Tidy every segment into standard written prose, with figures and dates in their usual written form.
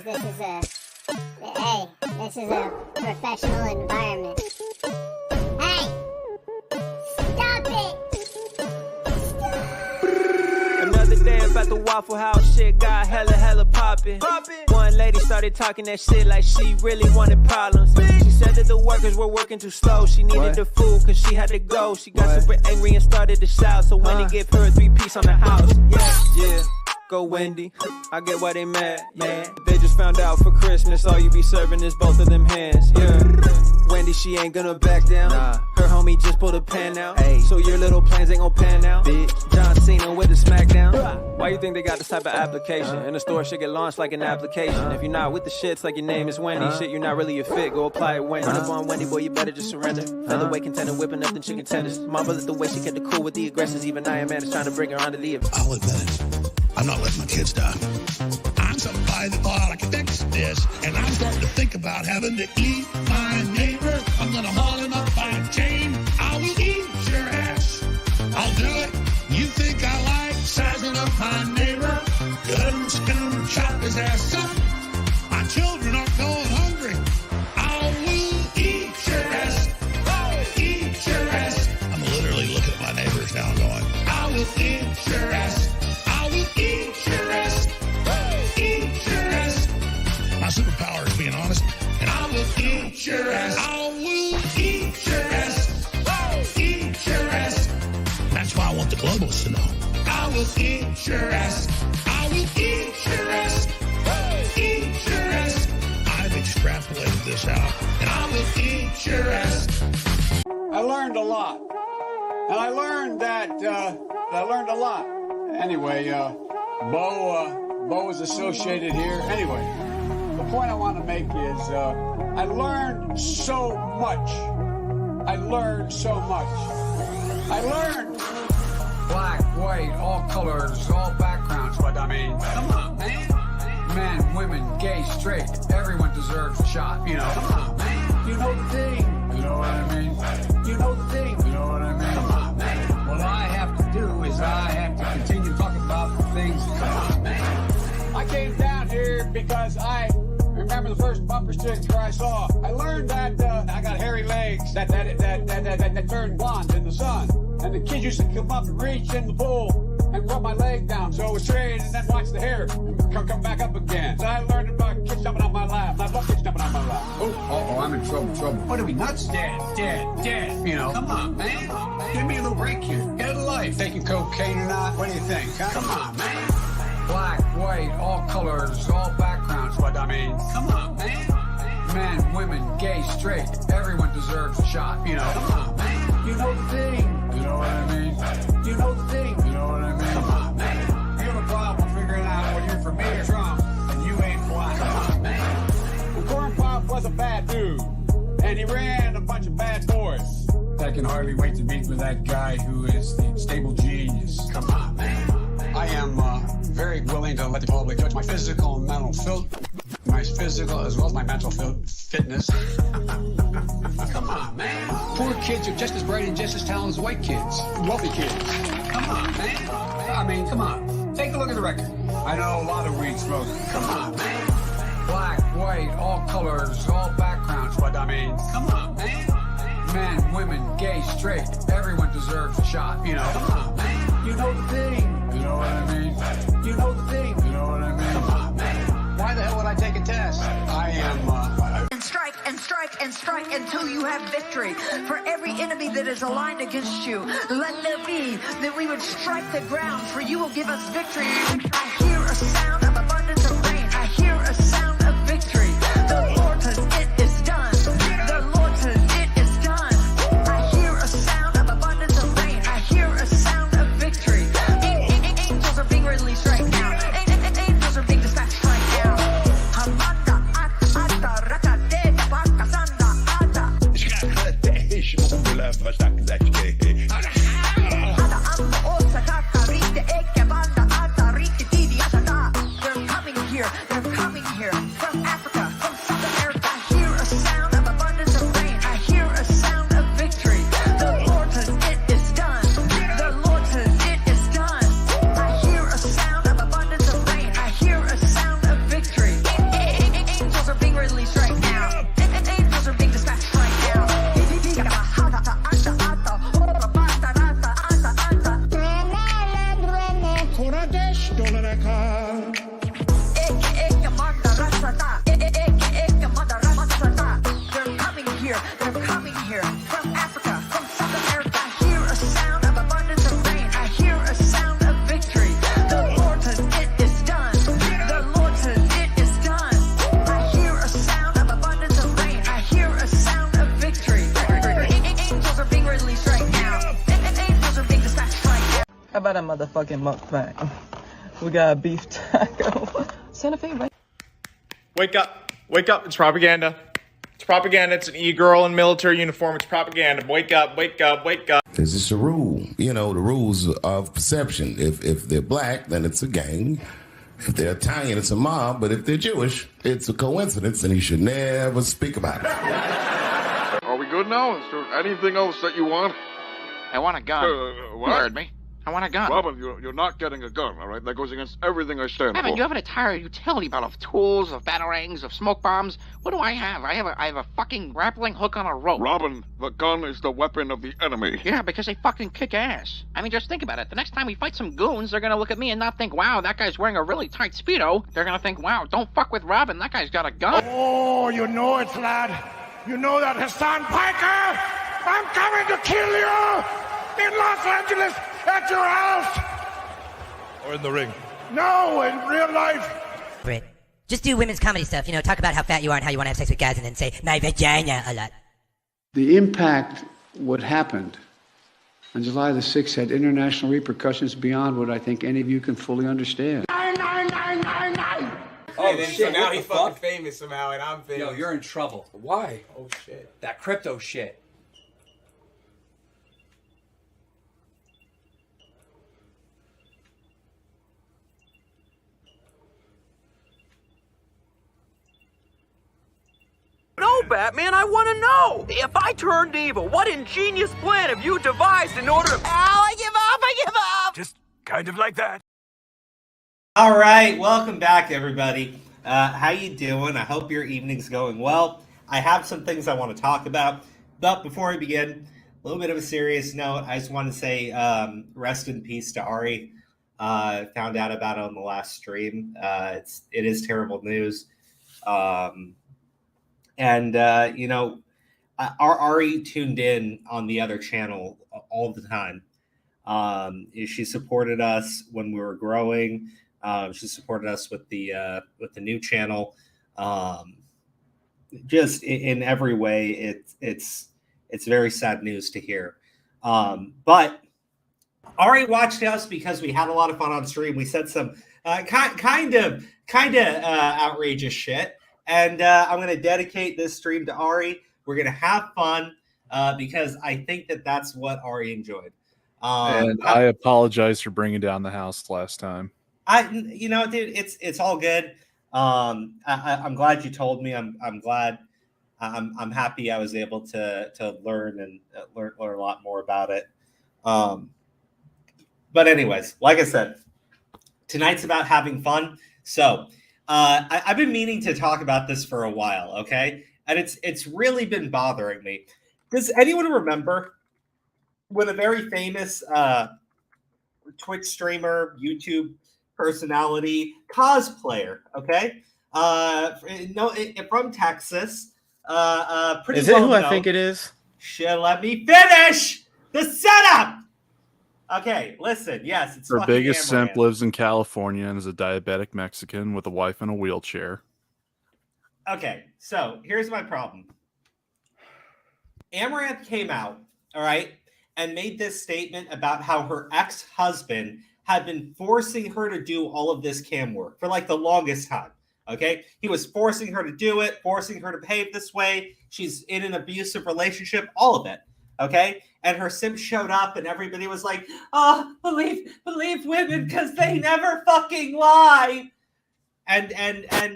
ladies, this is a professional environment. Hey! Stop it! Another day about the Waffle House shit got hella poppin'. One lady started talking that shit like she really wanted problems. She said that the workers were working too slow. She needed the food cause she had to go. She got super angry and started to shout. So Wendy gave her a 3-piece on the house. Yeah. Go Wendy, I get why they mad, man. They just found out for Christmas all you be serving is both of them hands, yeah. Wendy, she ain't gonna back down. Her homie just pulled a pan out. So your little plans ain't gon' pan out. John Cena with the smackdown. Why you think they got this type of application? And the store should get launched like an application. If you're not with the shits like your name is Wendy, shit, you're not really a fit, go apply it Wendy. Run up on Wendy, boy, you better just surrender. Featherweight contender, whipping up the chicken tenders. Mama lit the way she kept it cool with the aggressors. Even Iron Man is trying to bring her onto the event. I'll admit it. I'm not letting my kids die. I'm somebody that thought I could fix this, and I'm starting to think about having to eat my neighbor. I'm gonna haul him up by a chain. I will eat your ass. I'll do it. You think I like sizing up my neighbor? Gonna chop his ass up. My children aren't going hungry. I will eat your ass. I'll eat your ass. I'm literally looking at my neighbors now and going, I will eat your ass. Eat your ass. Eat your ass. My superpower is being honest, and I will eat your ass. I will eat your ass. Eat your ass. That's why I want the globalists to know. I will eat your ass. I will eat your ass. Eat your ass. I've extrapolated this out, and I will eat your ass. I learned a lot, and I learned that I learned a lot. Anyway, Bo is associated here. Anyway, the point I want to make is I learned so much. I learned so much. I learned black, white, all colors, all backgrounds. But I mean, come on, man. Men, women, gay, straight, everyone deserves a shot. You know, come on, man. You know the thing. You know what I mean? You know the thing. You know what I mean? Come on, man. What I have to do is I have to continue talking about the things. Come on, man. I came down here because I remember the first bumper sticker I saw. I learned that I got hairy legs that turned blonde in the sun. And the kids used to come up and reach in the pool and rub my leg down so it was straight and then watch the hair come back up again. So I learned about kids jumping on my lap. I love kids jumping on my lap. Oh, I'm in trouble. What are we nuts? Dead. You know, come on, man. Give me a little break here. Get a life. Taking cocaine or not? What do you think? Huh? Come on, man. Black, white, all colors, all backgrounds. But I mean, come on, man. Men, women, gay, straight, everyone deserves a shot. You know, come on, man. You know the thing. You know what I mean? You know the thing. You know what I mean? Come on, man. You have a problem figuring out whether you're for me or Trump, and you ain't black. Come on, man. Well, Corn Pop was a bad dude, and he ran a bunch of bad boys. I can hardly wait to meet with that guy who is the stable genius. Come on, man. I am very willing to let the public judge my physical and mental my physical as well as my mental fitness. Come on, man. Poor kids are just as bright and just as talented as white kids. Wealthy kids. Come on, man. I mean, come on. Take a look at the record. I know a lot of weed smokers. Come on, man. Black, white, all colors, all backgrounds. But I mean, come on, man. Men, women, gay, straight, everyone deserves a shot. You know, come on, man. You know the thing. You know what I mean? You know the thing. You know what I mean? Come on, man. Why the hell would I take a test? I am, And strike and strike and strike until you have victory. For every enemy that is aligned against you, let there be that we would strike the ground, for you will give us victory. I hear a sound of abundance of rain. I hear a sound of victory. The Lord says it is done. The Lord says it is done. I hear a sound of abundance of rain. I hear a sound of victory. Angels are being released right now. Angels are being dispatched right now. about a motherfucking mukbang. We got a beef taco. Santa Fe, right? Wake up. Wake up. It's propaganda. It's propaganda. It's an e-girl in military uniform. It's propaganda. Wake up. Wake up. Wake up. Because it's a rule. You know, the rules of perception. If they're black, then it's a gang. If they're Italian, it's a mob. But if they're Jewish, it's a coincidence, and you should never speak about it. Are we good now? Is there anything else that you want? I want a gun. What? You heard me. I want a gun. Robin, you're not getting a gun, all right? That goes against everything I stand Evan, for. you have an entire utility belt of tools, of batarangs, of smoke bombs. What do I have? I have a fucking grappling hook on a rope. Robin, the gun is the weapon of the enemy. Yeah, because they fucking kick ass. I mean, just think about it. The next time we fight some goons, they're gonna look at me and not think, wow, that guy's wearing a really tight Speedo. They're gonna think, wow, don't fuck with Robin. That guy's got a gun. Oh, you know it, lad. You know that, Hassan Piker. I'm coming to kill you in Los Angeles at your house. Or in the ring. No, in real life. Brit, just do women's comedy stuff, you know, talk about how fat you are and how you want to have sex with guys and then say, my vagina a lot. The impact, what happened on July the 6th had international repercussions beyond what I think any of you can fully understand. 99999. Oh shit, so now he's fucking famous somehow and I'm famous. Yo, you're in trouble. Why? Oh shit. That crypto shit. No, Batman, I want to know. If I turned evil, what ingenious plan have you devised in order to... Ow, I give up, I give up! Just kind of like that. All right, welcome back, everybody. How you doing? I hope your evening's going well. I have some things I want to talk about, but before we begin, a little bit of a serious note. I just want to say rest in peace to Ari. Found out about it on the last stream. It is terrible news. You know, Ari tuned in on the other channel all the time. She supported us when we were growing. She supported us with the new channel. Just in every way, it's very sad news to hear. But Ari watched us because we had a lot of fun on stream. We said some kind of outrageous shit. And I'm going to dedicate this stream to Ari. We're going to have fun because I think that's what Ari enjoyed. And I apologize for bringing down the house last time. Dude, it's all good. I'm glad you told me. I'm glad. I'm happy I was able to learn and learn a lot more about it. But anyways, like I said, tonight's about having fun. So. I've been meaning to talk about this for a while, okay? And it's really been bothering me. Does anyone remember when a very famous Twitch streamer, YouTube personality, cosplayer, okay? From Texas. Pretty is it well who known. I think it is? Let me finish the setup! Okay, listen, yes, it's Her biggest Amaranth. simp lives in California and is a diabetic Mexican with a wife in a wheelchair. Okay, so here's my problem. Amaranth came out, all right, and made this statement about how her ex-husband had been forcing her to do all of this cam work for like the longest time, okay? He was forcing her to do it, forcing her to behave this way. She's in an abusive relationship, all of it, okay? And her simp showed up and everybody was like, oh, believe women because they never fucking lie. And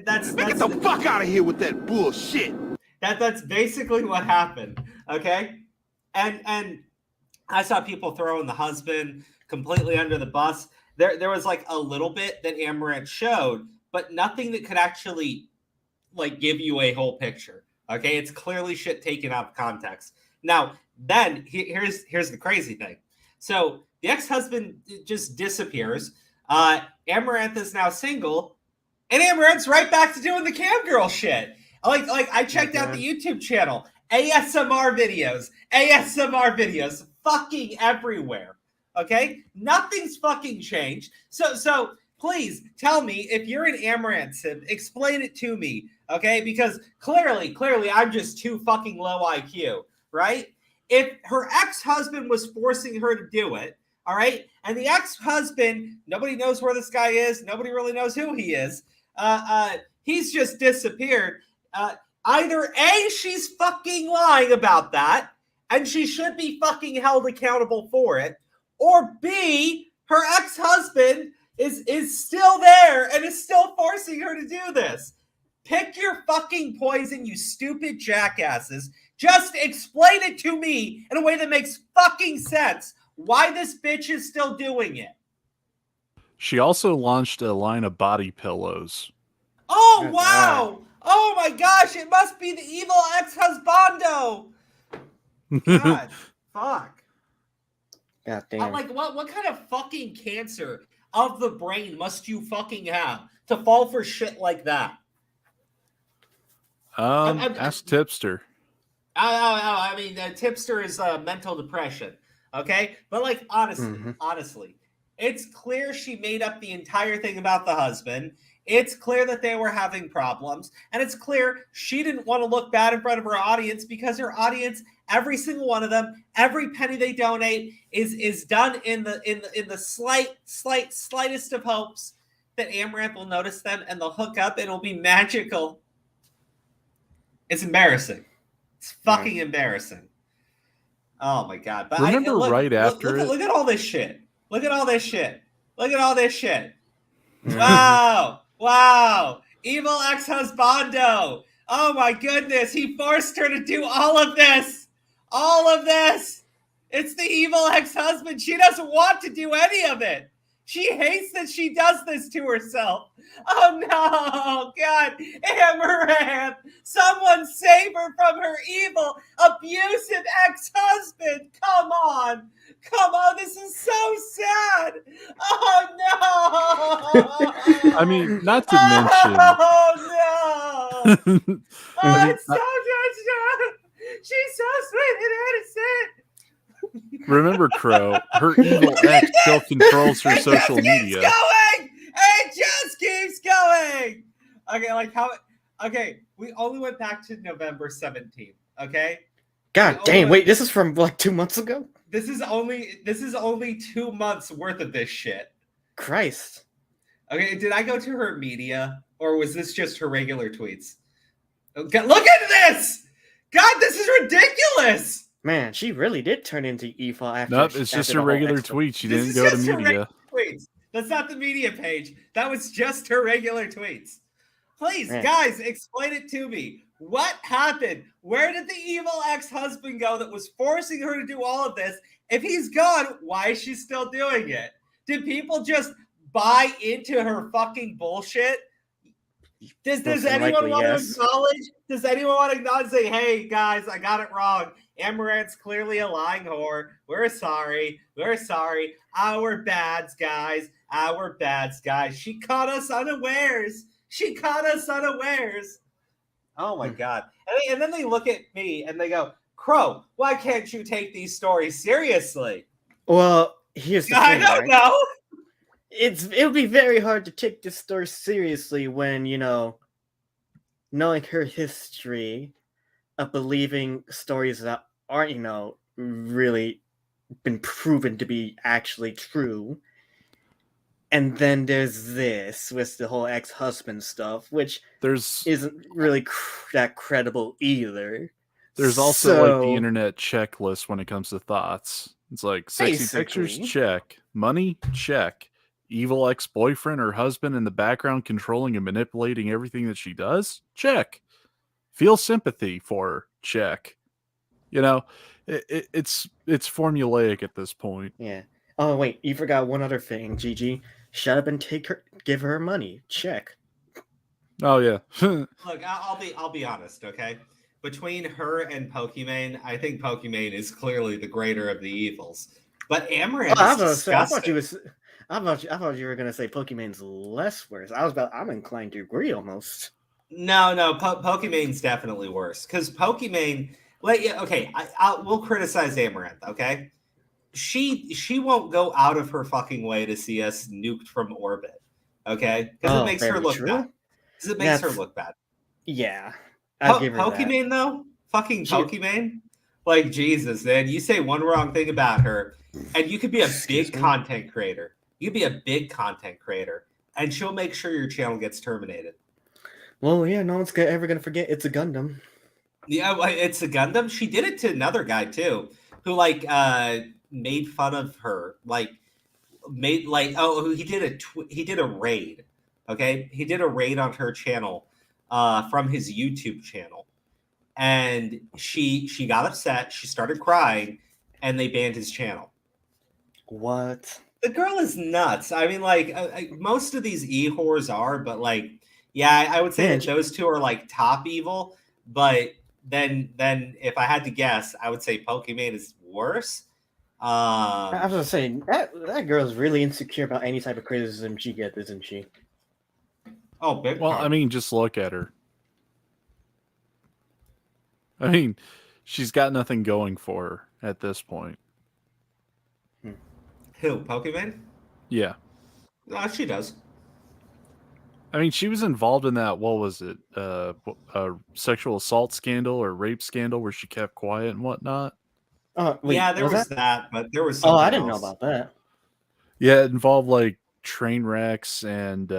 that's Get the fuck out of here with that bullshit. That's basically what happened. Okay. And I saw people throwing the husband completely under the bus. There was like a little bit that Amaranth showed, but nothing that could actually like give you a whole picture. Okay. It's clearly shit taken out of context. Now, then here's the crazy thing. So the ex-husband just disappears. Amaranth is now single, and Amaranth's right back to doing the cam girl shit. Like I checked out the YouTube channel, ASMR videos, fucking everywhere. Okay, nothing's fucking changed. So please tell me if you're an Amaranth simp, explain it to me. Okay, because clearly I'm just too fucking low IQ, right? If her ex-husband was forcing her to do it, All right. And the ex-husband, nobody knows where this guy is. Nobody really knows who he is. He's just disappeared. Either A, she's fucking lying about that, and she should be fucking held accountable for it, or B, her ex-husband is still there and is still forcing her to do this. Pick your fucking poison, you stupid jackasses. Just explain it to me in a way that makes fucking sense. Why this bitch is still doing it. She also launched a line of body pillows. Oh, wow. Oh, my gosh. It must be the evil ex-husbando. God, fuck. God damn. I'm like, what kind of fucking cancer of the brain must you fucking have to fall for shit like that? Ask Tipster. I mean, Tipster is mental depression, okay? But like, honestly, it's clear she made up the entire thing about the husband. It's clear that they were having problems, and it's clear she didn't want to look bad in front of her audience because her audience, every single one of them, every penny they donate is done in the slightest of hopes that Amaranth will notice them and they'll hook up and it'll be magical. It's embarrassing. It's fucking embarrassing. Oh my god! But remember, look at all this shit. Look at all this shit. Look at all this shit. Wow! Wow! Evil ex-husbando. Oh my goodness! He forced her to do all of this. All of this. It's the evil ex-husband. She doesn't want to do any of it. She hates that she does this to herself. Oh no, God, Amaranth, someone save her from her evil, abusive ex-husband. Come on, this is so sad. Oh no. I mean, not to mention. Oh no. Oh, it's so good. She's so sweet and innocent. Remember, Crow, her evil ex still controls her social media. It just keeps going. Okay, like how? Okay, we only went back to November 17th. Okay. God damn! Wait, this is from like 2 months ago. This is only 2 months worth of this shit. Christ. Okay, did I go to her media or was this just her regular tweets? Okay, look at this. God, this is ridiculous. Man, she really did turn into evil after. Nope, it's just her regular tweet. She didn't go to media. That's not the media page. That was just her regular tweets. Please, guys, explain it to me. What happened? Where did the evil ex-husband go that was forcing her to do all of this? If he's gone, why is she still doing it? Did people just buy into her fucking bullshit? Does anyone want to acknowledge? Does anyone want to acknowledge? Say, hey guys, I got it wrong. Amaranth's clearly a lying whore. We're sorry. We're sorry. Our bads, guys. Our bads, guys. She caught us unawares. She caught us unawares. Oh my god! And then they look at me and they go, "Crow, why can't you take these stories seriously?" Well, here's the thing. I don't know. It would be very hard to take this story seriously when, knowing her history of believing stories that aren't, really been proven to be actually true. And then there's this with the whole ex-husband stuff, which isn't really that credible either. There's also like the internet checklist when it comes to thoughts. It's like sexy pictures, check. Money, check. Evil ex-boyfriend or husband in the background controlling and manipulating everything that she does? Check. Feel sympathy for her? Check. It's formulaic at this point. Yeah. Oh wait, you forgot one other thing, Gigi. Shut up and give her money. Check. Oh yeah. Look, I'll be honest, okay? Between her and Pokimane, I think Pokimane is clearly the greater of the evils. But Amaranth is disgusting. I thought you were gonna say Pokimane's less worse. I'm inclined to agree almost. No, Pokimane's definitely worse because Pokimane. Okay, we'll criticize Amaranth. Okay, she won't go out of her fucking way to see us nuked from orbit. Okay, because it makes her look bad. Because it makes her look bad. Yeah, I'll give her Pokimane that. though, fucking Pokimane. Like, Jesus, man. You say one wrong thing about her, and you could be a big content creator. You could be a big content creator, and she'll make sure your channel gets terminated. Well, yeah, no one's ever going to forget It's a Gundam. Yeah, It's a Gundam. She did it to another guy, too, who, like, made fun of her. Like, he did a raid. Okay? He did a raid on her channel from his YouTube channel. And she got upset. She started crying, and they banned his channel. What? The girl is nuts. I mean, like, most of these e-whores are, but, like, yeah, I would say that those two are, like, top evil. But then if I had to guess, I would say Pokimane is worse. I was gonna say that girl's really insecure about any type of criticism she gets, isn't she? Oh, big. Well, I mean, just look at her. I mean, she's got nothing going for her at this point. Who, Pokimane? Yeah. No, she does. I mean, she was involved in that, what was it, a sexual assault scandal or rape scandal where she kept quiet and whatnot? Wait, yeah, there was that, but there was Oh, something I didn't know else. about that. Yeah, it involved, like, train wrecks and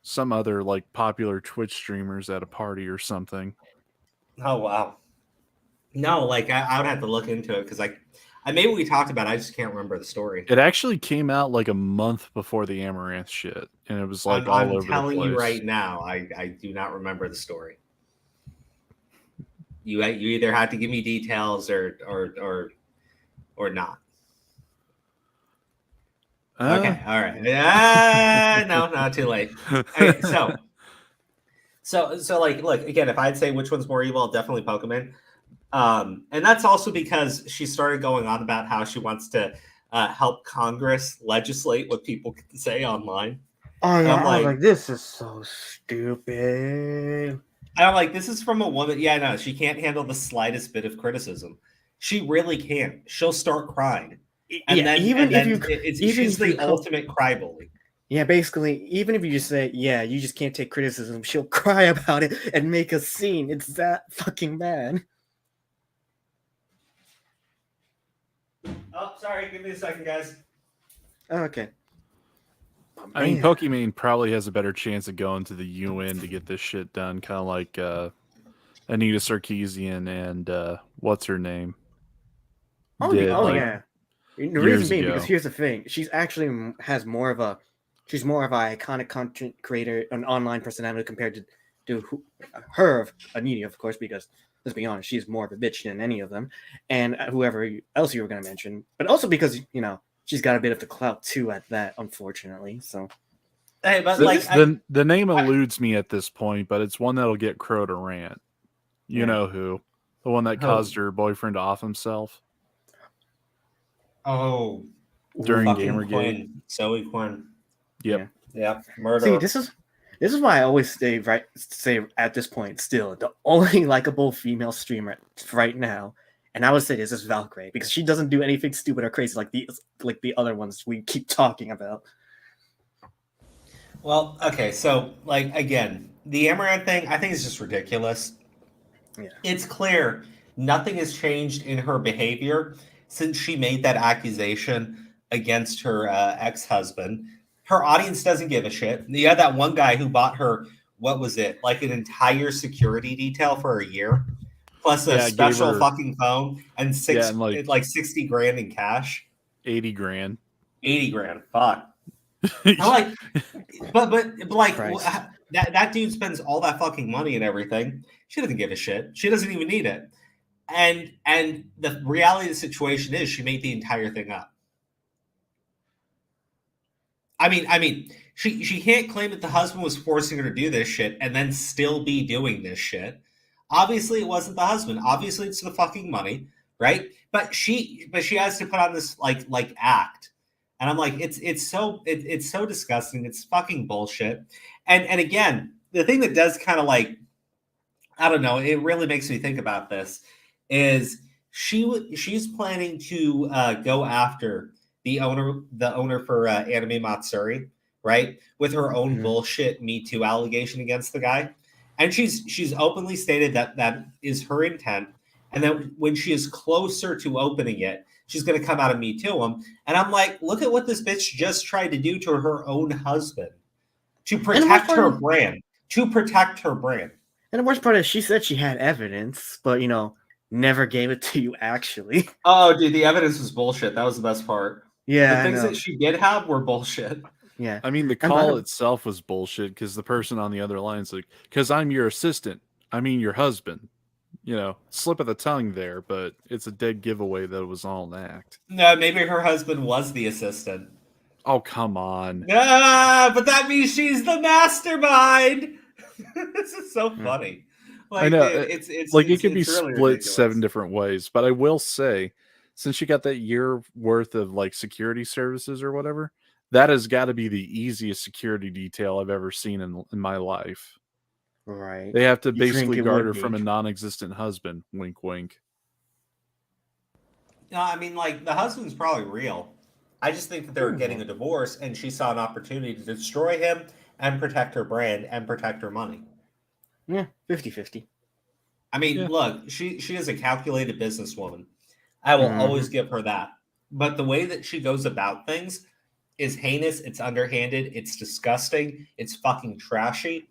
some other, like, popular Twitch streamers at a party or something. Oh, wow. No, like, I would have to look into it, because, like, maybe we talked about it, I just can't remember the story. It actually came out, like, a month before the Amaranth shit, and it was, like, all over the place. I'm telling you right now, I do not remember the story. You either had to give me details or not. Okay, all right. No, not too late. Okay, so like, look again. If I'd say which one's more evil, definitely Pokimane. And that's also because she started going on about how she wants to help Congress legislate what people can say online. Oh yeah, I was like, this is so stupid. I'm like, this is from a woman. Yeah, no, she can't handle the slightest bit of criticism. She really can't. She'll start crying. And she's the ultimate crybaby. Yeah, basically, even if you just say, yeah, you just can't take criticism, she'll cry about it and make a scene. It's that fucking bad. Oh, sorry. Give me a second, guys. Okay. I mean, Pokimane probably has a better chance of going to the UN to get this shit done, kind of like Anita Sarkeesian and what's her name? Yeah. The reason being because here's the thing: she's actually has more of a iconic content creator, an online personality compared to her, Anita, of course, because let's be honest, she's more of a bitch than any of them, and whoever else you were going to mention, but also because she's got a bit of the clout too at that, unfortunately. So, hey, but the name eludes me at this point, but it's one that'll get Crow to rant. You know who? The one that caused her boyfriend to off himself. Oh, during Gamergate. Zoe Quinn. Yep. Yeah. Murder. See, this is why I always say at this point still the only likable female streamer right now. And I would say this is Valkyrie because she doesn't do anything stupid or crazy like the other ones we keep talking about. Well, okay, so like again, the Amaranth thing I think is just ridiculous. Yeah. It's clear nothing has changed in her behavior since she made that accusation against her ex-husband. Her audience doesn't give a shit. You had that one guy who bought her, what was it, like an entire security detail for a year? Plus a special fucking phone and like 60 grand in cash. 80 grand. 80 grand. Fuck. I'm like, but like that dude spends all that fucking money and everything. She doesn't give a shit. She doesn't even need it. And the reality of the situation is she made the entire thing up. I mean, she can't claim that the husband was forcing her to do this shit and then still be doing this shit. Obviously, it wasn't the husband. Obviously, it's the fucking money, right? But she has to put on this like act, and I'm like, it's so disgusting. It's fucking bullshit. And again, the thing that does kind of like, I don't know, it really makes me think about this is she's planning to go after the owner for Anime Matsuri, right? With her own bullshit Me Too allegation against the guy. And she's openly stated that is her intent. And then when she is closer to opening it, she's going to come out and Me Too him. And I'm like, look at what this bitch just tried to do to her own husband to protect her brand. To protect her brand. And the worst part is she said she had evidence, but, you know, never gave it to you actually. Oh, dude, the evidence was bullshit. That was the best part. Yeah, the things that she did have were bullshit. Yeah, I mean, the call itself was bullshit because the person on the other line's like, because I'm your assistant. I mean, your husband. You know, slip of the tongue there, but it's a dead giveaway that it was all an act. No, maybe her husband was the assistant. Oh, come on. But that means she's the mastermind. This is so funny. Like, I know. It's like it could be really split ridiculous. 7 different ways, but I will say, since she got that year worth of like security services or whatever, that has got to be the easiest security detail I've ever seen in my life. Right. They have to You basically drink guard it her would from be. a non-existent husband. Wink, wink. No, I mean, like, the husband's probably real. I just think that they're getting a divorce, and she saw an opportunity to destroy him and protect her brand and protect her money. Yeah, 50-50. I mean, look, she is a calculated businesswoman. I will always give her that. But the way that she goes about things is heinous. It's underhanded. It's disgusting. It's fucking trashy.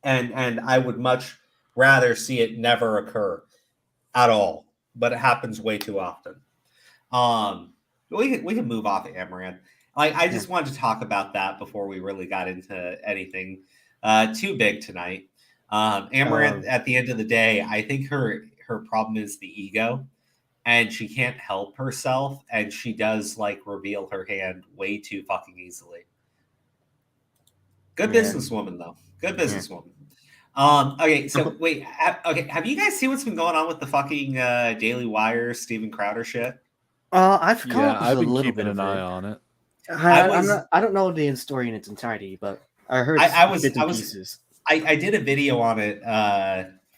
And I would much rather see it never occur at all. But it happens way too often. We can move off of Amaranth. Like, I just wanted to talk about that before we really got into anything too big tonight. Amaranth, at the end of the day, I think her problem is the ego, and she can't help herself, and she does like reveal her hand way too fucking easily. Good businesswoman though. Good businesswoman. Okay, so wait. Okay, have you guys seen what's been going on with the fucking Daily Wire Steven Crowder shit? I've come up with I've a been little keeping bit of an eye it. on it. I don't know the story in its entirety, but I heard bits and pieces. I did a video on it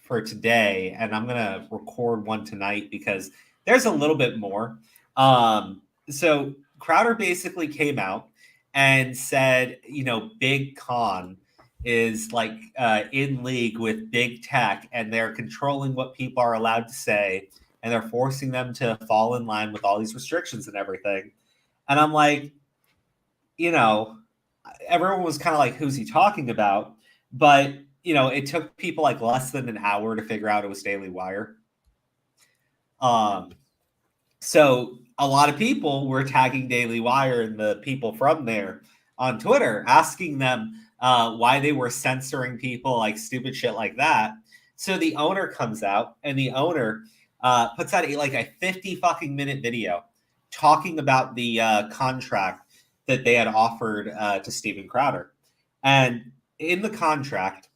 for today, and I'm gonna record one tonight because there's a little bit more. So Crowder basically came out and said, you know, Big Con is like in league with big tech, and they're controlling what people are allowed to say, and they're forcing them to fall in line with all these restrictions and everything. And I'm like, you know, everyone was kind of like, who's he talking about? But, you know, it took people like less than an hour to figure out it was Daily Wire. So a lot of people were tagging Daily Wire and the people from there on Twitter, asking them why they were censoring people, like stupid shit like that. So the owner comes out, and the owner puts out a 50 fucking minute video talking about the contract that they had offered to Steven Crowder. And in the contract,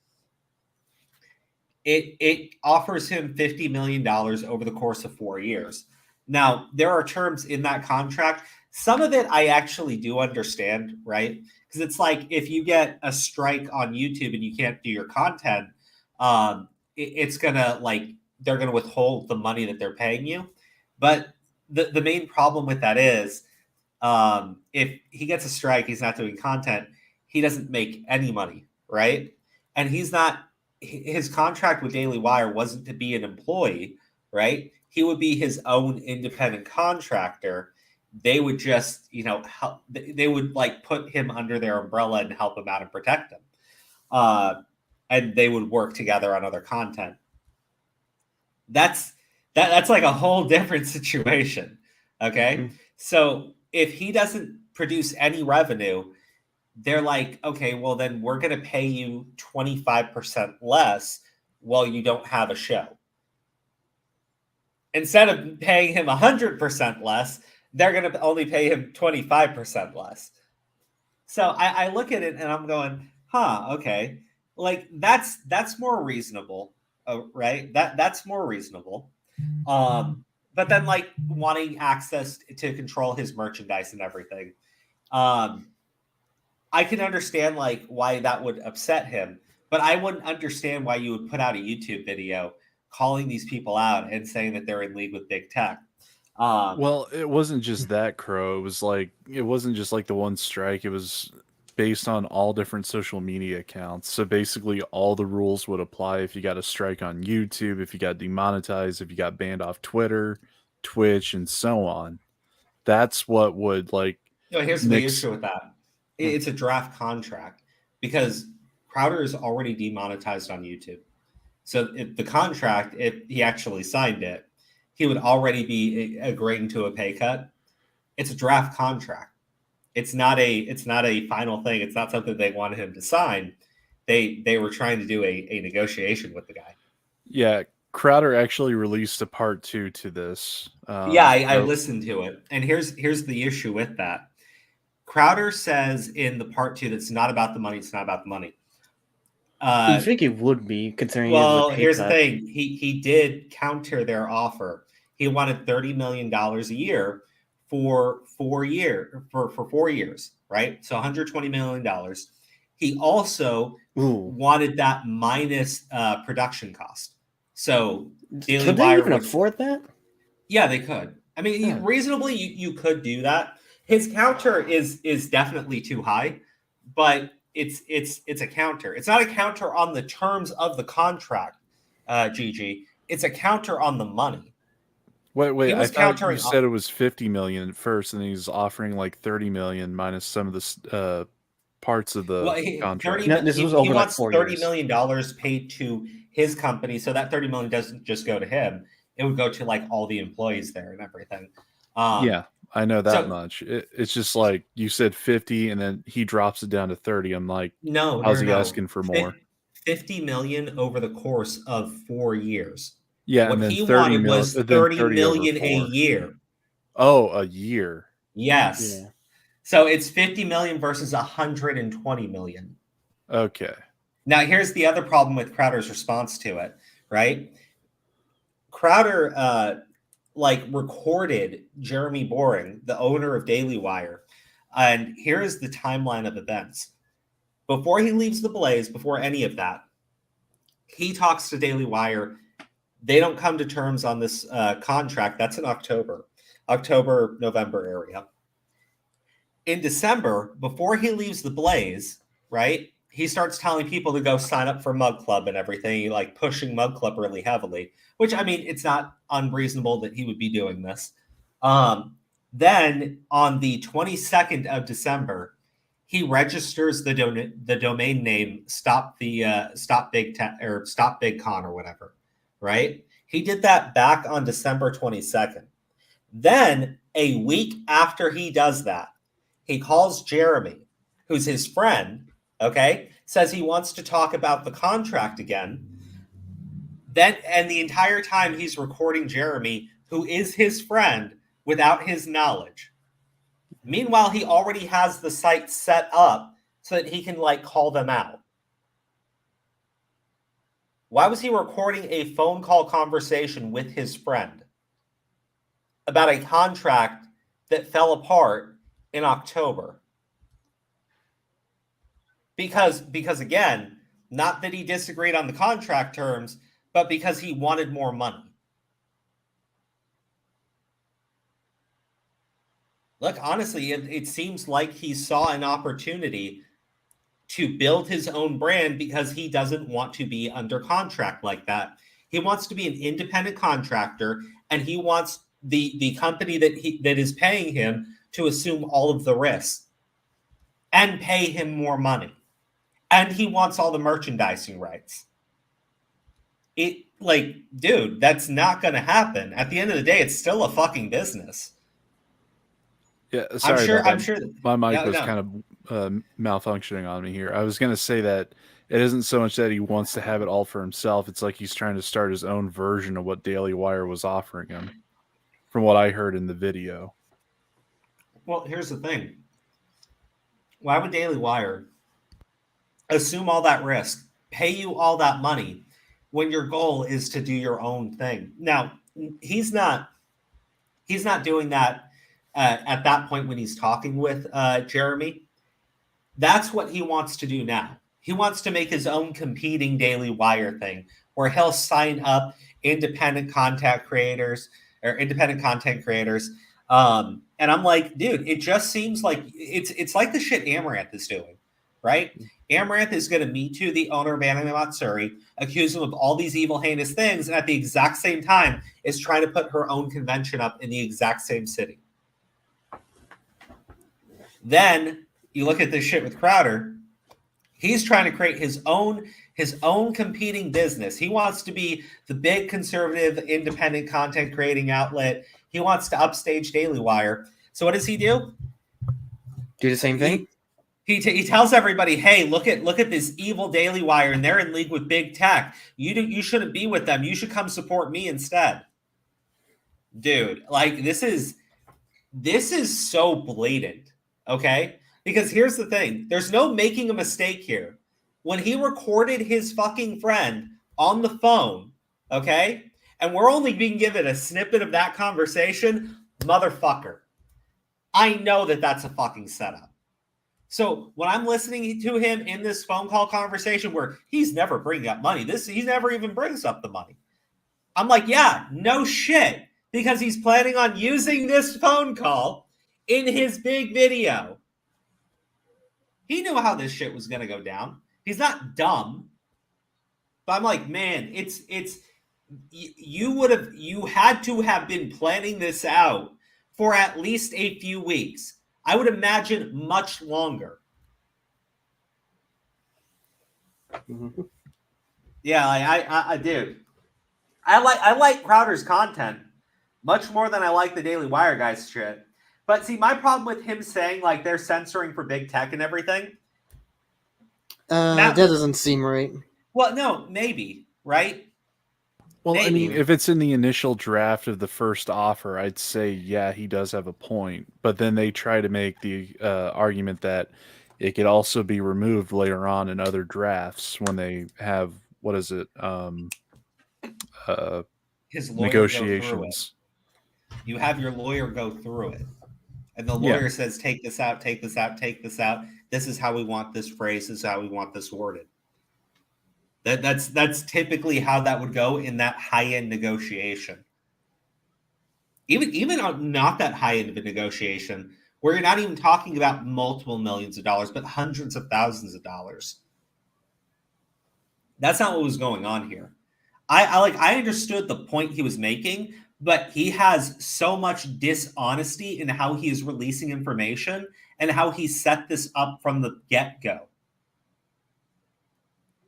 it offers him $50 million over the course of 4 years. Now, there are terms in that contract. Some of it I actually do understand, right? Because it's like if you get a strike on YouTube and you can't do your content, it's gonna they're gonna withhold the money that they're paying you. But the main problem with that is if he gets a strike, he's not doing content, he doesn't make any money, right? And his contract with Daily Wire wasn't to be an employee, right? He would be his own independent contractor. They would just, you know, help. They would put him under their umbrella and help him out and protect him. And they would work together on other content. That's like a whole different situation. Okay. Mm-hmm. So if he doesn't produce any revenue, they're like, okay, well then we're going to pay you 25% less while you don't have a show. Instead of paying him 100% less, they're going to only pay him 25% less. So I look at it and I'm going, okay. Like that's more reasonable, right? That's more reasonable. But then wanting access to control his merchandise and everything. I can understand why that would upset him, but I wouldn't understand why you would put out a YouTube video calling these people out and saying that they're in league with big tech. Well, it wasn't just that, Crow. It wasn't just the one strike. It was based on all different social media accounts. So basically, all the rules would apply if you got a strike on YouTube, if you got demonetized, if you got banned off Twitter, Twitch, and so on. That's what would like. Here's the issue with that. It's a draft contract because Crowder is already demonetized on YouTube. So the contract, if he actually signed it, he would already be agreeing to a pay cut. It's a draft contract. It's not a final thing. It's not something they wanted him to sign. They were trying to do a negotiation with the guy. Yeah, Crowder actually released a part 2 to this. I listened to it, and here's the issue with that. Crowder says in the part 2 that's not about the money. It's not about the money. You think it would be, considering. Well, here's the thing. He did counter their offer. He wanted $30 million a year for 4 years, right? So $120 million. He also wanted that minus production cost. So could they even afford that? Yeah, they could. I mean, reasonably, you could do that. His counter is definitely too high, but it's a counter. It's not a counter on the terms of the contract, GG. It's a counter on the money. Wait! I thought you said it was $50 million at first, and he's offering like $30 million minus some of the parts of the contract. This was over he wants like $30 million paid to his company, so that $30 million doesn't just go to him. It would go to like all the employees there and everything. Yeah, I know that much. It's just like you said 50, and then he drops it down to 30. I'm like, how's he asking for more? 50 million over the course of 4 years. Yeah, what and then he 30 wanted was 30 million a year. Oh, a year. Yes. Yeah. So it's 50 million versus 120 million. Okay. Now here's the other problem with Crowder's response to it, right? Crowder recorded Jeremy Boring, the owner of Daily Wire, and here's the timeline of events. Before he leaves the Blaze, before any of that, he talks to Daily Wire. They don't come to terms on this contract. That's in October, November area. In December, before he leaves the Blaze, right, he starts telling people to go sign up for Mug Club and everything, like pushing Mug Club really heavily, which, I mean, it's not unreasonable that he would be doing this. Then on the 22nd of December, he registers the domain name Stop Big Con or whatever, right? He did that back on December 22nd. Then a week after he does that, he calls Jeremy, who's his friend, okay, says he wants to talk about the contract again. Then, and the entire time he's recording Jeremy, who is his friend, without his knowledge. Meanwhile, he already has the site set up so that he can like call them out. Why was he recording a phone call conversation with his friend about a contract that fell apart in October? Because again, not that he disagreed on the contract terms, but because he wanted more money. Look, honestly, it seems like he saw an opportunity to build his own brand because he doesn't want to be under contract like that. He wants to be an independent contractor, and he wants the company that is paying him to assume all of the risks and pay him more money. And he wants all the merchandising rights. Dude, that's not going to happen. At the end of the day, it's still a fucking business. Yeah, sorry. I'm sure my mic was kind of malfunctioning on me here. I was going to say that it isn't so much that he wants to have it all for himself. It's like he's trying to start his own version of what Daily Wire was offering him, from what I heard in the video. Well, here's the thing. Why would Daily Wire assume all that risk, pay you all that money, when your goal is to do your own thing? Now, he's not doing that at that point when he's talking with Jeremy. That's what he wants to do now. He wants to make his own competing Daily Wire thing where he'll sign up independent content creators. And I'm like, dude, it just seems like it's like the shit Amaranth is doing. right? Amaranth is going to Me Too the owner of Anime Matsuri, accuse him of all these evil, heinous things, and at the exact same time is trying to put her own convention up in the exact same city. Then you look at this shit with Crowder. He's trying to create his own competing business. He wants to be the big conservative, independent content creating outlet. He wants to upstage Daily Wire. So what does he do? Do the same thing? He tells everybody, "Hey, look at this evil Daily Wire, and they're in league with big tech. You shouldn't be with them. You should come support me instead." Dude, like this is so blatant, okay? Because here's the thing. There's no making a mistake here. When he recorded his fucking friend on the phone, okay? And we're only being given a snippet of that conversation, motherfucker. I know that that's a fucking setup. So when I'm listening to him in this phone call conversation where he's never bringing up money, he never even brings up the money. I'm like, yeah, no shit. Because he's planning on using this phone call in his big video. He knew how this shit was going to go down. He's not dumb. But I'm like, man, you had to have been planning this out for at least a few weeks. I would imagine much longer. Mm-hmm. Yeah, I do. I like Crowder's content much more than I like the Daily Wire guys shit. But see, my problem with him saying like they're censoring for big tech and everything. That doesn't seem right. Well, no, maybe, right? Well, maybe. I mean, if it's in the initial draft of the first offer, I'd say, yeah, he does have a point. But then they try to make the argument that it could also be removed later on in other drafts when they have, what is it? His lawyer negotiations. You have your lawyer go through it. And the lawyer says, take this out, take this out, take this out. This is how we want this phrase. This is how we want this worded. That's typically how that would go in that high-end negotiation. Even on not that high-end of a negotiation, where you're not even talking about multiple millions of dollars, but hundreds of thousands of dollars. That's not what was going on here. I understood the point he was making, but he has so much dishonesty in how he is releasing information and how he set this up from the get-go.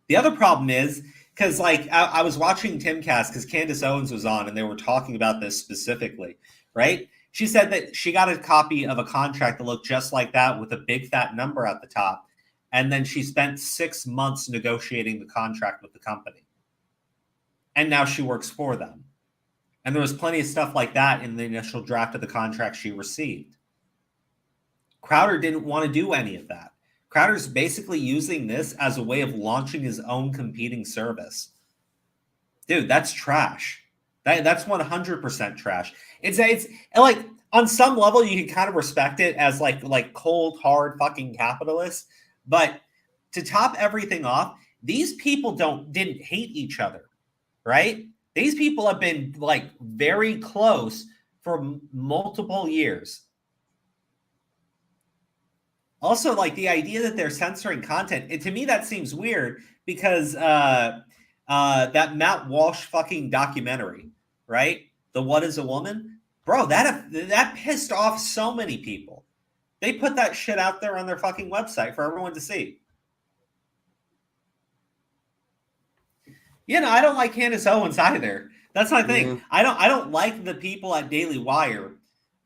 The other problem is, because like I was watching Timcast because Candace Owens was on and they were talking about this specifically, right? She said that she got a copy of a contract that looked just like that with a big fat number at the top. And then she spent 6 months negotiating the contract with the company. And now she works for them. And there was plenty of stuff like that in the initial draft of the contract she received. Crowder didn't want to do any of that. Crowder's basically using this as a way of launching his own competing service. Dude, that's trash. That's 100% trash. It's like on some level you can kind of respect it as like cold, hard fucking capitalists. But to top everything off, these people didn't hate each other, right? These people have been like very close for multiple years. Also, like the idea that they're censoring content, to me that seems weird because that Matt Walsh fucking documentary, right? The What Is a Woman? Bro, that pissed off so many people. They put that shit out there on their fucking website for everyone to see. You know, I don't like Candace Owens either. That's my thing. Mm-hmm. I don't like the people at Daily Wire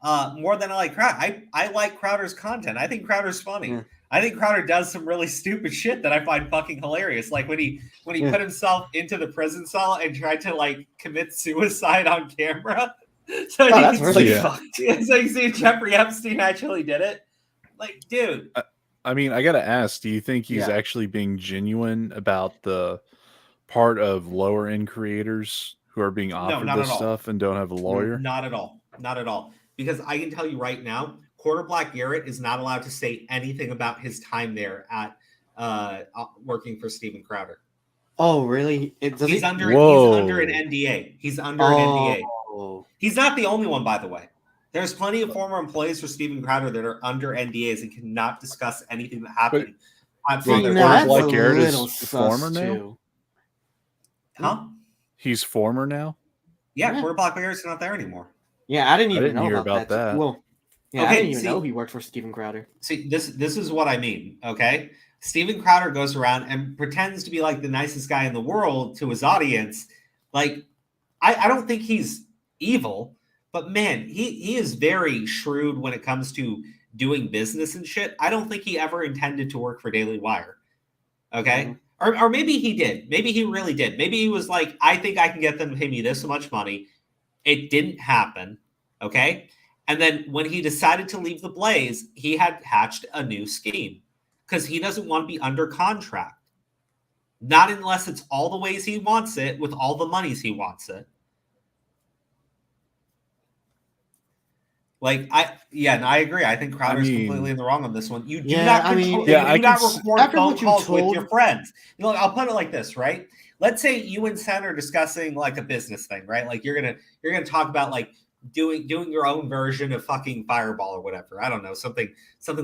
more than I like Crowder. I like Crowder's content. I think Crowder's funny. Yeah. I think Crowder does some really stupid shit that I find fucking hilarious. Like when he put himself into the prison cell and tried to like commit suicide on camera. So that's really fucked. So you see Jeffrey Epstein actually did it. Like, dude. I mean, I gotta ask, do you think he's actually being genuine about the part of lower end creators who are being offered this stuff and don't have a lawyer? Not at all. Not at all. Because I can tell you right now, Quarter Black Garrett is not allowed to say anything about his time there at working for Steven Crowder. Oh, really? He's under an NDA. He's under an NDA. He's not the only one, by the way. There's plenty of former employees for Steven Crowder that are under NDAs and cannot discuss anything that happened Black Garrett is former now? Huh? He's former now? Yeah, Quarter Black Garrett's not there anymore. Yeah, I didn't even know hear about that. Well, yeah, I didn't even know he worked for Steven Crowder. See, this is what I mean, okay? Steven Crowder goes around and pretends to be like the nicest guy in the world to his audience. Like, I don't think he's evil, but man, he is very shrewd when it comes to doing business and shit. I don't think he ever intended to work for Daily Wire. Okay? Or maybe he did. Maybe he really did. Maybe he was like, I think I can get them to pay me this much money. It didn't happen. Okay? And then when he decided to leave the Blaze, he had hatched a new scheme because he doesn't want to be under contract. Not unless it's all the ways he wants it with all the monies he wants it. Like, I agree. I think Crowder's completely in the wrong on this one. You do not record phone calls with your friends. You know, I'll put it like this, right? Let's say you and Sen are discussing like a business thing, right? Like you're gonna talk about like doing your own version of fucking Fireball or whatever. I don't know, something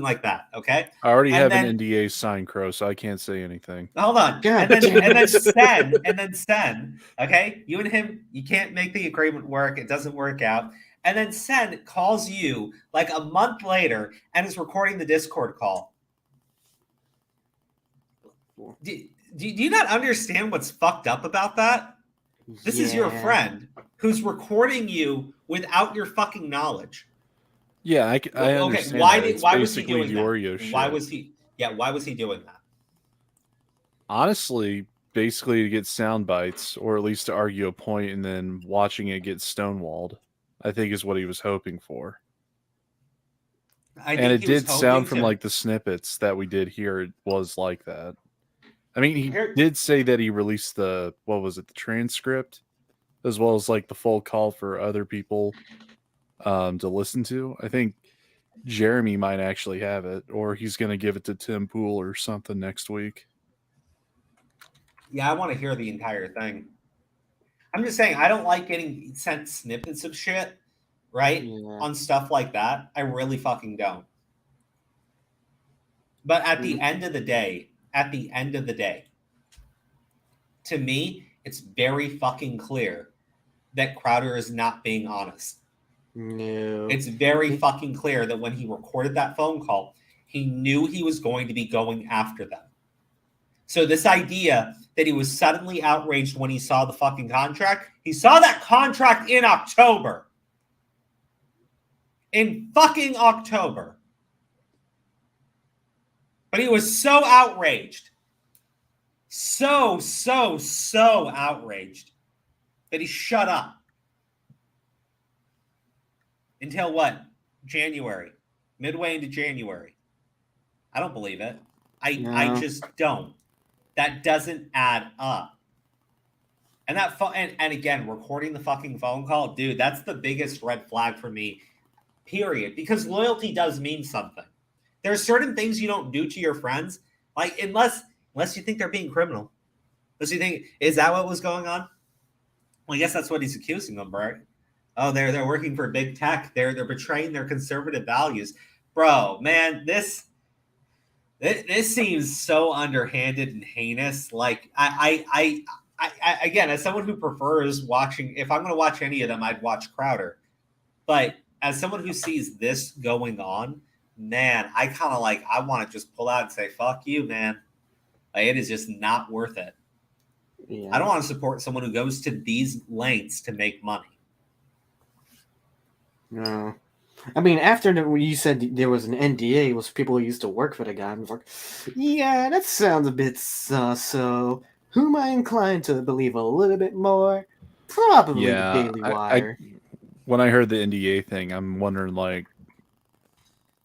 like that. Okay. I already have an NDA signed, Crow, so I can't say anything. Hold on. And then Sen, okay, you and him, you can't make the agreement work. It doesn't work out. And then Sen calls you like a month later and is recording the Discord call. Do you not understand what's fucked up about that? This is your friend who's recording you without your fucking knowledge. Yeah, I understand. Why was he doing that? Why was he doing that? Honestly, basically to get sound bites or at least to argue a point and then watching it get stonewalled, I think is what he was hoping for. And it did sound from like the snippets that we did hear, it was like that. I mean, he did say that he released the transcript, as well as like the full call for other people to listen to. I think Jeremy might actually have it, or he's going to give it to Tim Pool or something next week. Yeah, I want to hear the entire thing. I'm just saying, I don't like getting sent snippets of shit, right? On stuff like that. I really fucking don't. But at the end of the day, to me, it's very fucking clear that Crowder is not being honest. No. It's very fucking clear that when he recorded that phone call, he knew he was going to be going after them. So this idea that he was suddenly outraged when he saw the fucking contract, he saw that contract in October. In fucking October. But he was so outraged. So outraged that he shut up. Until what? January. Midway into January. I don't believe it. I just don't. That doesn't add up. And that and again, recording the fucking phone call, dude, that's the biggest red flag for me, period. Because loyalty does mean something. There are certain things you don't do to your friends, like unless you think they're being criminal. Unless you think, is that what was going on? Well, I guess that's what he's accusing them, right? Oh, they're working for big tech. They're betraying their conservative values. Bro, man, this seems so underhanded and heinous. Like I again, as someone who prefers watching, if I'm going to watch any of them, I'd watch Crowder. But as someone who sees this going on, man, I kind of like, I want to just pull out and say, fuck you, man. Like, it is just not worth it. Yeah. I don't want to support someone who goes to these lengths to make money. No. I mean, after when you said there was an NDA, was people who used to work for the guy. I was like, yeah, that sounds a bit so. Who am I inclined to believe a little bit more? Probably the Daily Wire. When I heard the NDA thing, I'm wondering, like,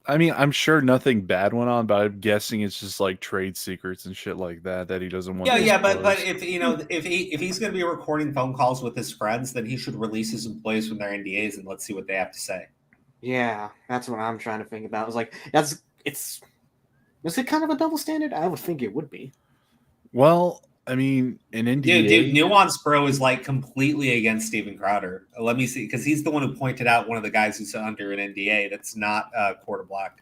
I mean, I'm sure nothing bad went on, but I'm guessing it's just like trade secrets and shit like that he doesn't want. Yeah, but if he's going to be recording phone calls with his friends, then he should release his employees from their NDAs and let's see what they have to say. Yeah, that's what I'm trying to think about. I was like, is it kind of a double standard? I would think it would be. Well, I mean, an NDA. Dude, Nuance Bro is like completely against Steven Crowder. Let me see, because he's the one who pointed out one of the guys who's under an NDA that's not Quarter Black.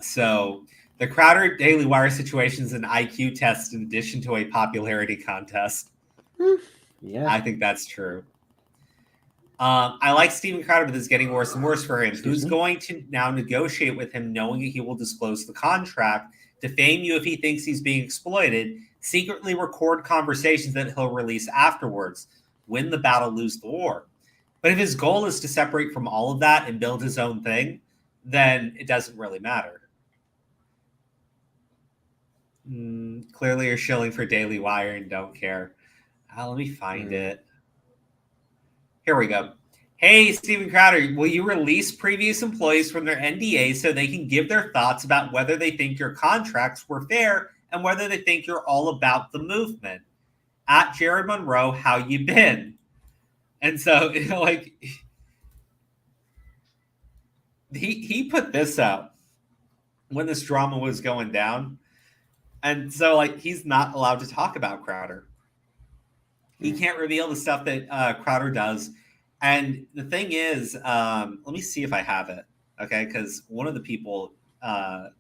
So The Crowder Daily Wire situation is an IQ test in addition to a popularity contest. Yeah. I think that's true. I like Steven Crowder, but this is getting worse and worse for him. Who's going to now negotiate with him knowing that he will disclose the contract, defame you if he thinks he's being exploited, secretly record conversations that he'll release afterwards, win the battle, lose the war. But if his goal is to separate from all of that and build his own thing, then it doesn't really matter. Clearly you're shilling for Daily Wire and don't care. Let me find it. Here we go. Hey, Steven Crowder, will you release previous employees from their NDA so they can give their thoughts about whether they think your contracts were fair and whether they think you're all about the movement? At Jared Monroe, how you been? And so, like, he put this out when this drama was going down. And so, like, he's not allowed to talk about Crowder. He can't reveal the stuff that Crowder does. And the thing is, let me see if I have it, okay? Because one of the people I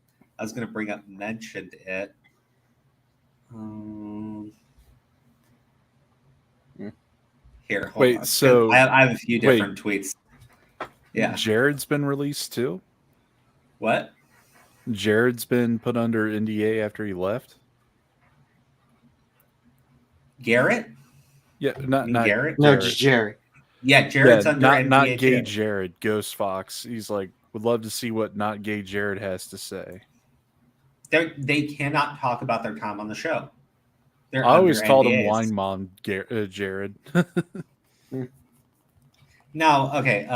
was going to bring up mentioned it. Here, hold on. So I have a few different tweets. Yeah. Jared's been released too? What? Jared's been put under NDA after he left? Garrett? Yeah, not Garrett? No, just Jared. Yeah, Jared's under NDA. Not gay too. Jared, Ghost Fox. He's like, would love to see what not gay Jared has to say. They cannot talk about their time on the show. I always called him NDAs. Wine Mom Jared. No, okay.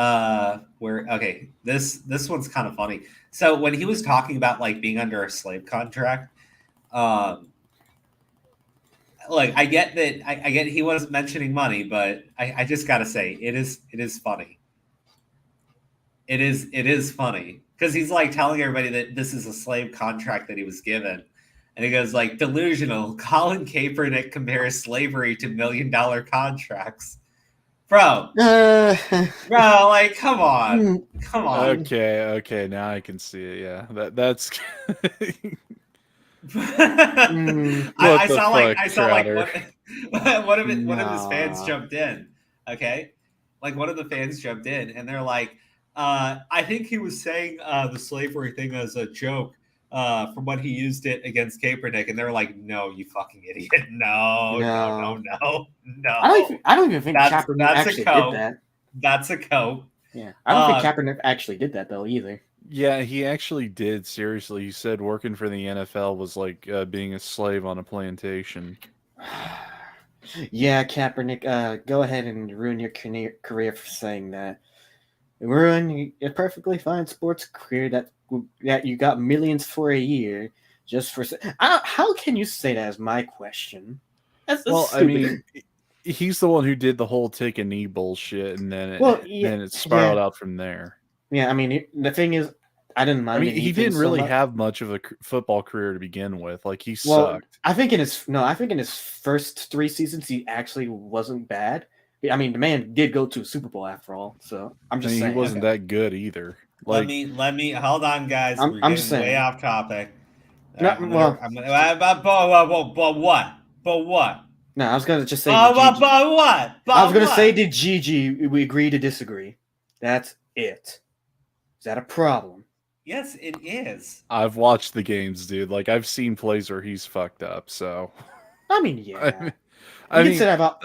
This one's kind of funny. So when he was talking about like being under a slave contract, like I get that I get he wasn't mentioning money, but I just gotta say it is funny. It is funny because he's like telling everybody that this is a slave contract that he was given. And he goes like, delusional. Colin Kaepernick compares slavery to $1 million contracts. Bro, like, come on. Okay, now I can see it. Yeah, that's. I saw like one of his fans jumped in. Okay, like one of the fans jumped in, and they're like, I think he was saying the slavery thing as a joke. From when he used it against Kaepernick, and they're like, "No, you fucking idiot! No. I don't even think Kaepernick actually did that. That's a cope. Yeah, I don't think Kaepernick actually did that though either. Yeah, he actually did. Seriously, he said working for the NFL was like being a slave on a plantation. Yeah, Kaepernick, go ahead and ruin your career for saying that. Ruin a perfectly fine sports career that you got millions for a year just for. How can you say that? Is my question. That's stupid. I mean, he's the one who did the whole take a knee bullshit, and then it spiraled out from there. Yeah, I mean, the thing is, I didn't mind. I mean, he didn't really have much of a football career to begin with. Like he well, sucked. I think in his first 3 seasons, he actually wasn't bad. I mean, the man did go to a Super Bowl after all, so I'm just saying he wasn't that good either. Like, let me hold on, guys. I'm just saying. Way off topic. But what? No, I was gonna just say. But what? I was gonna say, did Gigi? We agree to disagree. That's it. Is that a problem? Yes, it is. I've watched the games, dude. Like I've seen plays where he's fucked up. So, I mean, yeah. I mean, say that about.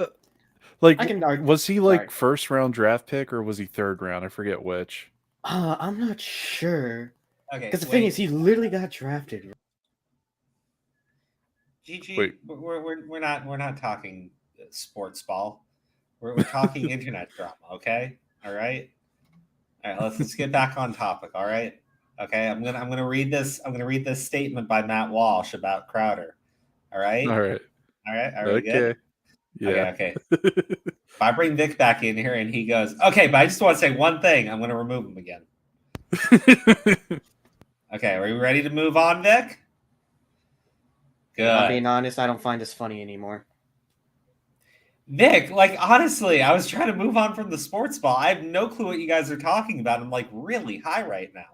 Like, I can argue. Was he like first round draft pick or was he third round? I forget which. I'm not sure. Okay, because the thing is, he literally got drafted. GG, we're not talking sports ball. We're talking internet drama. Okay, all right. Let's get back on topic. All right. Okay, I'm gonna read this. I'm gonna read this statement by Matt Walsh about Crowder. All right. All right. Are we good? Yeah. Okay. If I bring Vic back in here and he goes, okay, but I just want to say one thing. I'm going to remove him again. Okay, are you ready to move on, Vic? Good. I'm being honest, I don't find this funny anymore. Vic, like, honestly, I was trying to move on from the sports ball. I have no clue what you guys are talking about. I'm, like, really high right now.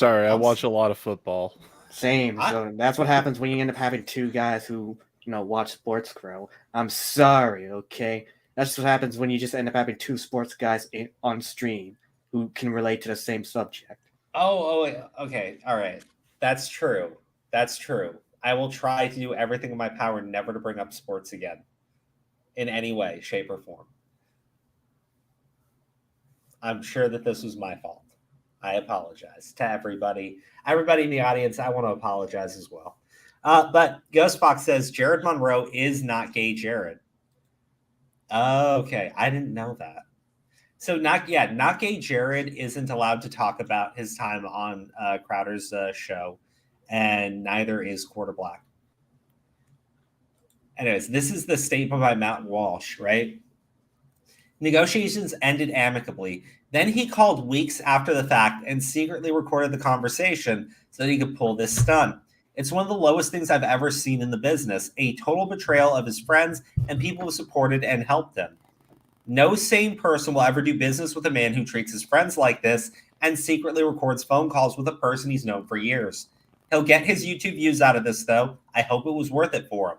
Sorry, I watch a lot of football. Same. So that's what happens when you end up having two guys who, watch sports grow. I'm sorry, okay? That's what happens when you just end up having two sports guys on stream who can relate to the same subject. Okay. All right. That's true. That's true. I will try to do everything in my power never to bring up sports again in any way, shape, or form. I'm sure that this was my fault. I apologize to everybody. Everybody in the audience, I want to apologize as well. But Ghostbox says Jared Monroe is not gay Jared. Okay, I didn't know that. So not gay Jared isn't allowed to talk about his time on Crowder's show, and neither is Quarter Black. Anyways, this is the statement by Matt Walsh, right? Negotiations ended amicably. Then he called weeks after the fact and secretly recorded the conversation so that he could pull this stunt. It's one of the lowest things I've ever seen in the business, a total betrayal of his friends and people who supported and helped him. No sane person will ever do business with a man who treats his friends like this and secretly records phone calls with a person he's known for years. He'll get his YouTube views out of this, though. I hope it was worth it for him.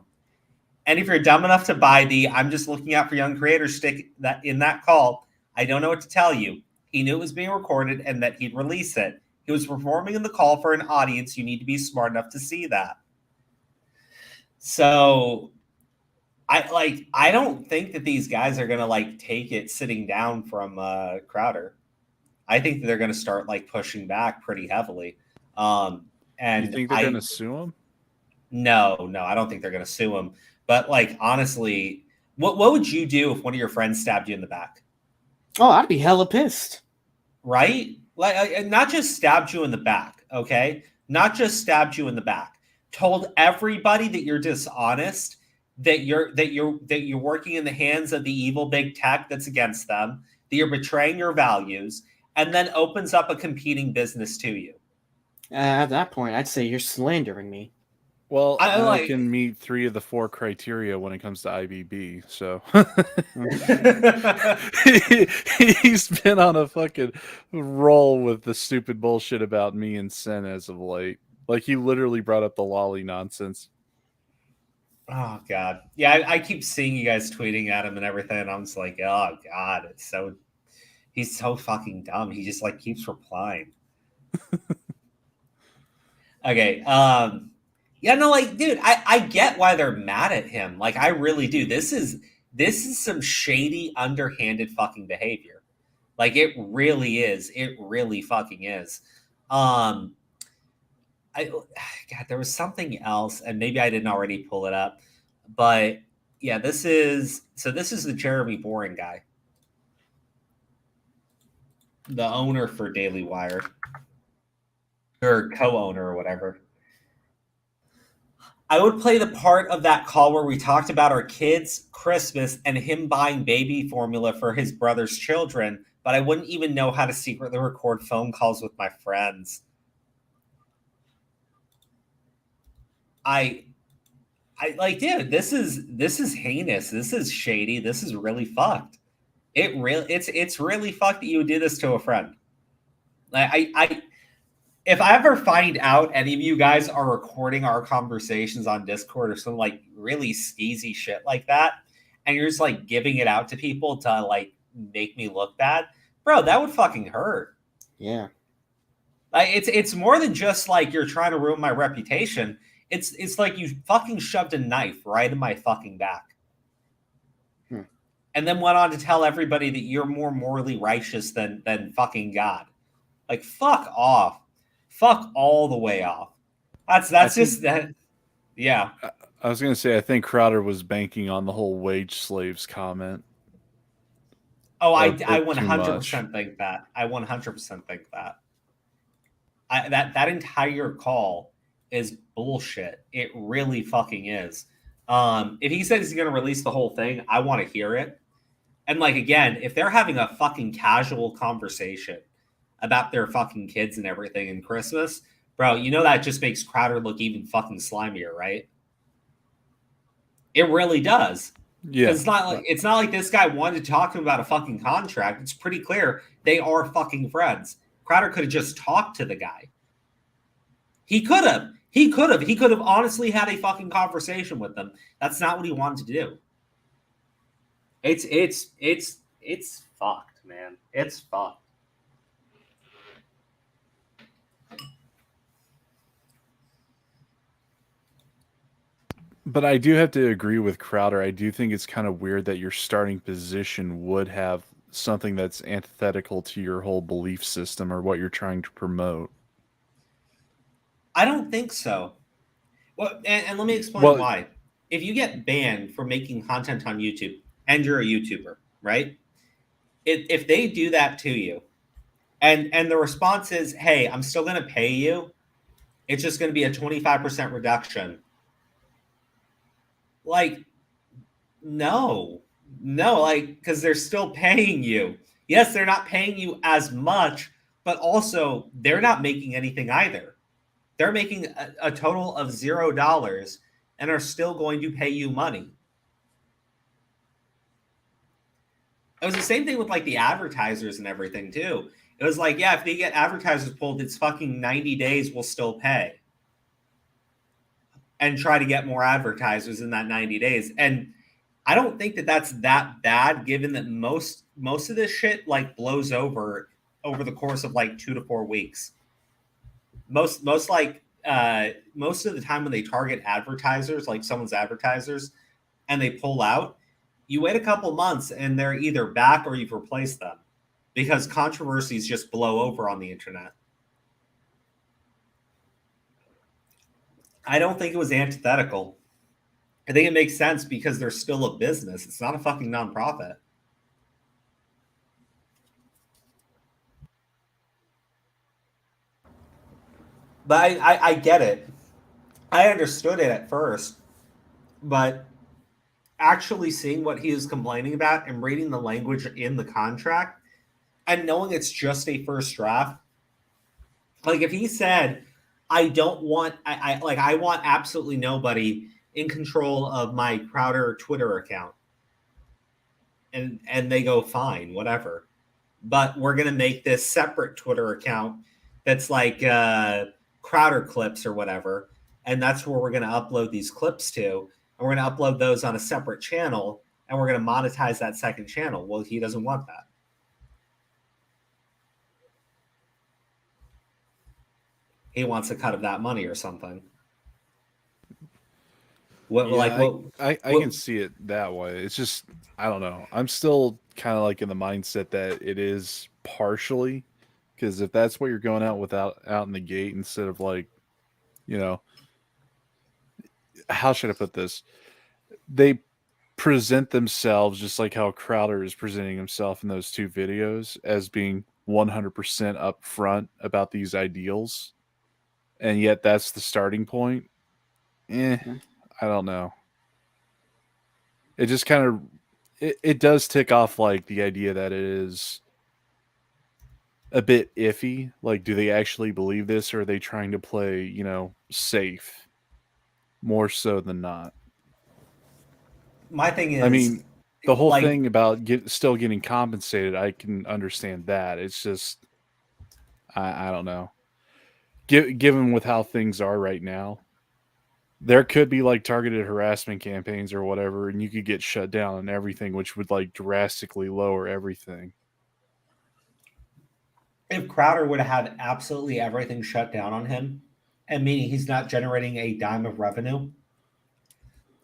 And if you're dumb enough to buy the I'm just looking out for young creators stick that in that call, I don't know what to tell you. He knew it was being recorded and that he'd release it. He was performing in the call for an audience. You need to be smart enough to see that. So I don't think that these guys are gonna take it sitting down from Crowder. I think that they're gonna start pushing back pretty heavily. And you think they're gonna sue him? No, I don't think they're gonna sue him. But honestly, what would you do if one of your friends stabbed you in the back? Oh, I'd be hella pissed. Right? Not just stabbed you in the back, okay? Not just stabbed you in the back. Told everybody that you're dishonest, that you're working in the hands of the evil big tech that's against them, that you're betraying your values, and then opens up a competing business to you. At that point, I'd say you're slandering me. Well, I can meet 3 of the 4 criteria when it comes to IBB, so he's been on a fucking roll with the stupid bullshit about me and Sen as of late. He literally brought up the lolly nonsense. Oh God, yeah, I keep seeing you guys tweeting at him and everything, and I'm just like, oh God, he's so fucking dumb. He just keeps replying. Okay, yeah, no, dude, I get why they're mad at him. I really do. This is some shady, underhanded fucking behavior. It really is. It really fucking is. God, there was something else, and maybe I didn't already pull it up, but yeah, this is the Jeremy Boring guy, the owner for Daily Wire, or co-owner or whatever. I would play the part of that call where we talked about our kids, Christmas, and him buying baby formula for his brother's children, but I wouldn't even know how to secretly record phone calls with my friends. Dude, this is heinous. This is shady. This is really fucked. It's really fucked that you would do this to a friend. If I ever find out any of you guys are recording our conversations on Discord or some really skeezy shit like that, and you're just giving it out to people to make me look bad, bro, that would fucking hurt. Yeah. It's more than just you're trying to ruin my reputation. It's you fucking shoved a knife right in my fucking back. And then went on to tell everybody that you're more morally righteous than fucking God. Fuck off. Fuck all the way off. That's just that. Yeah. I was going to say, I think Crowder was banking on the whole wage slaves comment. Oh, I 100% think that. I 100% think that. That entire call is bullshit. It really fucking is. If he says he's going to release the whole thing, I want to hear it. And again, if they're having a fucking casual conversation about their fucking kids and everything in Christmas, bro, that just makes Crowder look even fucking slimier, right? It really does. Yeah. It's not like this guy wanted to talk to him about a fucking contract. It's pretty clear they are fucking friends. Crowder could have just talked to the guy. He could have. He could have. He could have honestly had a fucking conversation with them. That's not what he wanted to do. It's fucked, man. It's fucked. But I do have to agree with Crowder. I do think it's kind of weird that your starting position would have something that's antithetical to your whole belief system or what you're trying to promote. I don't think so. Well, and let me explain why. If you get banned for making content on YouTube and you're a YouTuber, right? If they do that to you, and the response is, hey, I'm still going to pay you, it's just going to be a 25% reduction. Like, no, like, because they're still paying you. Yes, they're not paying you as much, but also they're not making anything either. They're making a total of $0 and are still going to pay you money. It was the same thing with like the advertisers and everything too. It was like, yeah, if they get advertisers pulled, it's fucking 90 days, we'll still pay. And try to get more advertisers in that 90 days. And I don't think that that's that bad, given that most of this shit like blows over the course of like 2 to 4 weeks. Most of the time when they target advertisers, like someone's advertisers, and they pull out, you wait a couple months and they're either back or you've replaced them, because controversies just blow over on the internet. I don't think it was antithetical. I think it makes sense because they're still a business. It's not a fucking nonprofit. But I get it. I understood it at first. But actually seeing what he was complaining about and reading the language in the contract and knowing it's just a first draft, like if he said, I want absolutely nobody in control of my Crowder Twitter account. And they go, fine, whatever. But we're going to make this separate Twitter account that's like Crowder clips or whatever. And that's where we're going to upload these clips to. And we're going to upload those on a separate channel. And we're going to monetize that second channel. Well, he doesn't want that. He wants a cut of that money or something. I can see it that way. It's just, I don't know. I'm still kind of like in the mindset that it is partially, because if that's what you're going out in the gate, instead of like, you know, how should I put this? They present themselves just like how Crowder is presenting himself in those 2 videos as being 100% upfront about these ideals. And yet that's the starting point. I don't know. It just kind of, it does tick off like the idea that it is a bit iffy. Like, do they actually believe this, or are they trying to play, you know, safe more so than not? My thing is, I mean, the whole thing about still getting compensated, I can understand that. It's just, I don't know. Given with how things are right now, there could be like targeted harassment campaigns or whatever, and you could get shut down and everything, which would like drastically lower everything. If Crowder would have had absolutely everything shut down on him, and meaning he's not generating a dime of revenue,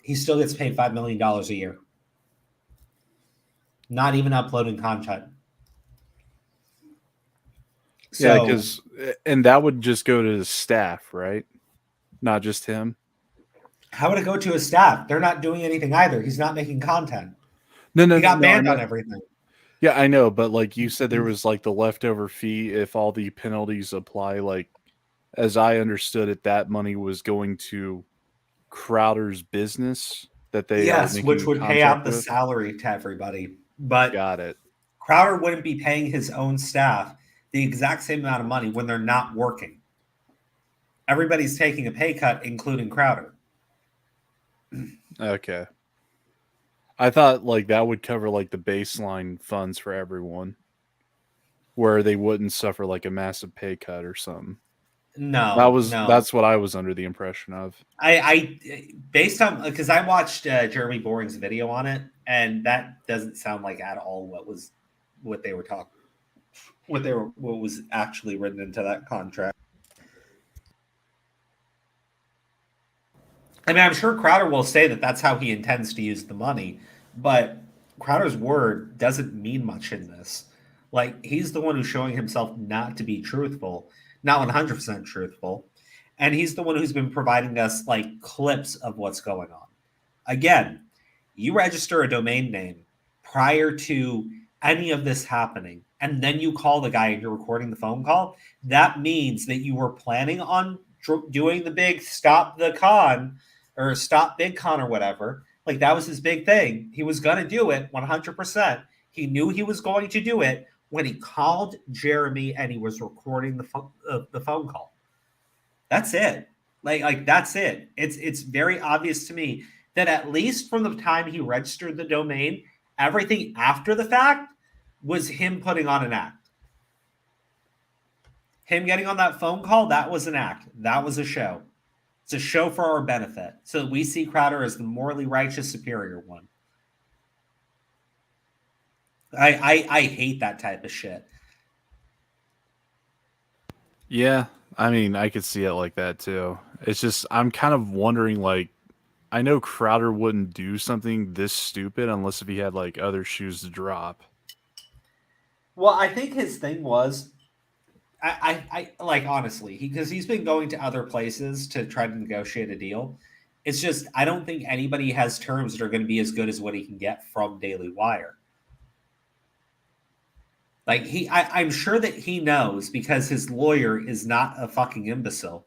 he still gets paid $5 million a year. Not even uploading content. Yeah, and that would just go to his staff, right? Not just him. How would it go to his staff? They're not doing anything either. He's not making content. No, he got banned on everything. Yeah, I know, but like you said, there was like the leftover fee if all the penalties apply. Like, as I understood it, that money was going to Crowder's business that they which would pay out the salary to everybody. But got it. Crowder wouldn't be paying his own staff the exact same amount of money when they're not working. Everybody's taking a pay cut, including Crowder. Okay. I thought like that would cover like the baseline funds for everyone, where they wouldn't suffer like a massive pay cut or something. No, that's what I was under the impression of. I based on because I watched Jeremy Boring's video on it, and that doesn't sound like at all what was actually written into that contract. I mean, I'm sure Crowder will say that that's how he intends to use the money, but Crowder's word doesn't mean much in this. Like, he's the one who's showing himself not to be truthful, not 100% truthful, and he's the one who's been providing us, like, clips of what's going on. Again, you register a domain name prior to any of this happening, and then you call the guy and you're recording the phone call, that means that you were planning on doing the big stop the con or stop big con or whatever. Like, that was his big thing. He was going to do it 100%. He knew he was going to do it when he called Jeremy and he was recording the phone call. That's it. Like that's it. It's very obvious to me that at least from the time he registered the domain, everything after the fact was him putting on an act. Him getting on that phone call, that was an act. That was a show. It's a show for our benefit. So we see Crowder as the morally righteous, superior one. I hate that type of shit. Yeah, I mean, I could see it like that too. It's just, I'm kind of wondering, like, I know Crowder wouldn't do something this stupid unless if he had, like, other shoes to drop. Well, I think his thing was, I like, honestly, because he's been going to other places to try to negotiate a deal. It's just, I don't think anybody has terms that are going to be as good as what he can get from Daily Wire. Like, I'm sure that he knows, because his lawyer is not a fucking imbecile,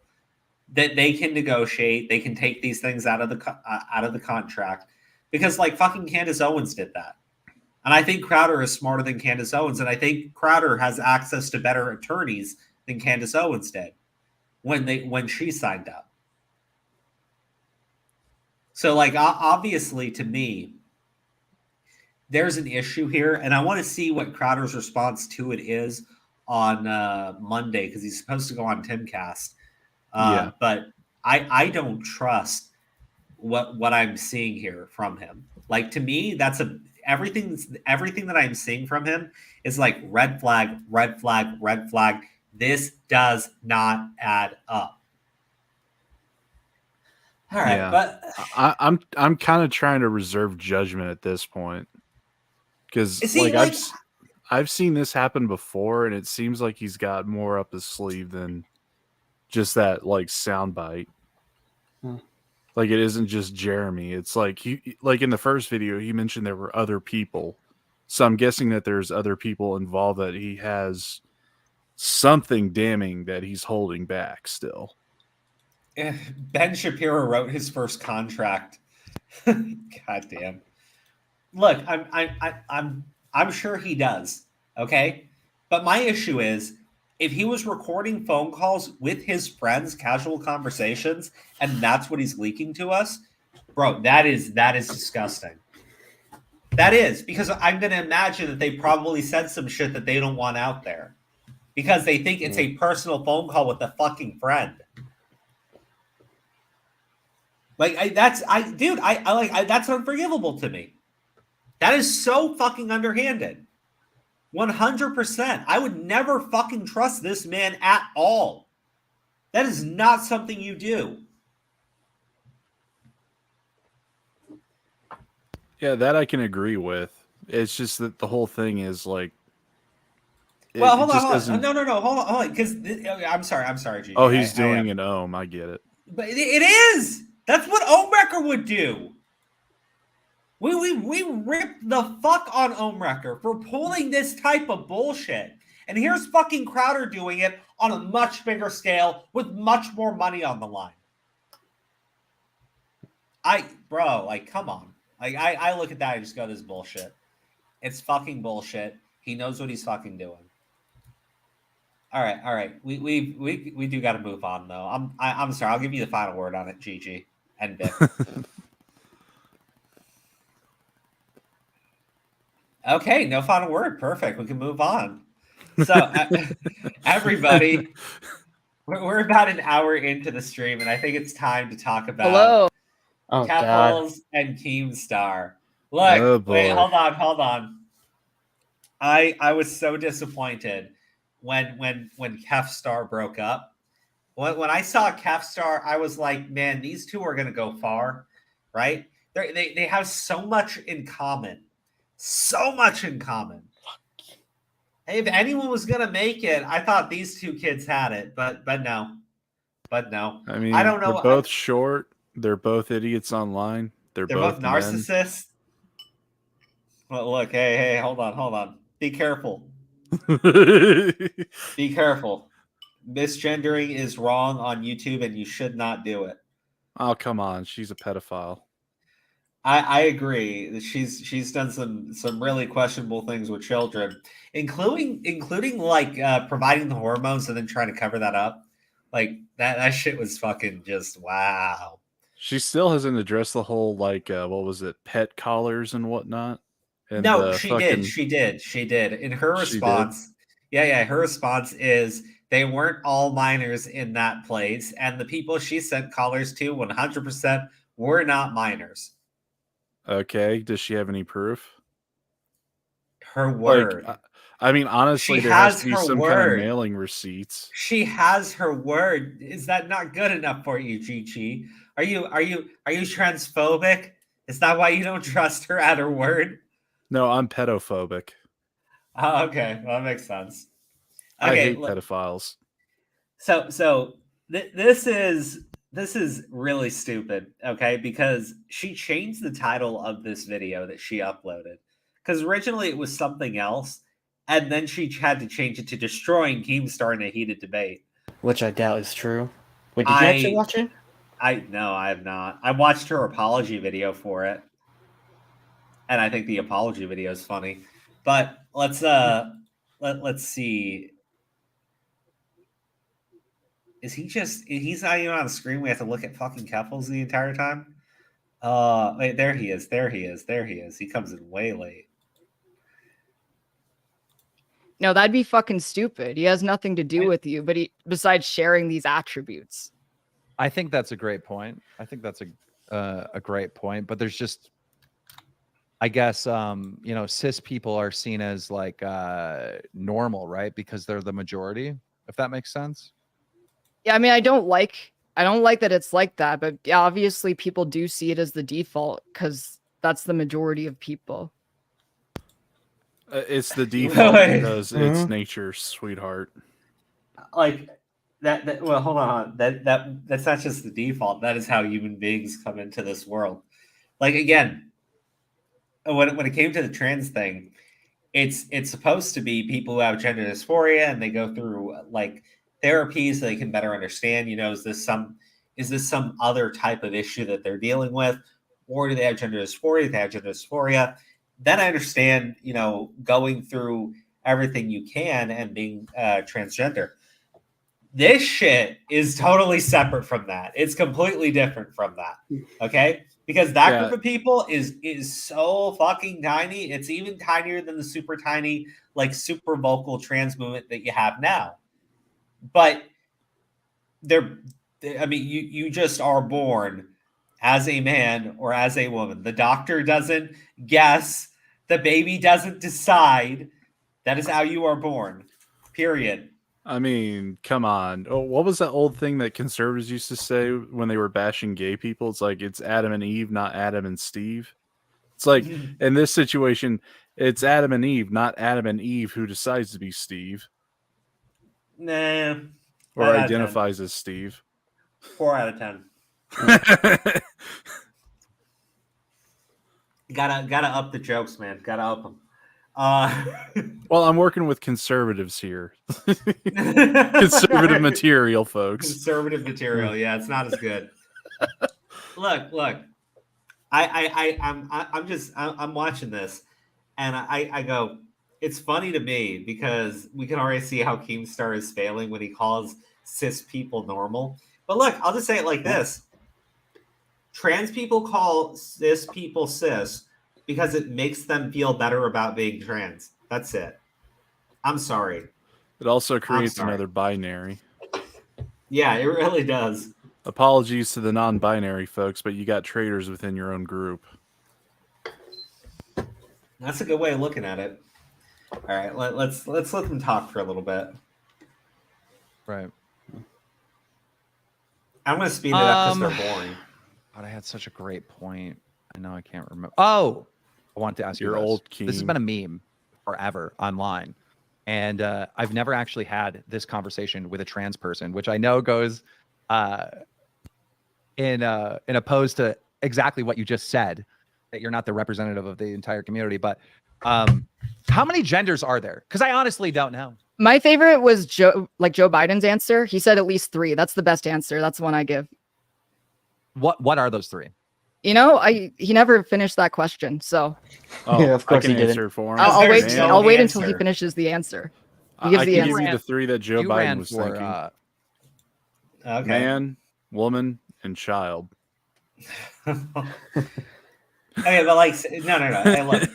that they can negotiate, they can take these things out of the contract, because like fucking Candace Owens did that. And I think Crowder is smarter than Candace Owens, and I think Crowder has access to better attorneys than Candace Owens did when she signed up. So, like, obviously, to me, there's an issue here, and I want to see what Crowder's response to it is on Monday, because he's supposed to go on Timcast. But I don't trust what I'm seeing here from him. Like, to me, that's everything that I'm seeing from him is like red flag, red flag, red flag. This does not add up. All right, Yeah. but I'm kind of trying to reserve judgment at this point, because I've seen this happen before, and it seems like he's got more up his sleeve than just that, like, soundbite. Like, it isn't just Jeremy. It's like he, like in the first video, he mentioned there were other people. So I'm guessing that there's other people involved, that he has something damning that he's holding back still. Ben Shapiro wrote his first contract. God damn. Look, I'm sure he does. Okay, but my issue is, if he was recording phone calls with his friends, casual conversations, and that's what he's leaking to us, bro, that is disgusting. That is, because I'm going to imagine that they probably said some shit that they don't want out there, because they think it's a personal phone call with a fucking friend. Like, that's unforgivable to me. That is so fucking underhanded. 100%. I would never fucking trust this man at all. That is not something you do. Yeah, that I can agree with. It's just that the whole thing is like. Well, hold on. No. Hold on. Because I'm sorry, Gigi. Oh, he's doing an ohm. I get it. But it is. That's what Ohmwrecker would do. We ripped the fuck on Ohmwrecker for pulling this type of bullshit. And here's fucking Crowder doing it on a much bigger scale with much more money on the line. Bro, like, come on. Like, I look at that and just go, this is bullshit. It's fucking bullshit. He knows what he's fucking doing. All right. We do got to move on, though. I'm sorry. I'll give you the final word on it, Gigi and Vic. Okay, no final word. Perfect. We can move on. So, everybody, We're about an hour into the stream, and I think it's time to talk about Hello. Oh, God. Keffals and Keemstar. Look, wait, hold on. I was so disappointed when Keffstar broke up. When I saw Keffstar, I was like, man, these two are gonna go far, right? They have so much in common. So much in common. If anyone was gonna make it, I thought these two kids had it, but no. I mean, I don't know. They're both short. They're both idiots online. They're both narcissists. Well, look, hey, hold on. Be careful. Be careful. Misgendering is wrong on YouTube, and you should not do it. Oh, come on. She's a pedophile. I agree. She's done some really questionable things with children, including like providing the hormones and then trying to cover that up. Like that shit was fucking just wow. She still hasn't addressed the whole like what was it, pet collars and whatnot. And no, she did. In her response, her response is they weren't all minors in that place, and the people she sent collars to 100% were not minors. Okay, does she have any proof? Her word. Like, I mean, honestly, there has to be some kind of mailing receipts. She has her word. Is that not good enough for you, Chi? Are you transphobic? Is that why you don't trust her at her word? No, I'm pedophobic. Oh, okay. Well, that makes sense. Okay, I hate pedophiles. So this is really stupid, okay? Because she changed the title of this video that she uploaded. Because originally it was something else, and then she had to change it to destroying Keemstar in a heated debate. Which I doubt is true. Wait, did you actually watch it? No, I have not. I watched her apology video for it. And I think the apology video is funny. But let's see. He's not even on the screen. We have to look at fucking Keffals the entire time. Wait, there he is. He comes in way late. No, that'd be fucking stupid. He has nothing to do with you, but besides sharing these attributes. I think that's a great point. A great point, but there's just, I guess, cis people are seen as like normal, right? Because they're the majority, if that makes sense. Yeah, I mean, I don't like that it's like that, but obviously people do see it as the default because that's the majority of people. It's the default because it's nature, sweetheart. Like that. Well, hold on. That's not just the default. That is how human beings come into this world. Like again, when it came to the trans thing, it's supposed to be people who have gender dysphoria and they go through like therapy so they can better understand. Is this some other type of issue that they're dealing with, or do they have gender dysphoria? If they have gender dysphoria, then I understand, going through everything you can and being transgender. This shit is totally separate from that. It's completely different from that. Okay? Because that group of people is so fucking tiny. It's even tinier than the super tiny, like super vocal trans movement that you have now. But you just are born as a man or as a woman. The doctor doesn't guess. The baby doesn't decide. That is how you are born. Period. I mean, come on. Oh, what was that old thing that conservatives used to say when they were bashing gay people? It's like, it's Adam and Eve, not Adam and Steve. It's like, in this situation, it's Adam and Eve, not Adam and Eve, who decides to be Steve. Nah. Or identifies as Steve. 4 out of 10. Gotta up the jokes, man. Gotta up them. Well, I'm working with conservatives here. Conservative material, folks. Conservative material. Yeah, it's not as good. Look. I'm watching this, and I go. It's funny to me because we can already see how Keemstar is failing when he calls cis people normal. But look, I'll just say it like this. Trans people call cis people cis because it makes them feel better about being trans. That's it. I'm sorry. It also creates another binary. Yeah, it really does. Apologies to the non-binary folks, but you got traitors within your own group. That's a good way of looking at it. All right, let's let them talk for a little bit. Right. I'm going to speed it up because they're boring. God, I had such a great point. I know I can't remember. Oh, I wanted to ask you Your this. old This has been a meme forever online. And I've never actually had this conversation with a trans person, which I know goes in opposed to exactly what you just said, that you're not the representative of the entire community. But how many genders are there? Because I honestly don't know. My favorite was Joe Biden's answer. He said at least 3. That's the best answer. That's the one I give. What are those 3? You know, he never finished that question, so. Oh, yeah, of course he didn't. For him. I'll wait until he finishes the answer. He gives the answer. Give you the 3 that Joe Biden was thinking. Okay. Man, woman, and child. Okay, but like, no. Hey, look,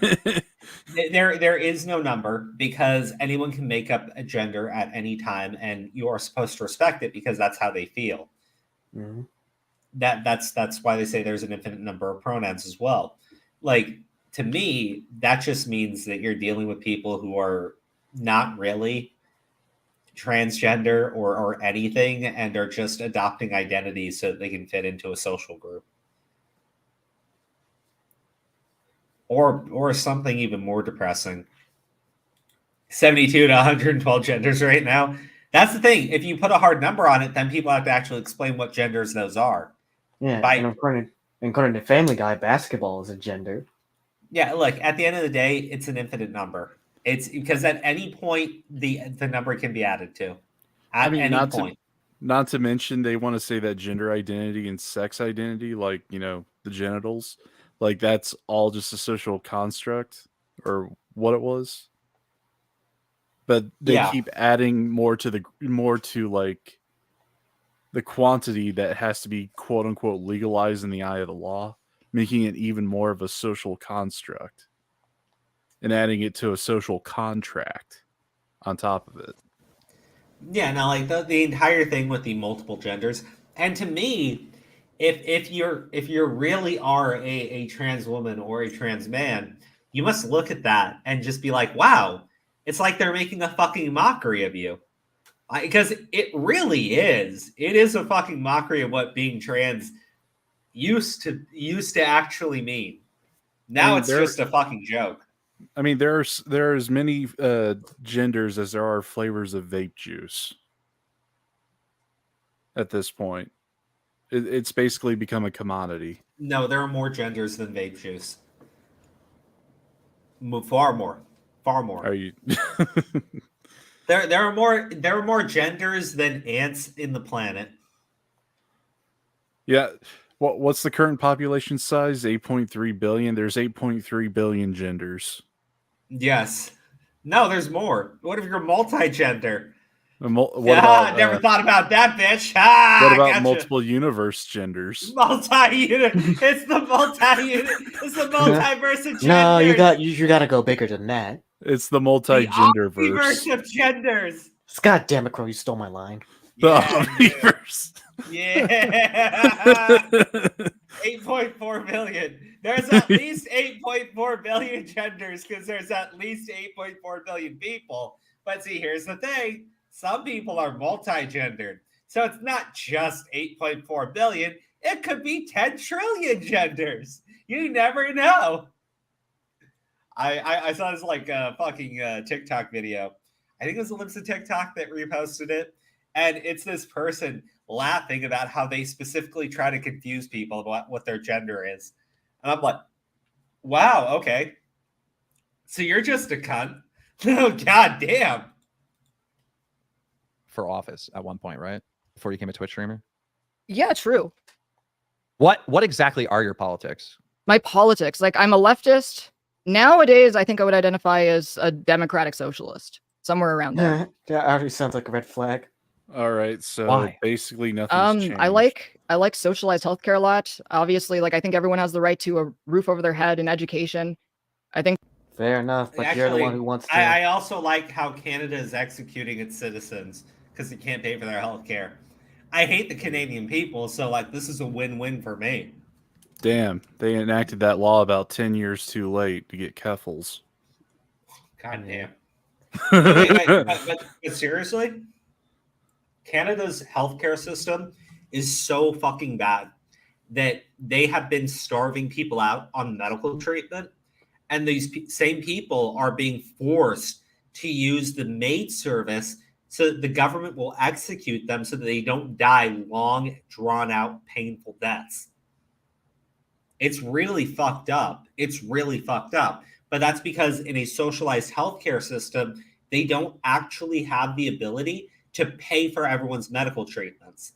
there is no number because anyone can make up a gender at any time, and you are supposed to respect it because that's how they feel. Mm-hmm. That's why they say there's an infinite number of pronouns as well. Like, to me, that just means that you're dealing with people who are not really transgender or anything, and are just adopting identities so that they can fit into a social group. Or something even more depressing. 72 to 112 genders right now. That's the thing. If you put a hard number on it, then people have to actually explain what genders those are. Yeah, and according to Family Guy, basketball is a gender. Yeah, look, at the end of the day, it's an infinite number. It's because at any point the number can be added to. At any point. Not to mention they want to say that gender identity and sex identity, like, you know, the genitals, like that's all just a social construct or what it was. But they keep adding more to like the quantity that has to be quote unquote legalized in the eye of the law, making it even more of a social construct and adding it to a social contract on top of it. Yeah, now like the entire thing with the multiple genders, and to me, if you're really are a trans woman or a trans man, you must look at that and just be like, wow, it's like they're making a fucking mockery of you. Because it really is. It is a fucking mockery of what being trans used to actually mean. Now it's just a fucking joke. I mean, there's as many genders as there are flavors of vape juice. At this point, it's basically become a commodity. No, there are more genders than vape juice. Far more. Are you? There are more genders than ants in the planet. Yeah. What's the current population size? 8.3 billion. There's 8.3 billion genders. Yes. No, there's more. What if you're multi-gender? Never thought about that, bitch. What about multiple universe genders? It's the multiverse of genders. No, you gotta go bigger than that. It's the multi-gender verse. The omniverse of genders. God damn it, Crow, you stole my line. The omniverse. Yeah. 8.4 billion. There's at least 8.4 billion genders because there's at least 8.4 billion people. But see, here's the thing. Some people are multi-gendered. So it's not just 8.4 billion. It could be 10 trillion genders. You never know. I saw this like fucking TikTok video. I think it was Ellipsa TikTok that reposted it. And it's this person laughing about how they specifically try to confuse people about what their gender is. And I'm like, wow, okay. So you're just a cunt. Oh, god damn. For office at one point, right? Before you became a Twitch streamer? Yeah, true. What exactly are your politics? My politics, like I'm a leftist. Nowadays, I think I would identify as a democratic socialist, somewhere around there. That actually sounds like a red flag. All right, so basically nothing's changed. I like socialized healthcare a lot. Obviously, like I think everyone has the right to a roof over their head and education. I think fair enough, but you're the one who wants to. I also like how Canada is executing its citizens because they can't pay for their health care. I hate the Canadian people, so like this is a win-win for me. Damn, they enacted that law about 10 years too late to get Keffals. God damn. But seriously, Canada's healthcare system is so fucking bad that they have been starving people out on medical treatment, and these same people are being forced to use the maid service so that the government will execute them so that they don't die long, drawn-out, painful deaths. It's really fucked up. It's really fucked up. But that's because in a socialized healthcare system, they don't actually have the ability to pay for everyone's medical treatments.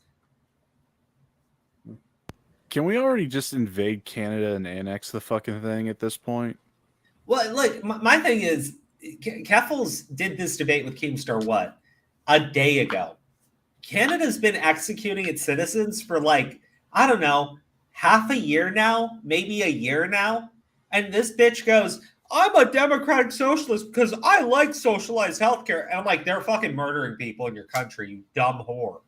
Can we already just invade Canada and annex the fucking thing at this point? Well, look, my thing is, Keffals did this debate with Keemstar, what, a day ago. Canada's been executing its citizens for like, I don't know, half a year now, maybe a year now. And this bitch goes, I'm a democratic socialist because I like socialized healthcare. And I'm like, they're fucking murdering people in your country, you dumb whore.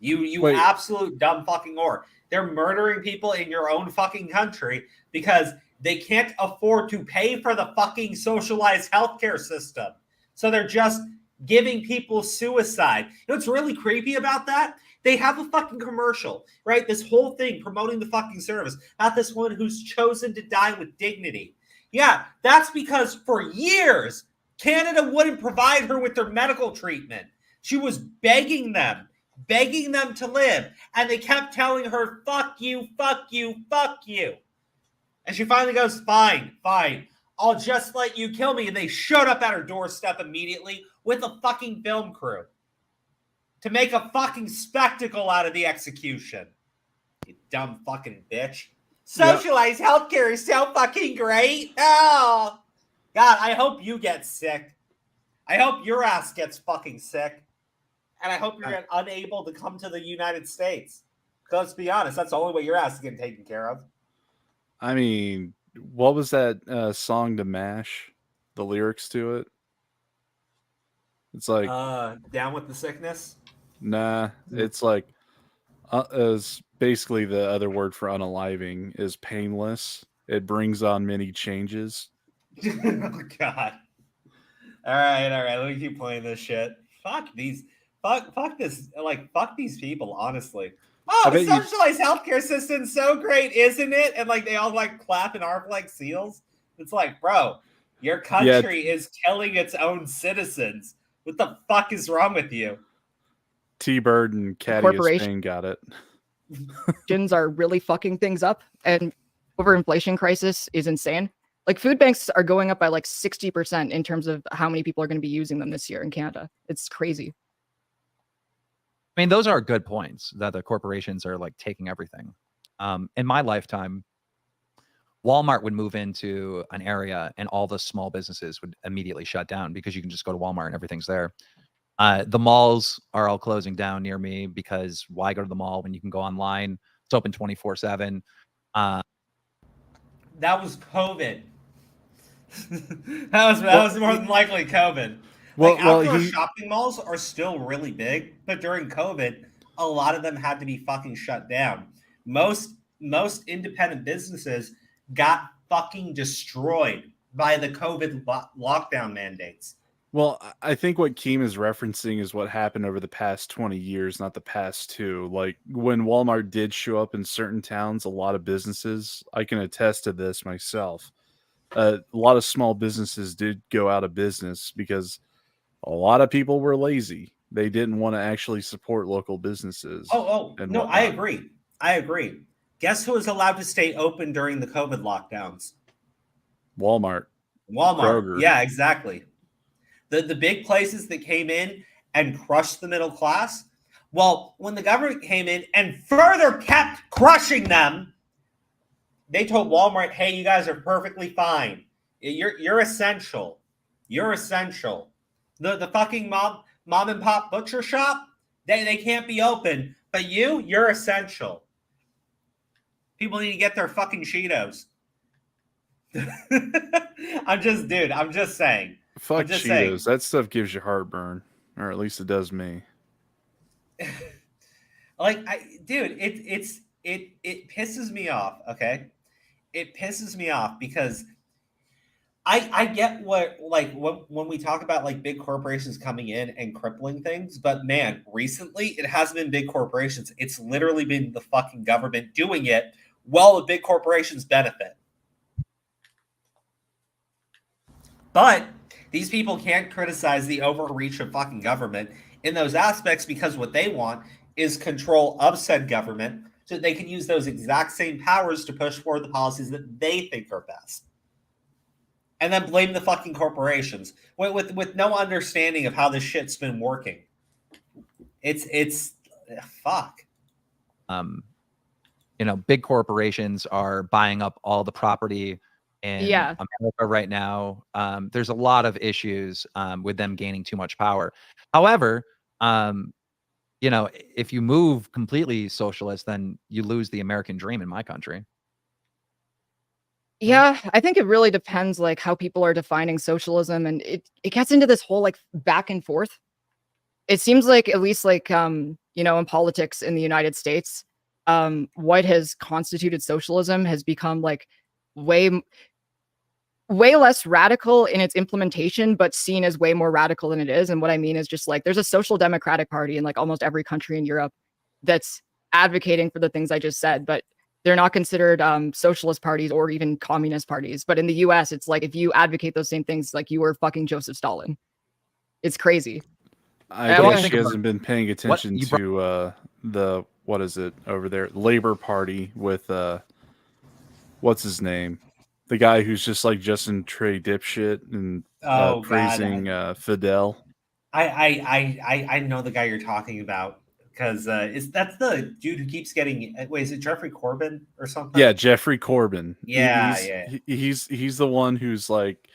You absolute dumb fucking whore. They're murdering people in your own fucking country because they can't afford to pay for the fucking socialized healthcare system. So they're just giving people suicide. You know what's really creepy about that? They have a fucking commercial, right? This whole thing promoting the fucking service. Not this one who's chosen to die with dignity. Yeah, that's because for years, Canada wouldn't provide her with their medical treatment. She was begging them to live. And they kept telling her, fuck you, fuck you, fuck you. And she finally goes, fine, I'll just let you kill me. And they showed up at her doorstep immediately with a fucking film crew to make a fucking spectacle out of the execution. You dumb fucking bitch. Socialized healthcare is so fucking great. Oh, God, I hope you get sick. I hope your ass gets fucking sick. And I hope you're unable to come to the United States. So let's be honest, that's the only way your ass is getting taken care of. I mean, what was that song to MASH? The lyrics to it? It's like... Down with the sickness? Nah, it's like... as basically the other word for unaliving is painless. It brings on many changes. Oh, God. All right. Let me keep playing this shit. Fuck these... Fuck this, like, fuck these people, honestly. Oh, the socialized healthcare system's so great, isn't it? And, like, they all, like, clap and arc like seals. It's like, bro, your country is killing its own citizens. What the fuck is wrong with you? T-Bird and Caddy of Spain got it. Corporations are really fucking things up, and overinflation crisis is insane. Like, food banks are going up by, like, 60% in terms of how many people are going to be using them this year in Canada. It's crazy. I mean, those are good points that the corporations are like taking everything. In my lifetime, Walmart would move into an area and all the small businesses would immediately shut down because you can just go to Walmart and everything's there. The malls are all closing down near me because why go to the mall when you can go online? It's open 24/7. That was COVID. that was more than likely COVID. Like, outdoor shopping malls are still really big, but during COVID, a lot of them had to be fucking shut down. Most independent businesses got fucking destroyed by the COVID lockdown mandates. Well, I think what Keem is referencing is what happened over the past 20 years, not the past two. Like, when Walmart did show up in certain towns, a lot of businesses, I can attest to this myself, a lot of small businesses did go out of business because a lot of people were lazy. They didn't want to actually support local businesses. No, whatnot. I agree. Guess who was allowed to stay open during the COVID lockdowns? Walmart. Kroger. Yeah, exactly. The big places that came in and crushed the middle class. Well, when the government came in and further kept crushing them, they told Walmart, hey, you guys are perfectly fine. You're essential. You're essential. The fucking mom and pop butcher shop, they can't be open. But you're essential. People need to get their fucking Cheetos. I'm just saying. Fuck Cheetos. That stuff gives you heartburn. Or at least it does me. Like, dude, it pisses me off. Okay, it pisses me off because I get what, like, when we talk about like big corporations coming in and crippling things, but man, recently it hasn't been big corporations. It's literally been the fucking government doing it while the big corporations benefit. But these people can't criticize the overreach of fucking government in those aspects because what they want is control of said government so that they can use those exact same powers to push forward the policies that they think are best. And then blame the fucking corporations with no understanding of how this shit's been working. It's fuck. Big corporations are buying up all the property in America right now. There's a lot of issues with them gaining too much power. However, if you move completely socialist, then you lose the American dream in my country. Yeah, I think it really depends like how people are defining socialism, and it gets into this whole like back and forth. It seems like, at least like in politics in the United States, what has constituted socialism has become like way less radical in its implementation, but seen as way more radical than it is. And what I mean is just like there's a social democratic party in like almost every country in Europe that's advocating for the things I just said, but they're not considered socialist parties or even communist parties. But in the US, it's like if you advocate those same things, like you were fucking Joseph Stalin. It's crazy. I guess she hasn't been paying attention to the, what is it over there? Labor Party with, what's his name? The guy who's just like Justin Trey dipshit and praising Fidel. I know the guy you're talking about. Because that's the dude who keeps getting. Wait, is it Jeffrey Corbin or something? Yeah, Jeffrey Corbin. Yeah, He's the one who's like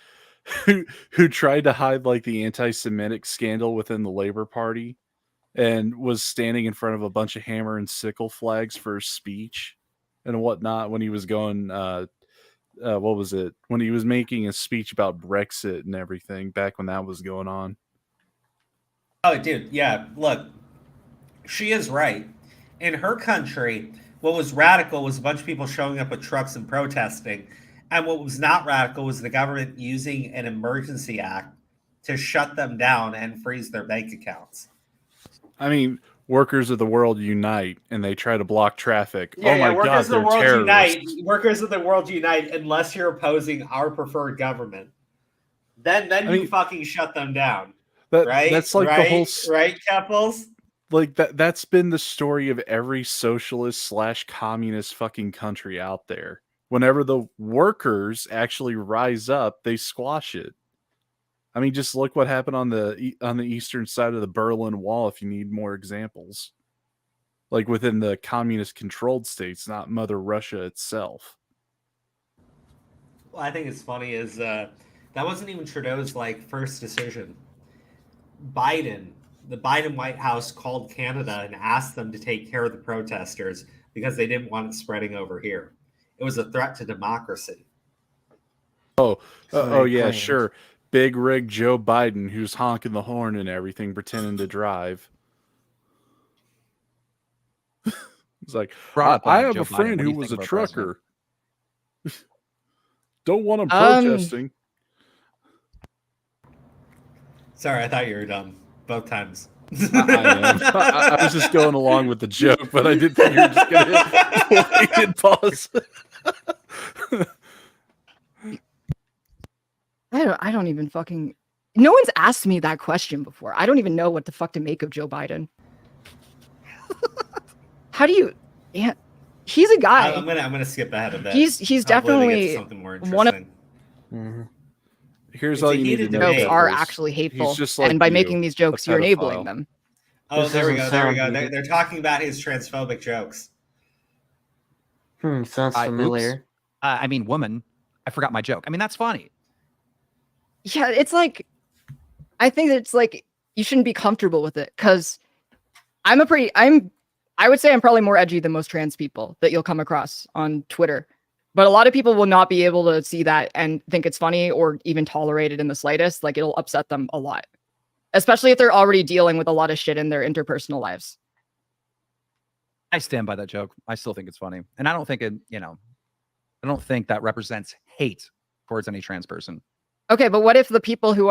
who tried to hide like the anti-Semitic scandal within the Labor Party, and was standing in front of a bunch of hammer and sickle flags for a speech and whatnot when he was going. What was it? When he was making a speech about Brexit and everything back when that was going on. Oh, dude, yeah. Look. She is right. In her country, what was radical was a bunch of people showing up with trucks and protesting. And what was not radical was the government using an emergency act to shut them down and freeze their bank accounts. I mean, workers of the world unite and they try to block traffic. Yeah, oh my workers God, of the they're world terrorists. unite. Workers of the world unite unless you're opposing our preferred government. Then you fucking shut them down. Right? That's like the whole... Right, Keffals? Like that's been the story of every socialist / communist fucking country out there. Whenever the workers actually rise up, they squash it. I mean, just look what happened on the eastern side of the Berlin Wall. If you need more examples, like within the communist controlled states, not Mother Russia itself. Well, I think it's funny is that wasn't even Trudeau's like first decision. The Biden White House called Canada and asked them to take care of the protesters because they didn't want it spreading over here. It was a threat to democracy. Oh yeah, sure. Big rig Joe Biden, who's honking the horn and everything, pretending to drive. It's like, I have a friend who was a trucker. Don't want him protesting. Sorry, I thought you were done. Both times. I was just going along with the joke, but I did think you were just going to hit pause. I don't even fucking... No one's asked me that question before. I don't even know what the fuck to make of Joe Biden. How do you... Yeah, he's a guy. I'm gonna skip ahead of that. He's definitely something more interesting. one of... Here's all you need to know. Jokes are actually hateful, like and by making these jokes, you're enabling them. Oh, there we go. They're talking about his transphobic jokes. Sounds familiar. I mean, woman. I forgot my joke. I mean, that's funny. Yeah, it's like, I think that it's like you shouldn't be comfortable with it because I would say I'm probably more edgy than most trans people that you'll come across on Twitter. But a lot of people will not be able to see that and think it's funny or even tolerate it in the slightest. Like it'll upset them a lot, especially if they're already dealing with a lot of shit in their interpersonal lives. I stand by that joke. I still think it's funny, and I don't think it. I don't think that represents hate towards any trans person. Okay, but what if the people who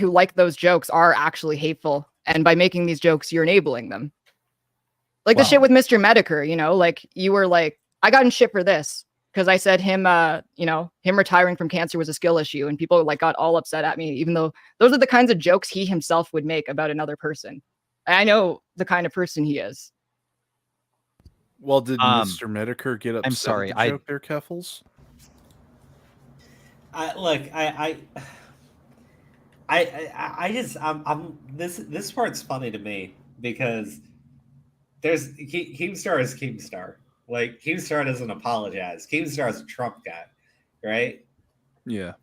like those jokes are actually hateful, and by making these jokes, you're enabling them? Like the shit with Mr. Medicare, like you were like, I got in shit for this because I said him retiring from cancer was a skill issue, and people like got all upset at me, even though those are the kinds of jokes he himself would make about another person. I know the kind of person he is. Well, did Mr. Medicare get upset? I'm sorry, at the joke there, Keffals? This part's funny to me because there's Keemstar is Keemstar. Like Keemstar doesn't apologize. Keemstar is a Trump guy, right? Yeah.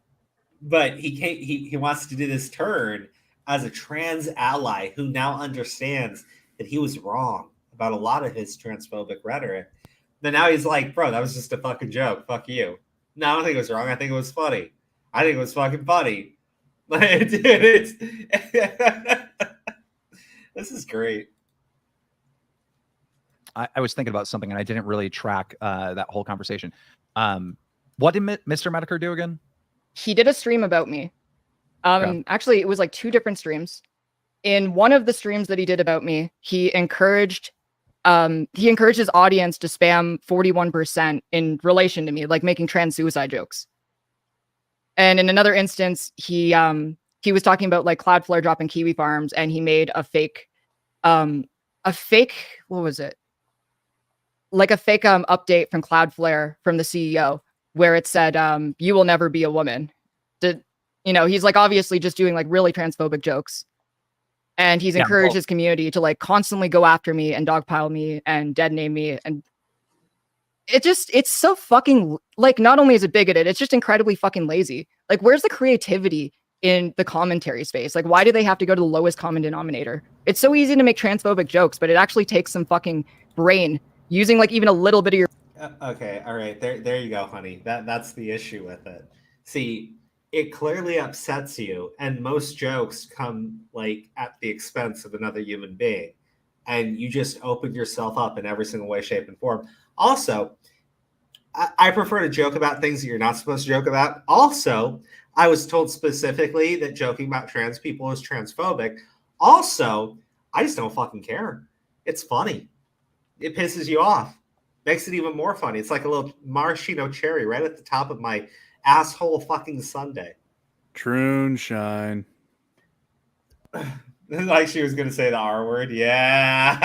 But he wants to do this turn as a trans ally who now understands that he was wrong about a lot of his transphobic rhetoric. Then now he's like, bro, that was just a fucking joke. Fuck you. No, I don't think it was wrong. I think it was funny. I think it was fucking funny. Like, dude, this is great. I was thinking about something and I didn't really track that whole conversation. What did Mr. Medicare do again? He did a stream about me. Actually, it was like 2 different streams. In one of the streams that he did about me, he encouraged his audience to spam 41% in relation to me, like making trans suicide jokes. And in another instance, he was talking about like Cloudflare dropping kiwi farms, and he made a fake, what was it? Like a fake update from Cloudflare from the CEO where it said, you will never be a woman. He's like obviously just doing like really transphobic jokes. And he's encouraged his community to like constantly go after me and dogpile me and dead name me. And it's so fucking like, not only is it bigoted, it's just incredibly fucking lazy. Like, where's the creativity in the commentary space? Like, why do they have to go to the lowest common denominator? It's so easy to make transphobic jokes, but it actually takes some fucking brain using like even a little bit of your. Okay. All right. There you go, honey. That's the issue with it. See, it clearly upsets you, and most jokes come like at the expense of another human being, and you just open yourself up in every single way, shape, and form. Also, I prefer to joke about things that you're not supposed to joke about. Also, I was told specifically that joking about trans people is transphobic. Also, I just don't fucking care. It's funny. It pisses you off. Makes it even more funny. It's like a little maraschino cherry right at the top of my asshole fucking Sunday. Troonshine. Like she was gonna say the R word. Yeah.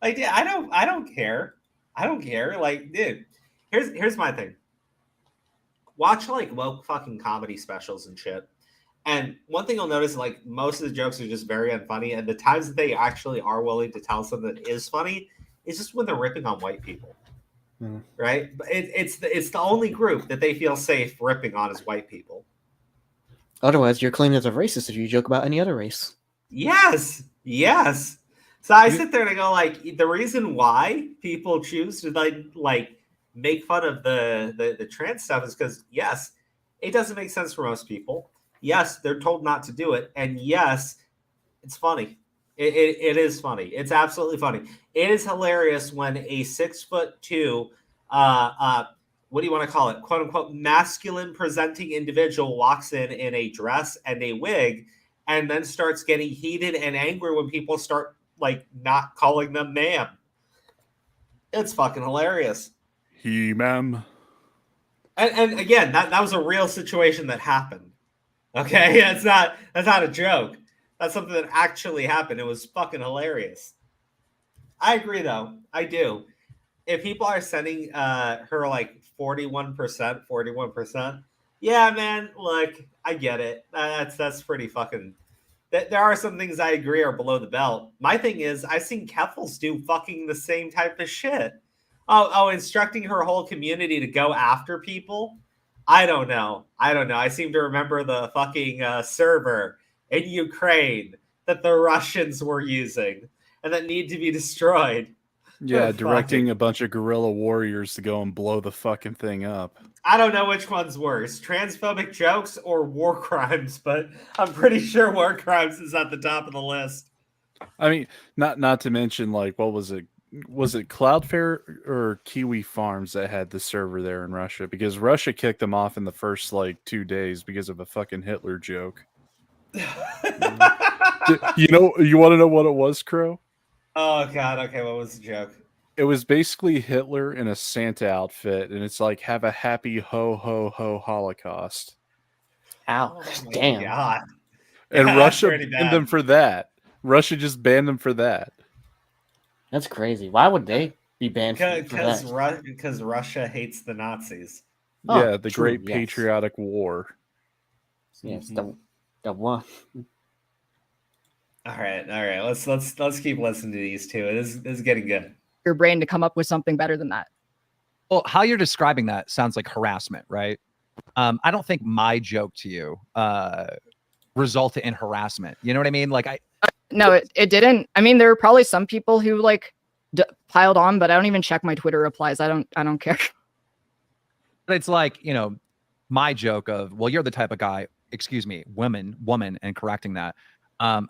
Like, yeah, I don't care. I don't care. Like, dude, here's my thing. Watch like woke fucking comedy specials and shit. And one thing you'll notice, like most of the jokes are just very unfunny, and the times that they actually are willing to tell something that is funny is just when they're ripping on white people. Right? But it's the only group that they feel safe ripping on is white people. Otherwise, you're claimed as a racist if you joke about any other race. Yes. So I sit there and I go, like, the reason why people choose to like make fun of the trans stuff is because, yes, it doesn't make sense for most people. Yes, they're told not to do it, and yes, it's funny. It is funny. It's absolutely funny. It is hilarious when a 6'2", what do you want to call it? "Quote unquote" masculine presenting individual walks in a dress and a wig, and then starts getting heated and angry when people start like not calling them ma'am. It's fucking hilarious. He ma'am. And again, that was a real situation that happened. Okay, that's not a joke. That's something that actually happened. It was fucking hilarious. I agree, though. I do. If people are sending her like 41%, yeah, man, look, I get it. That's pretty fucking. There are some things I agree are below the belt. My thing is, I've seen Keffals do fucking the same type of shit. Oh, instructing her whole community to go after people. I don't know. I seem to remember the fucking server in Ukraine that the Russians were using and that need to be destroyed. Yeah, directing a bunch of guerrilla warriors to go and blow the fucking thing up. I don't know which one's worse, transphobic jokes or war crimes, but I'm pretty sure war crimes is at the top of the list. I mean, not to mention, like, what was it? Was it Cloudflare or Kiwi Farms that had the server there in Russia? Because Russia kicked them off in the first, like, 2 days because of a fucking Hitler joke. You want to know what it was, Crow? Oh, God. Okay, what was the joke? It was basically Hitler in a Santa outfit, and it's like, have a happy ho ho ho Holocaust. Ow. Oh, my Damn. God. And Yeah, Russia that's pretty banned bad. them for that. Russia just banned them for that. That's crazy. Why would they be banned for that? Because Russia hates the Nazis. Yeah, the true, Great yes. Patriotic War. Yes, the one. All right. Let's keep listening to these two. This is getting good. Your brain to come up with something better than that. Well, how you're describing that sounds like harassment, right? I don't think my joke to you resulted in harassment. You know what I mean? Like No, it didn't. I mean, there were probably some people who like piled on, but I don't even check my Twitter replies. I don't care. But it's like, my joke of, well, you're the type of guy, excuse me, woman, and correcting that. I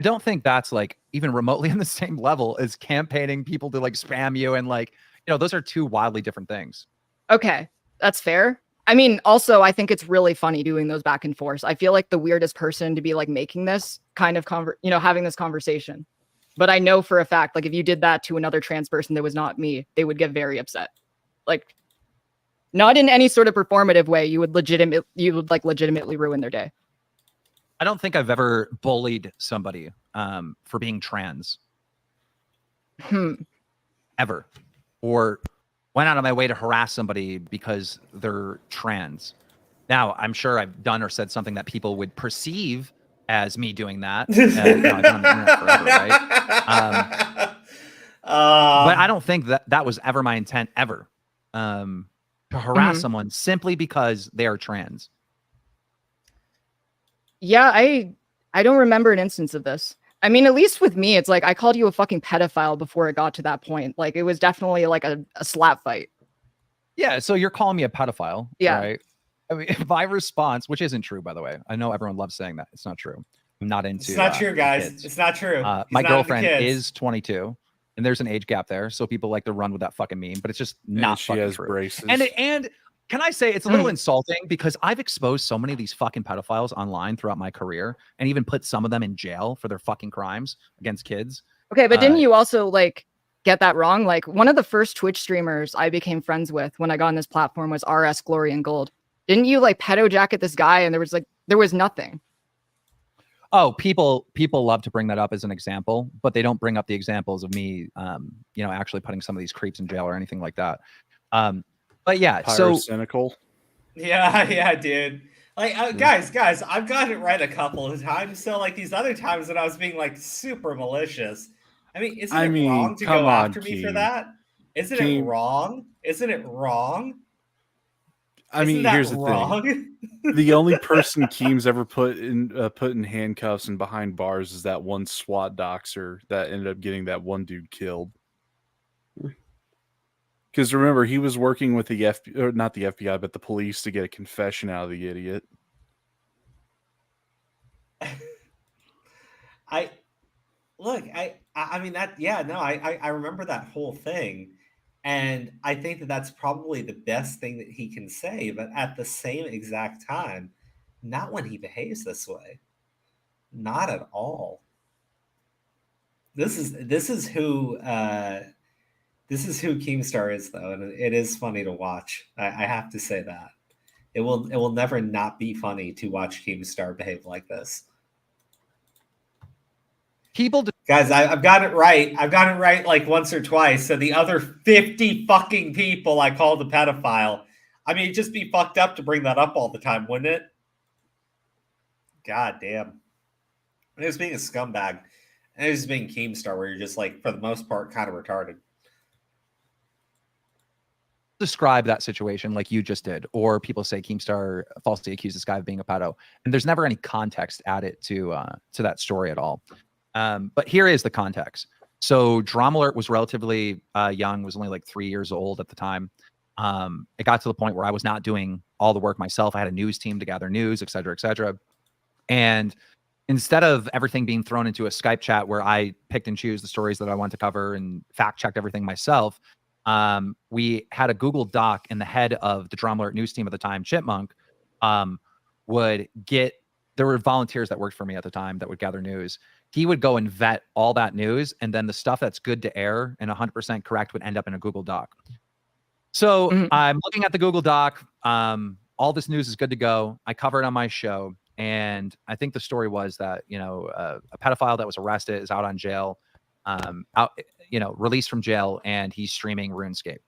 don't think that's like even remotely on the same level as campaigning people to like spam you and like, those are two wildly different things. Okay, that's fair. I mean, also, I think it's really funny doing those back and forth. I feel like the weirdest person to be like making this kind of having this conversation. But I know for a fact, like if you did that to another trans person that was not me, they would get very upset. Like, not in any sort of performative way. You would legitimately ruin their day. I don't think I've ever bullied somebody for being trans. Ever. Or went out of my way to harass somebody because they're trans. Now, I'm sure I've done or said something that people would perceive as me doing that. I've been on the internet forever, right? But I don't think that was ever my intent, ever. To harass someone simply because they are trans. Yeah, I don't remember an instance of this. I mean, at least with me, it's like I called you a fucking pedophile before it got to that point. Like it was definitely like a slap fight. Yeah, so you're calling me a pedophile, yeah. Right? I mean, my response, which isn't true, by the way. I know everyone loves saying that. It's not true. I'm not into. It's not true, guys. Kids. It's not true. My girlfriend is 22, and there's an age gap there, so people like to run with that fucking meme, but it's just not fucking true. Braces. And can I say it's a little insulting because I've exposed so many of these fucking pedophiles online throughout my career, and even put some of them in jail for their fucking crimes against kids. Okay, but didn't you also like get that wrong? Like one of the first Twitch streamers I became friends with when I got on this platform was RS Glory and Gold. Didn't you like pedo jacket this guy and there was nothing? Oh, people love to bring that up as an example, but they don't bring up the examples of me, actually putting some of these creeps in jail or anything like that. But yeah, cynical. Yeah, dude. Like, guys, I've gotten it right a couple of times. So, like, these other times that I was being like super malicious. I mean, isn't it wrong to go after me for that? Isn't it wrong? Isn't it wrong? I mean, here's the thing. The only person Keems ever put in handcuffs and behind bars is that one SWAT doxer that ended up getting that one dude killed. Because remember, he was working with the not the FBI, but the police to get a confession out of the idiot. I remember that whole thing. And I think that that's probably the best thing that he can say, but at the same exact time, not when he behaves this way. Not at all. This is who Keemstar is, though, and it is funny to watch. I have to say that. It will never not be funny to watch Keemstar behave like this. Guys, I've got it right. I've got it right like once or twice. So the other 50 fucking people I called a pedophile. I mean, it'd just be fucked up to bring that up all the time, wouldn't it? God damn. It was being a scumbag. And it was being Keemstar, where you're just like, for the most part, kind of retarded. Describe that situation like you just did, or people say Keemstar falsely accused this guy of being a pedo, and there's never any context added to that story at all. But here is the context. So Drama Alert was relatively young, was only like 3 years old at the time. It got to the point where I was not doing all the work myself. I had a news team to gather news, et cetera, et cetera. And instead of everything being thrown into a Skype chat where I picked and choose the stories that I want to cover and fact checked everything myself, we had a Google Doc, and the head of the Drama Alert news team at the time, Chipmunk, there were volunteers that worked for me at the time that would gather news. He would go and vet all that news, and then the stuff that's good to air and 100% correct would end up in a Google Doc. So I'm looking at the Google Doc. All this news is good to go. I cover it on my show. And I think the story was that, a pedophile that was arrested is out on jail, released from jail, and he's streaming RuneScape.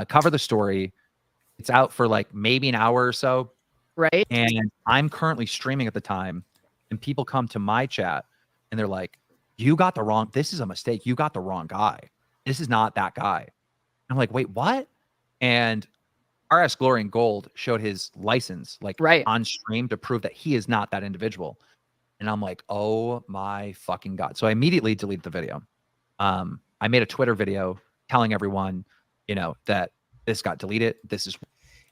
Cover the story. It's out for like maybe an hour or so. Right. And I'm currently streaming at the time, and people come to my chat and they're like, this is a mistake. You got the wrong guy. This is not that guy. I'm like, wait, what? And RS Glory and Gold showed his license on stream to prove that he is not that individual. And I'm like, oh my fucking God. So I immediately deleted the video. I made a Twitter video telling everyone, that this got deleted. This is,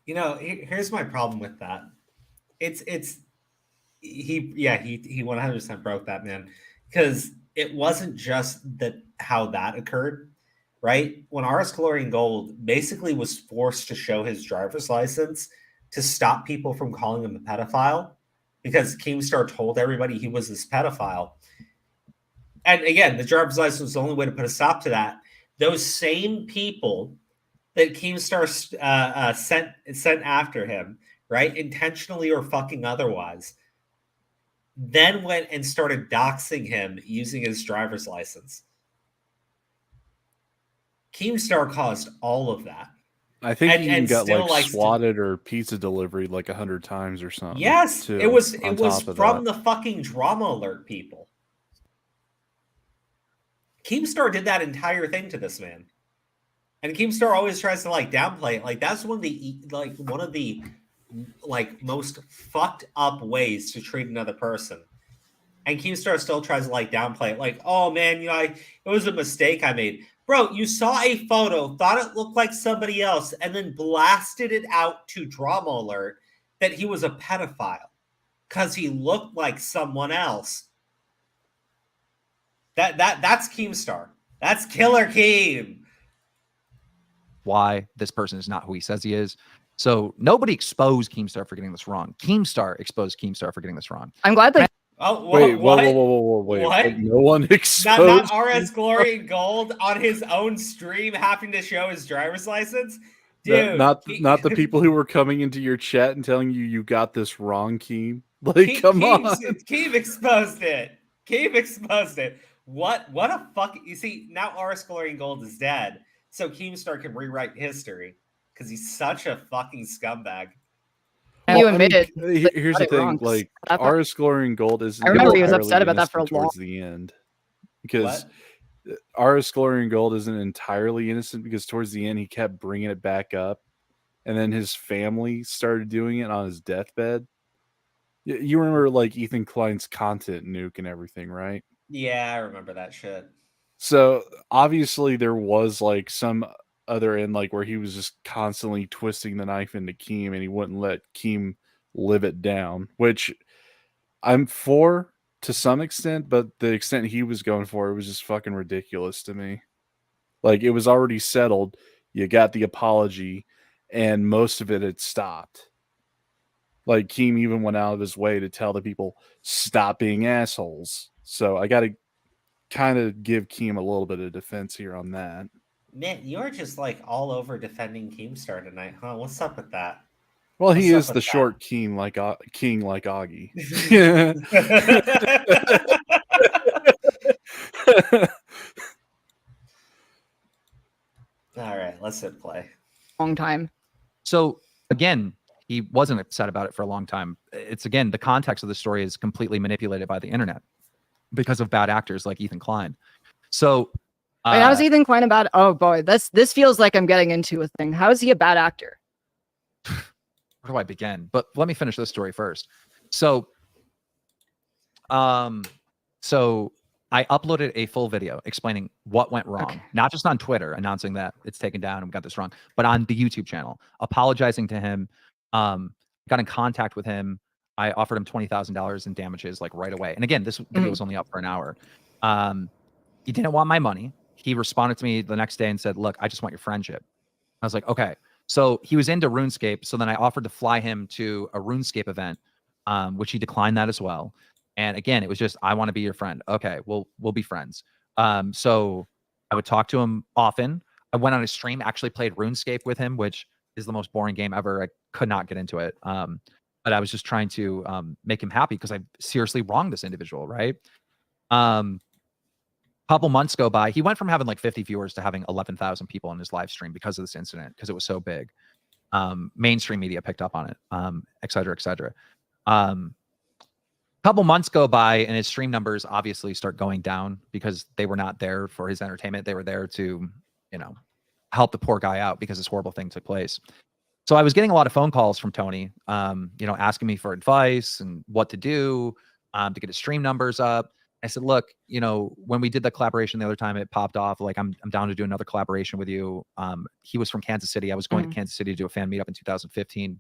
here's my problem with that. He 100% broke that, man. Because it wasn't just how that occurred. Right? When RS Glory and Gold basically was forced to show his driver's license to stop people from calling him a pedophile, because Keemstar told everybody he was this pedophile. And again, the driver's license was the only way to put a stop to that. Those same people that Keemstar sent after him, right, intentionally or fucking otherwise, then went and started doxing him using his driver's license. Keemstar caused all of that. I think he even got swatted or pizza delivered 100 times or something. Yes, too, it was from the fucking Drama Alert people. Keemstar did that entire thing to this man, and Keemstar always tries to downplay it. That's one of the most fucked up ways to treat another person. And Keemstar still tries to downplay it, oh man, it was a mistake I made. Bro, you saw a photo, thought it looked like somebody else, and then blasted it out to Drama Alert that he was a pedophile because he looked like someone else. That's Keemstar. That's Killer Keem. Why this person is not who he says he is. So nobody exposed Keemstar for getting this wrong. Keemstar exposed Keemstar for getting this wrong. I'm glad that. Oh, wait, what? Whoa. What? No one exposed. Not RS Glory and Gold on his own stream having to show his driver's license? Dude. Not the people who were coming into your chat and telling you got this wrong, Keem. Come on. Keem exposed it. Keem exposed it. What a fuck. You see, now RS Glory and Gold is dead, so Keemstar can rewrite history because he's such a fucking scumbag. You admitted. Here's the thing: RS Glory and Gold is. I remember he was upset about that for a long. Towards the end, because RS Glory and Gold isn't entirely innocent, because towards the end he kept bringing it back up, and then his family started doing it on his deathbed. You remember Ethan Klein's content nuke and everything, right? Yeah, I remember that shit. So obviously there was some other end where he was just constantly twisting the knife into Keem, and he wouldn't let Keem live it down, which I'm for to some extent, but the extent he was going for, it was just fucking ridiculous to me. It was already settled, you got the apology, and most of it had stopped. Keem even went out of his way to tell the people, stop being assholes. So I gotta kind of give Keem a little bit of defense here on that. Man, you're just all over defending Keemstar tonight, huh? What's up with that? Well, he is the short king like Augie. All right, let's hit play. Long time. So again, he wasn't upset about it for a long time. It's again, the context of the story is completely manipulated by the internet because of bad actors like Ethan Klein. So wait, how's Ethan Klein about? Oh boy, this feels like I'm getting into a thing. How is he a bad actor? Where do I begin? But let me finish this story first. So I uploaded a full video explaining what went wrong, not just on Twitter announcing that it's taken down and we got this wrong, but on the YouTube channel, apologizing to him, got in contact with him, I offered him $20,000 in damages like right away. And again, this video was only up for an hour. He didn't want my money. He responded to me the next day and said, look, I just want your friendship. I was like, okay. So he was into RuneScape. So then I offered to fly him to a RuneScape event, which he declined that as well. And again, it was just, I want to be your friend. Okay, we'll be friends. So I would talk to him often. I went on a stream, actually played RuneScape with him, which is the most boring game ever. I could not get into it. But I was just trying to make him happy because I seriously wronged this individual, right? Couple months go by. He went from having like 50 viewers to having 11,000 people on his live stream because of this incident, because it was so big. Mainstream media picked up on it, et cetera, et cetera. Couple months go by and his stream numbers obviously start going down because they were not there for his entertainment. They were there to, you know, help the poor guy out because this horrible thing took place. So I was getting a lot of phone calls from Tony, you know, asking me for advice and what to do to get his stream numbers up. I said, look, you know, when we did the collaboration the other time, it popped off. Like, I'm down to do another collaboration with you. He was from Kansas City. I was going to Kansas City to do a fan meetup in 2015.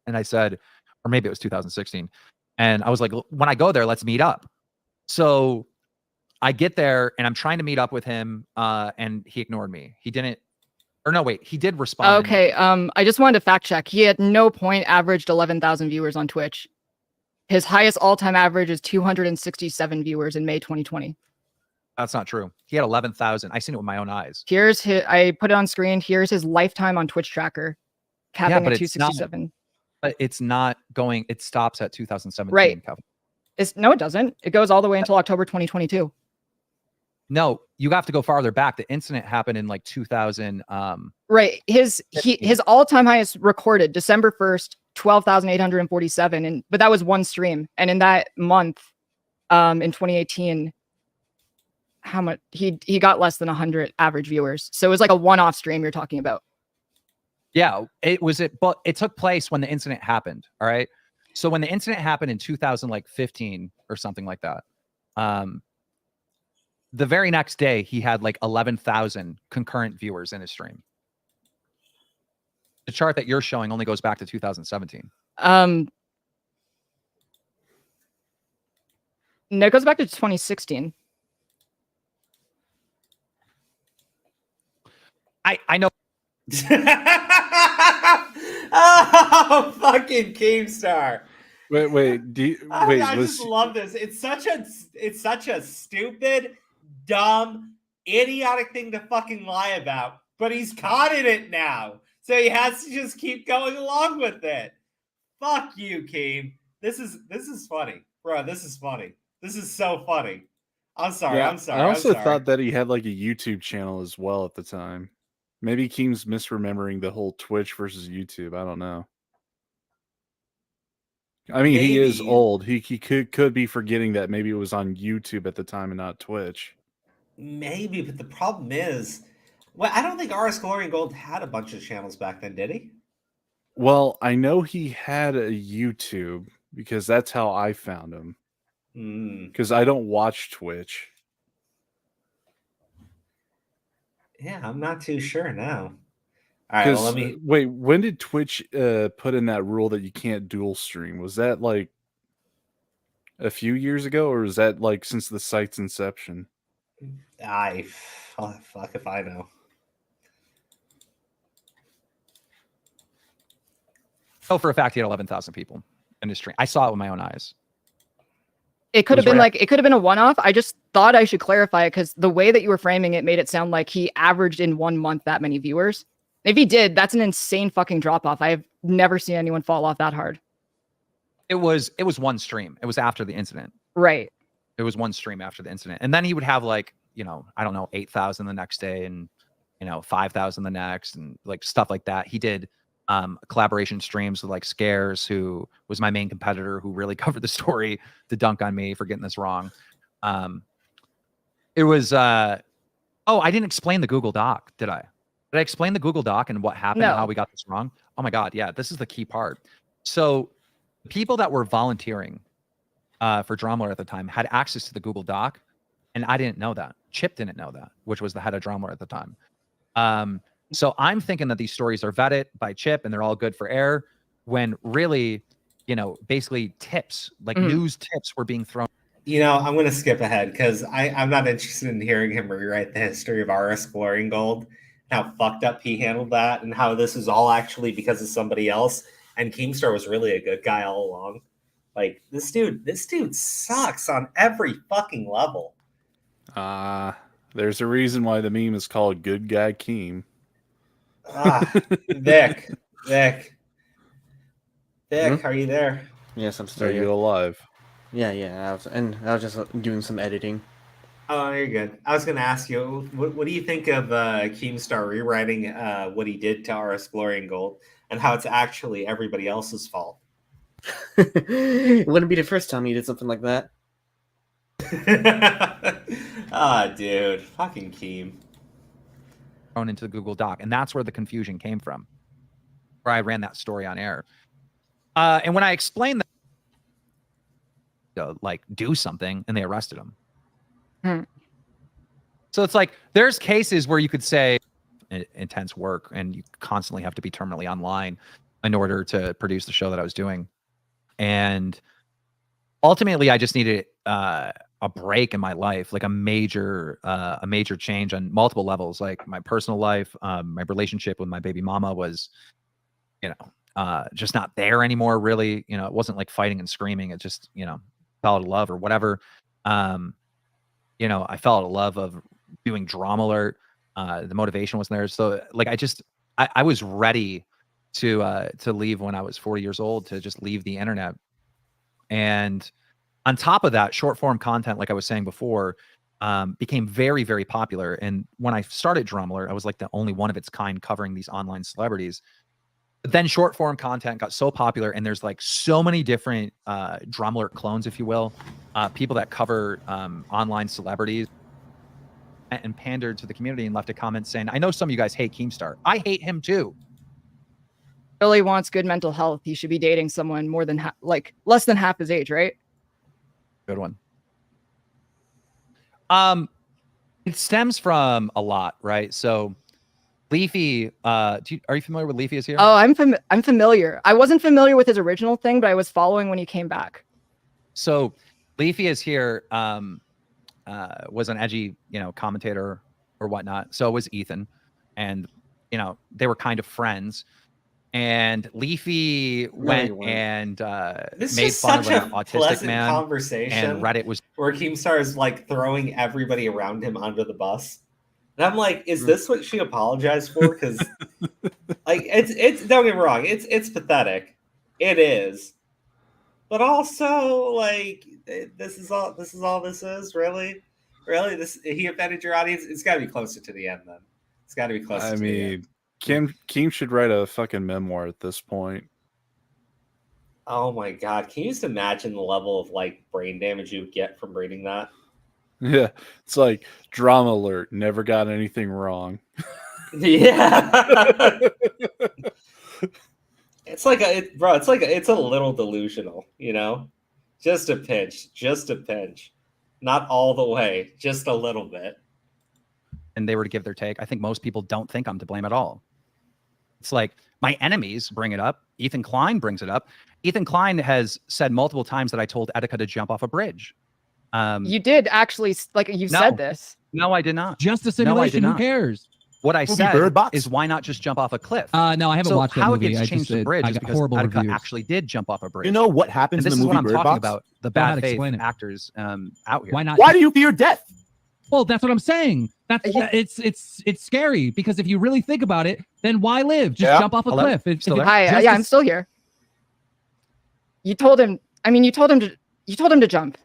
And I said, or maybe it was 2016. And I was like, when I go there, let's meet up. So I get there and I'm trying to meet up with him. And he ignored me. He didn't, or no, wait, he did respond. Okay. I just wanted to fact check. He at no point averaged 11,000 viewers on Twitch. His highest all-time average is 267 viewers in May 2020. That's not true. He had 11,000. I seen it with my own eyes. Here's his, I put it on screen. Here's his lifetime on Twitch tracker, capping at 267. But it's not going, it stops at 2017. Right. No, it doesn't. It goes all the way until October 2022. No, you have to go farther back. The incident happened in like 2000. Right. His all-time highest recorded December 1st, 12,847. But that was one stream. And in that month, in 2018, how much he got less than 100 average viewers. So it was like a one-off stream you're talking about. Yeah, but it took place when the incident happened. All right. So when the incident happened in 2015 or something like that, the very next day he had like 11,000 concurrent viewers in his stream. The chart that you're showing only goes back to 2017. No, it goes back to 2016. I know. Oh, fucking Keemstar. Wait, I just love this. It's such a stupid, dumb, idiotic thing to fucking lie about, but he's caught in it now. So he has to just keep going along with it. Fuck you, Keem. This is funny. Bro, this is funny. This is so funny. I'm sorry. Yeah, I'm sorry. I also I'm sorry. thought that he had like a YouTube channel as well at the time. Maybe Keem's misremembering the whole Twitch versus YouTube. I don't know. I mean, he is old. He could be forgetting that maybe it was on YouTube at the time and not Twitch. Maybe, but the problem is, well, I don't think RS Glory and Gold had a bunch of channels back then, did he? Well, I know he had a YouTube because that's how I found him. Because I don't watch Twitch. Yeah, I'm not too sure now. All right, well, let me wait. When did Twitch put in that rule that you can't dual stream? Was that like a few years ago, or was that like since the site's inception? Fuck if I know. Oh, for a fact, he had 11,000 people in his stream. I saw it with my own eyes. It could have been like, it could have been a one-off. I just thought I should clarify it because the way that you were framing it made it sound like he averaged in 1 month that many viewers. If he did, that's an insane fucking drop-off. I've never seen anyone fall off that hard. It was one stream. It was after the incident. Right. It was one stream after the incident. And then he would have like, you know, I don't know, 8,000 the next day and, you know, 5,000 the next and like stuff like that. He did collaboration streams with like Scares, who was my main competitor, who really covered the story to dunk on me for getting this wrong. It was, oh, I didn't explain the Google Doc, did I? Did I explain the Google Doc and what happened and how we got this wrong? Oh my God, yeah, this is the key part. So people that were volunteering for Drumlord at the time had access to the Google Doc, and I didn't know that. Chip didn't know that, which was the head of Drumlord at the time. So I'm thinking that these stories are vetted by Chip and they're all good for air, when really you know, basically tips, like news tips were being thrown. You know, I'm going to skip ahead because I'm not interested in hearing him rewrite the history of our Exploring Gold, and how fucked up he handled that, and how this is all actually because of somebody else. And Keemstar was really a good guy all along. Like, this dude sucks on every fucking level. There's a reason why the meme is called Good Guy Keem. Vic, are you there? Yes, I'm still Are here. you alive? Yeah. I was just doing some editing. Oh, you're good. I was going to ask you, what do you think of Keemstar rewriting what he did to our Exploring Gold, and how it's actually everybody else's fault? It wouldn't be the first time he did something like that. Dude, fucking Keem. Thrown into the Google Doc, and that's where the confusion came from. Where I ran that story on air, and when I explained that, like, do something, and they arrested him. So it's like there's cases where you could say intense work, and you constantly have to be terminally online in order to produce the show that I was doing, and ultimately I just needed a break in my life, like a major change on multiple levels. Like my personal life, my relationship with my baby mama was, you know, just not there anymore, really. You know, it wasn't like fighting and screaming. It just, you know, fell out of love or whatever. You know, I fell out of love of doing Drama Alert. The motivation wasn't there. So like, I was ready to leave when I was 40 years old, to just leave the internet. And on top of that, short form content, like I was saying before, became very, very popular. And when I started Drama Alert, I was like the only one of its kind covering these online celebrities. But then short form content got so popular, and there's like so many different Drama Alert clones, if you will, people that cover online celebrities, and pandered to the community and left a comment saying, I know some of you guys hate Keemstar. I hate him too. Really wants good mental health. He should be dating someone more than less than half his age, right? Good one. It stems from a lot, right? So Leafy, are you familiar with Leafy is here? Oh, I'm familiar. I wasn't familiar with his original thing, but I was following when he came back. So Leafy is here, was an Edgy, you know, commentator or whatnot. So was Ethan, and, you know, they were kind of friends. And Leafy went and made fun of an autistic man. Conversation, and Reddit was where Keemstar is like throwing everybody around him under the bus, and I'm like, is this what she apologized for? Because like it's don't get me wrong, it's pathetic, it is, but also like this is all this is really this, he offended your audience. It's got to be closer to the end then. It's got to be closer. To the end. Keem should write a fucking memoir at this point. Oh my god, can you just imagine the level of like brain damage you would get from reading that? Yeah, it's like Drama Alert, never got anything wrong. Yeah. It's a little delusional, you know? Just a pinch. Not all the way, just a little bit. And they were to give their take. I think most people don't think I'm to blame at all. It's like my enemies bring it up. Ethan Klein brings it up. Ethan Klein has said multiple times that I told Etika to jump off a bridge. You did actually, like, you said this. No, I did not. Just a simulation. Who cares? What I said is, why not just jump off a cliff? No, I haven't watched that movie. How it gets changed to bridge is because Etika actually did jump off a bridge. You know what happens in the movie Bird Box? This is what I'm talking about. The bad faith actors out here. Why not? Why do you fear death? Well, that's what I'm saying. It's scary, because if you really think about it, then why live? Just jump off a cliff. Hi, I'm still here. You told him. I mean, you told him to jump.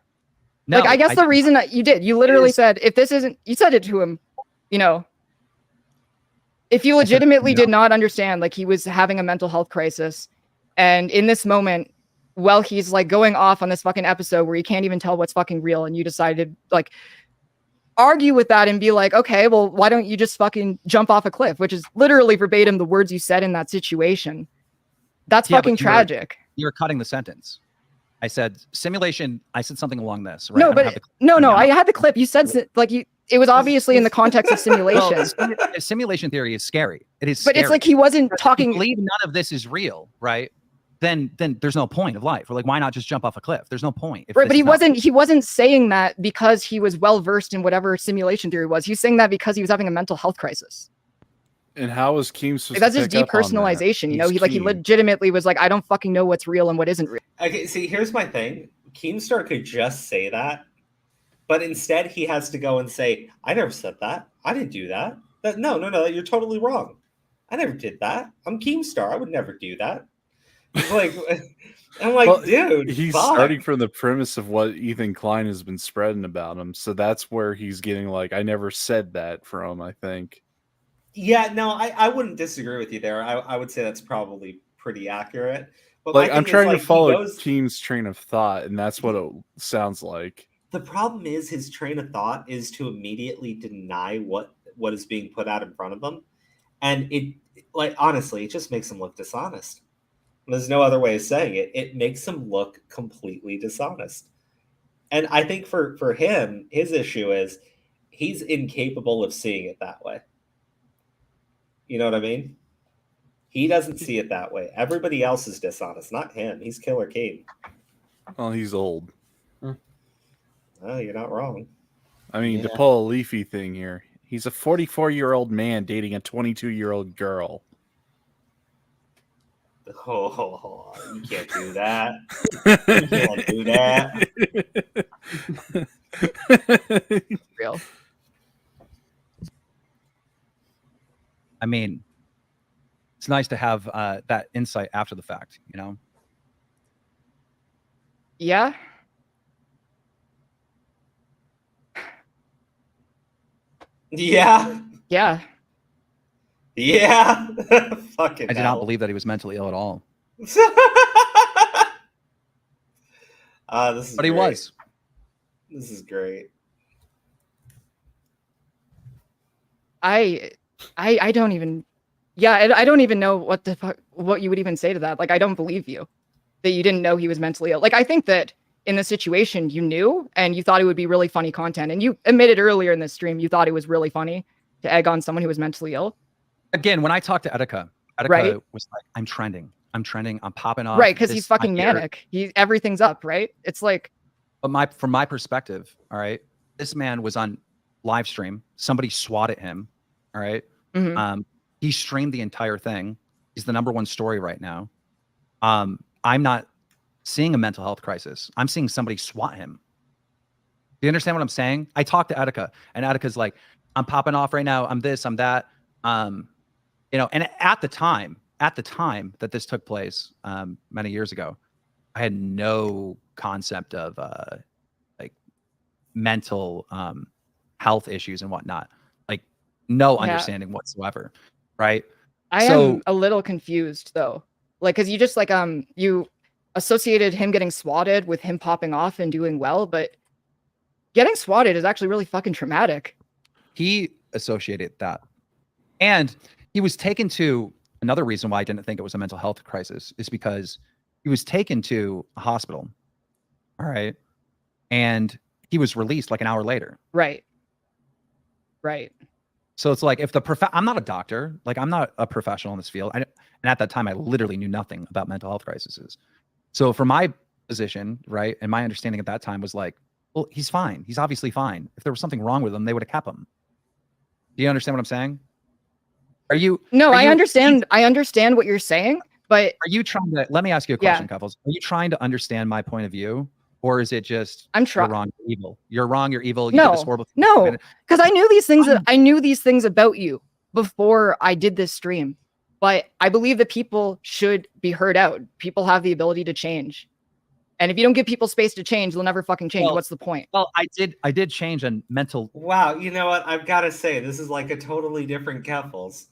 No, like, I guess the reason that you did, you literally said, if this isn't, you said it to him, you know, if you legitimately did not understand, like, he was having a mental health crisis, and in this moment, well, he's like going off on this fucking episode where you can't even tell what's fucking real, and you decided, like, argue with that and be like, okay, well, why don't you just fucking jump off a cliff, which is literally verbatim the words you said in that situation. That's fucking tragic. You're cutting the sentence. I said simulation. I said something along this. Right? No, but no, I had the clip. You said like it was obviously in the context of simulation. Well, simulation theory is scary. It is, but it's like he wasn't talking. Believe none of this is real, right? then there's no point of life. We're like, why not just jump off a cliff? There's no point. Right, but he wasn't saying that because he was well versed in whatever simulation theory was. He's saying that because he was having a mental health crisis. And how was Keem supposed That's to just pick up on that? depersonalization. You know, he Keem. legitimately was like, I don't fucking know what's real and what isn't real. Okay, see, here's my thing. Keemstar could just say that, but instead he has to go and say, I never said that. I didn't do that. No, you're totally wrong. I never did that. I'm Keemstar. I would never do that. It's like, I'm like, well, dude, he's starting from the premise of what Ethan Klein has been spreading about him. So that's where he's getting like, I never said that from, I think. Yeah, no, I wouldn't disagree with you there. I would say that's probably pretty accurate. But like, I'm trying to follow Keem's train of thought, and that's what it sounds like. The problem is his train of thought is to immediately deny what is being put out in front of them. And it, like, honestly, it just makes him look dishonest. There's no other way of saying it. It makes him look completely dishonest. And I think for him, his issue is he's incapable of seeing it that way. You know what I mean? He doesn't see it that way. Everybody else is dishonest, not him. He's Killer Keem. Well, he's old. Oh, you're not wrong. I mean, to pull a Leafy thing here, he's a 44-year-old man dating a 22-year-old girl. Oh, you can't do that. You can't do that. Real. I mean, it's nice to have that insight after the fact, you know? Yeah. Yeah. Yeah. Yeah. Fucking I did not believe that he was mentally ill at all. This is But he great. was. This is great. I don't even, I don't even know what the fuck, what you would even say to that. Like, I don't believe you that you didn't know he was mentally ill. Like, I think that in the situation you knew and you thought it would be really funny content. And you admitted earlier in this stream, you thought it was really funny to egg on someone who was mentally ill. Again, when I talked to Etika right? was like, I'm trending, I'm popping off. Right, because he's fucking manic. Everything's up, right? It's like, but from my perspective, all right, this man was on live stream. Somebody swatted him. All right. Mm-hmm. He streamed the entire thing. He's the #1 story right now. I'm not seeing a mental health crisis. I'm seeing somebody swat him. Do you understand what I'm saying? I talked to Etika, and Etika's like, I'm popping off right now. I'm this, I'm that. You know, and at the time that this took place, many years ago, I had no concept of like mental health issues and whatnot. Like no understanding whatsoever. Right. I am a little confused though. Like, cause you just like, you associated him getting swatted with him popping off and doing well, but getting swatted is actually really fucking traumatic. He associated that. And he was taken to, another reason why I didn't think it was a mental health crisis is because he was taken to a hospital. All right. And he was released like an hour later. Right. Right. So it's like, if I'm not a doctor, like I'm not a professional in this field. And at that time, I literally knew nothing about mental health crises. So for my position, right, and my understanding at that time was like, well, he's fine. He's obviously fine. If there was something wrong with him, they would have kept him. Do you understand what I'm saying? I understand. I understand what you're saying, but are you trying to, let me ask you a question, Keffals. Are you trying to understand my point of view? Or is it just I'm trying? You're wrong, you're evil. You're wrong, you're evil. You No, did this horrible thing. no, because I knew these things. I knew these things about you before I did this stream. But I believe that people should be heard out. People have the ability to change, and if you don't give people space to change, they'll never fucking change. What's the point? Well, I did change a mental. Wow, you know what? I've got to say, this is like a totally different Keffals.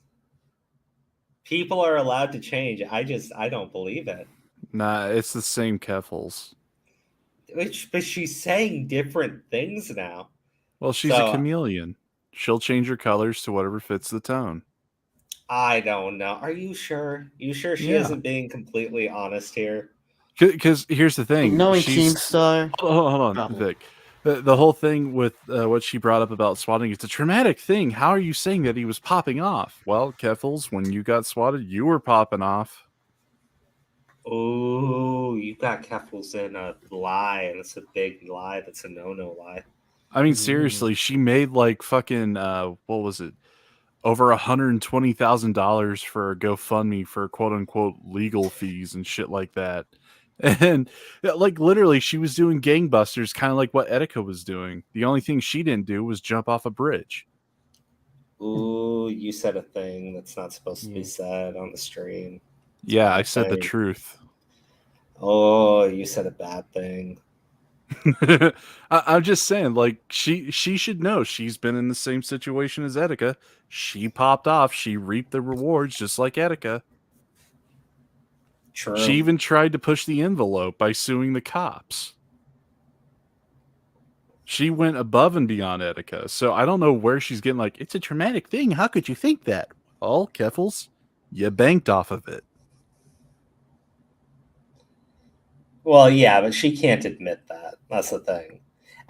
People are allowed to change. I don't believe it. Nah, it's the same Keffals. But she's saying different things now. Well, she's a chameleon. She'll change her colors to whatever fits the tone. I don't know. Are you sure? You sure she isn't being completely honest here? Because here's the thing. Knowing Keemstar. Hold on, Vic. The whole thing with what she brought up about swatting, it's a traumatic thing. How are you saying that he was popping off? Well, Keffals, when you got swatted, you were popping off. Oh, you got Keffals in a lie, and it's a big lie. That's a no-no lie. I mean, seriously, she made like fucking what was it? Over $120,000 for a GoFundMe for quote unquote legal fees and shit like that. And like literally she was doing gangbusters, kind of like what Etika was doing. The only thing she didn't do was jump off a bridge. Ooh, you said a thing that's not supposed to be said on the stream. Yeah, I said the truth. Oh, you said a bad thing. I'm just saying, like she should know. She's been in the same situation as Etika. She popped off. She reaped the rewards just like Etika. True. She even tried to push the envelope by suing the cops. She went above and beyond Etika. So I don't know where she's getting like, it's a traumatic thing. How could you think that? Well, Keffals, you banked off of it. Well, yeah, but she can't admit that. That's the thing.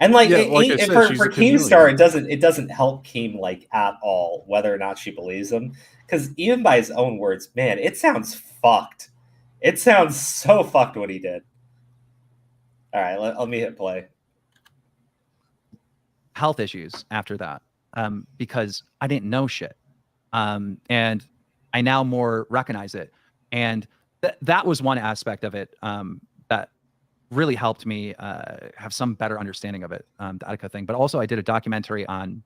And like, Yeah, like I said, for Keemstar, it doesn't help Keem like at all whether or not she believes him, because even by his own words, man, it sounds fucked. It sounds so fucked what he did. All right, let me hit play. Health issues after that, because I didn't know shit, and I now more recognize it, and that was one aspect of it that really helped me have some better understanding of it, the Etika thing. But also, I did a documentary on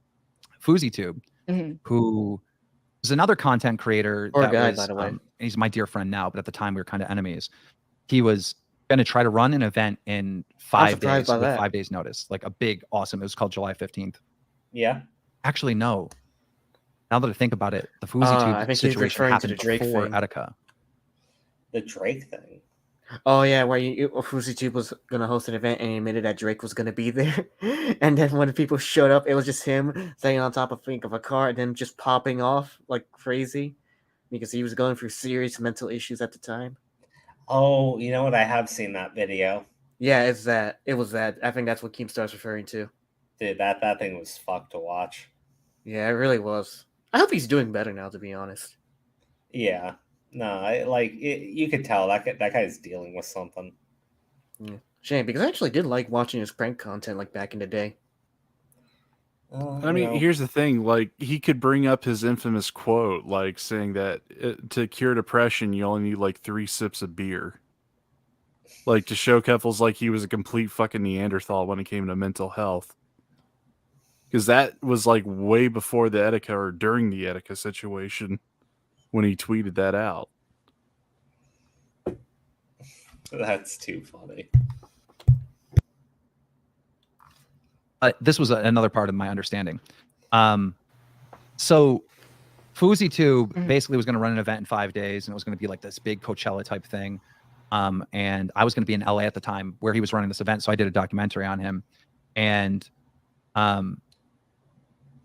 FouseyTube, who is another content creator. Poor guy, by the way. He's my dear friend now, but at the time we were kind of enemies. He was going to try to run an event in 5 days with 5 days notice, like a big, awesome. It was called July 15th. Yeah. Actually, no. Now that I think about it, the FouseyTube situation happened before Etika. The Drake thing. Oh yeah, where FouseyTube was gonna host an event and he admitted that Drake was gonna be there, and then when the people showed up, it was just him staying on top of a car and then just popping off like crazy because he was going through serious mental issues at the time. Oh, you know what? I have seen that video. Yeah, it's that. It was that. I think that's what Keemstar's referring to. Dude, that thing was fucked to watch. Yeah, it really was. I hope he's doing better now, to be honest. Yeah. No, you could tell that guy's dealing with something. Yeah. Shame, because I actually did like watching his prank content like back in the day. I mean, here's the thing. Like, he could bring up his infamous quote, like saying that to cure depression, you only need like 3 sips of beer. Like, to show Keffals like he was a complete fucking Neanderthal when it came to mental health. Because that was like way before the Etika or during the Etika situation when he tweeted that out. That's too funny. This was another part of my understanding. So FouseyTube basically was going to run an event in 5 days, and it was going to be like this big Coachella type thing. And I was going to be in LA at the time where he was running this event, so I did a documentary on him. And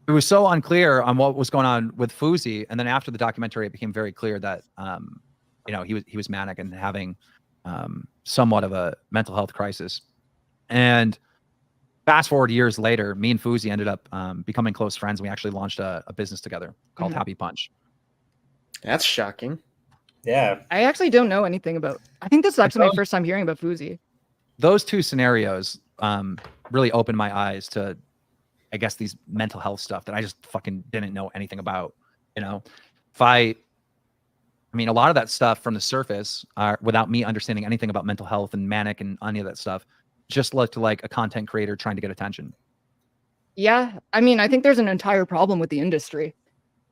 it was so unclear on what was going on with Fousey. And then after the documentary, it became very clear that he was manic and having somewhat of a mental health crisis. And fast forward years later, me and Fousey ended up becoming close friends. We actually launched a business together called Happy Punch. That's shocking. Yeah. I actually don't know anything about. I think this is actually my first time hearing about Fousey. Those two scenarios really opened my eyes to, I guess, these mental health stuff that I just fucking didn't know anything about. I mean, a lot of that stuff from the surface, without me understanding anything about mental health and manic and any of that stuff, just looked like a content creator trying to get attention. Yeah, I mean, I think there's an entire problem with the industry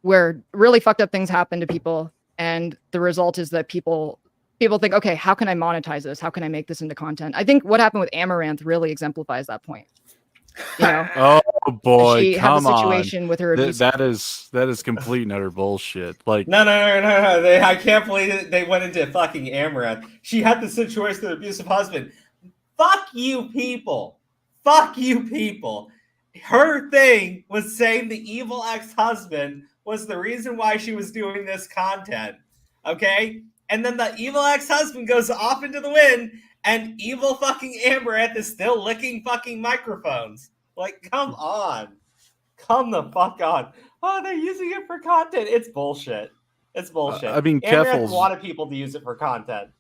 where really fucked up things happen to people, and the result is that people think, okay, how can I monetize this? How can I make this into content? I think what happened with Amaranth really exemplifies that point. Oh boy, she come had a situation on. with her abuse. That is complete and utter bullshit. Like, No. I can't believe they went into fucking Amaranth. She had the situation with her abusive husband. Fuck you people. Fuck you people. Her thing was saying the evil ex-husband was the reason why she was doing this content. Okay? And then the evil ex-husband goes off into the wind, and evil fucking Amaranth is still licking fucking microphones. Like, come on. Come the fuck on. Oh, they're using it for content. It's bullshit. It's bullshit. I mean, Amaranth Keffals wanted people to use it for content.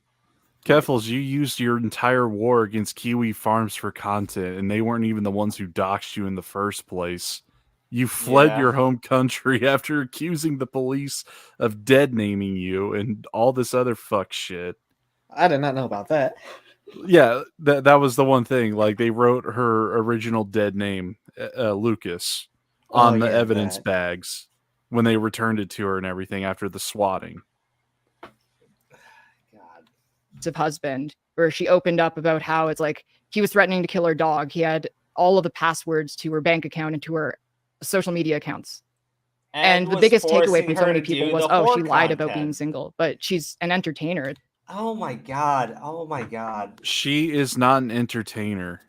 Keffals, you used your entire war against Kiwi Farms for content, and they weren't even the ones who doxed you in the first place. You fled your home country after accusing the police of dead naming you and all this other fuck shit. I did not know about that. Yeah, that was the one thing. Like, they wrote her original dead name, Lucas, on the evidence bags when they returned it to her and everything after the swatting. Of husband, where she opened up about how it's like he was threatening to kill her dog. He had all of the passwords to her bank account and to her social media accounts. And the biggest takeaway from so many people was, oh, she lied about being single, but she's an entertainer. Oh my god! Oh my god! She is not an entertainer.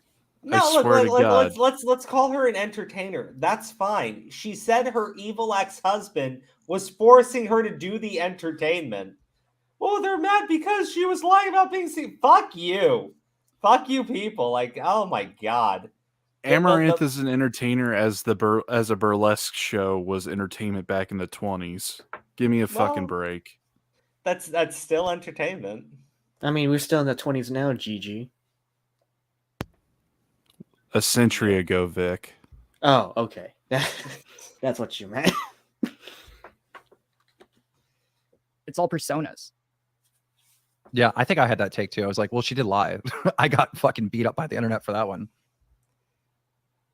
No, I swear to God. let's call her an entertainer. That's fine. She said her evil ex-husband was forcing her to do the entertainment. Oh, they're mad because she was lying about being single. Fuck you. Fuck you people. Like, oh my god. Amaranth is an entertainer as a burlesque show was entertainment back in the 20s. Give me a fucking break. That's still entertainment. I mean, we're still in the 20s now, Gigi. A century ago, Vic. Oh, okay. That's what you meant. It's all personas. Yeah, I think I had that take too. I was like, well, she did lie. I got fucking beat up by the internet for that one.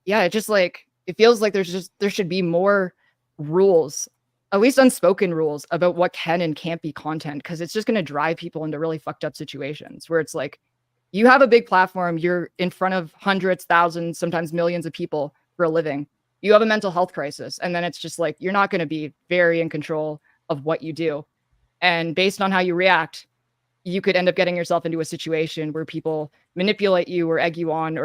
Yeah, it just like, it feels like there should be more rules, at least unspoken rules, about what can and can't be content, because it's just going to drive people into really fucked up situations where it's like, you have a big platform, you're in front of hundreds, thousands, sometimes millions of people for a living. You have a mental health crisis, and then it's just like, you're not going to be very in control of what you do. And based on how you react, you could end up getting yourself into a situation where people manipulate you or egg you on,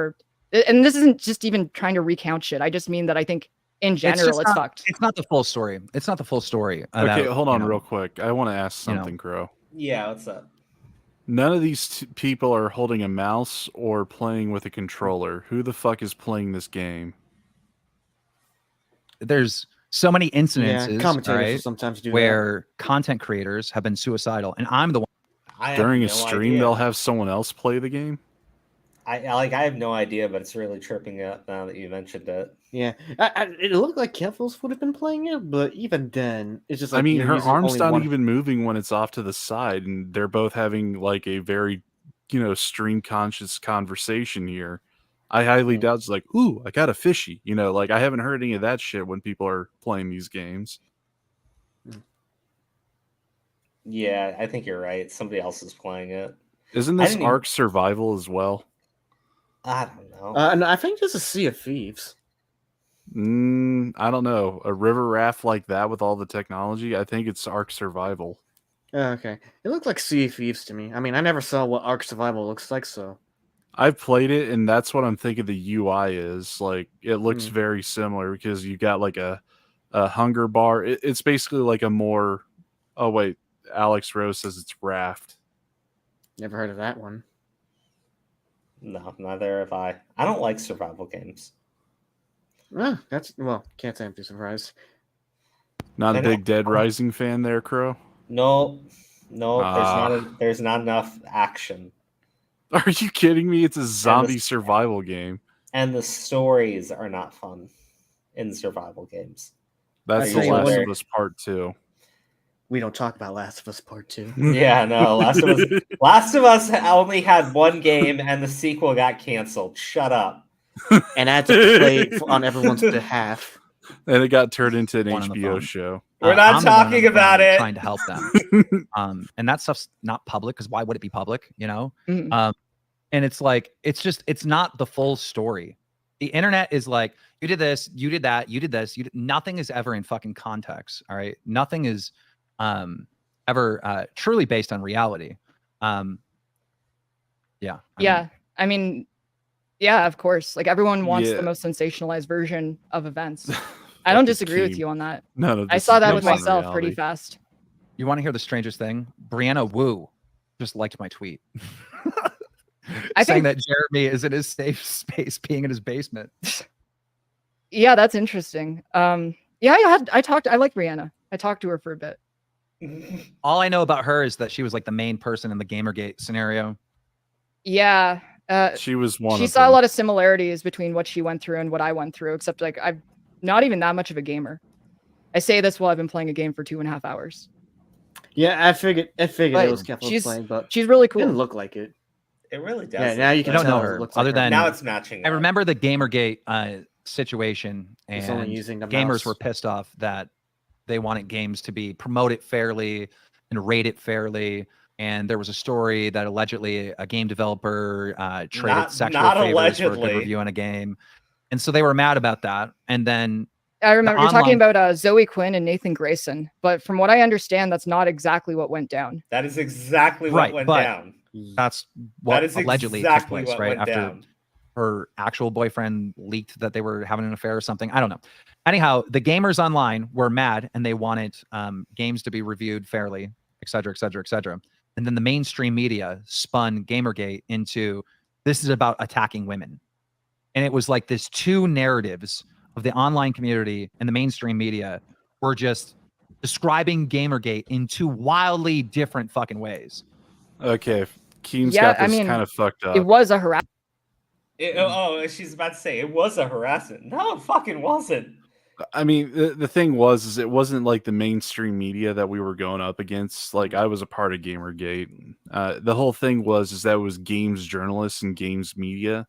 and this isn't just even trying to recount shit. I just mean that I think in general, it's fucked. It's not the full story. It's not the full story. Okay, hold on real quick. I want to ask something, Crow. Yeah, what's up? None of these people are holding a mouse or playing with a controller. Who the fuck is playing this game? There's so many incidences, commentators will sometimes do where content creators have been suicidal, and I'm the one. During a stream, they'll have someone else play the game? I have no idea, but it's really tripping up now that you mentioned it. Yeah, it looked like Keffels would have been playing it, but even then, it's just like, I mean, her arm's not even moving when it's off to the side, and they're both having like a very, stream conscious conversation here. I highly doubt it's like, ooh, I got a fishy. Like I haven't heard any of that shit when people are playing these games. Yeah, I think you're right. Somebody else is playing it. Isn't this Ark Survival as well? I don't know. No, I think this is Sea of Thieves. I don't know. A river raft like that with all the technology? I think it's Ark Survival. Okay. It looks like Sea of Thieves to me. I mean, I never saw what Ark Survival looks like, so. I've played it, and that's what I'm thinking the UI is. Like, it looks very similar because you got like a hunger bar. It's basically like a more... Oh, wait. Alex Rose says it's Raft. Never heard of that one. No, neither have I. I don't like survival games. Can't say I'm too surprised. Not a big Dead Rising fan there, Crow? No, there's not enough action. Are you kidding me? It's a zombie survival game. And the stories are not fun in survival games. That's The Last of Us Part 2. We don't talk about Last of Us Part 2. Yeah, no. Last of Us only had one game, and the sequel got canceled. Shut up. And I had to play on everyone's behalf. And it got turned into an HBO show. We're not talking about it. Trying to help them. And that stuff's not public, because why would it be public? And it's like, it's not the full story. The internet is like, you did this, you did that, you did this. Nothing is ever in fucking context. All right. Nothing is ever truly based on reality. I mean, of course. Like, everyone wants the most sensationalized version of events. I don't disagree with you on that. No, I saw that with myself pretty fast. You want to hear the strangest thing? Brianna Wu just liked my tweet. Saying that Jeremy is in his safe space, peeing in his basement. Yeah, that's interesting. I like Brianna. I talked to her for a bit. All I know about her is that she was like the main person in the Gamergate scenario. Yeah. She was one She of saw them. a lot of similarities between what she went through and what I went through, except like I'm not even that much of a gamer. I say this while I've been playing a game for 2.5 hours. Yeah, I figured But it was Keffals playing, but she's really it didn't cool. look like it. It really does. Yeah, now you can don't tell know her it looks other like her. than now it's matching. I remember the Gamergate situation, It's only and using the gamers mouse. were pissed off that they wanted games to be promoted fairly and rated fairly. And there was a story that allegedly a game developer traded sexual not favors for a allegedly. good review on a game, and so they were mad about that. And then I remember you're talking about Zoe Quinn and Nathan Grayson, but from what I understand, that's not exactly what went down. That is exactly what went down. That's what That is allegedly exactly took place, what right? went After down. her actual boyfriend leaked that they were having an affair or something. I don't know. Anyhow, the gamers online were mad and they wanted games to be reviewed fairly, et cetera, et cetera, et cetera. And then the mainstream media spun Gamergate into this is about attacking women. And it was like this two narratives of the online community and the mainstream media were just describing Gamergate in two wildly different fucking ways. Okay, Keem's got this kind of fucked up. It was a harassment. She's about to say it was a harassment. No, it fucking wasn't. I mean, the thing was, it wasn't like the mainstream media that we were going up against. Like, I was a part of Gamergate. The whole thing was that it was games journalists and games media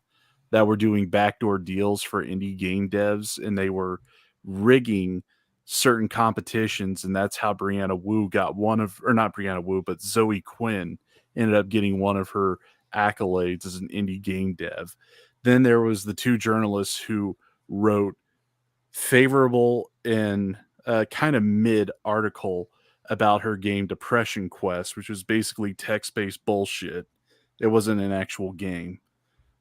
that were doing backdoor deals for indie game devs, and they were rigging certain competitions, and that's how Brianna Wu got one of, or not Brianna Wu, but Zoe Quinn ended up getting one of her accolades as an indie game dev. Then there was the two journalists who wrote favorable and kind of mid article about her game Depression Quest, which was basically text-based bullshit. It wasn't an actual game.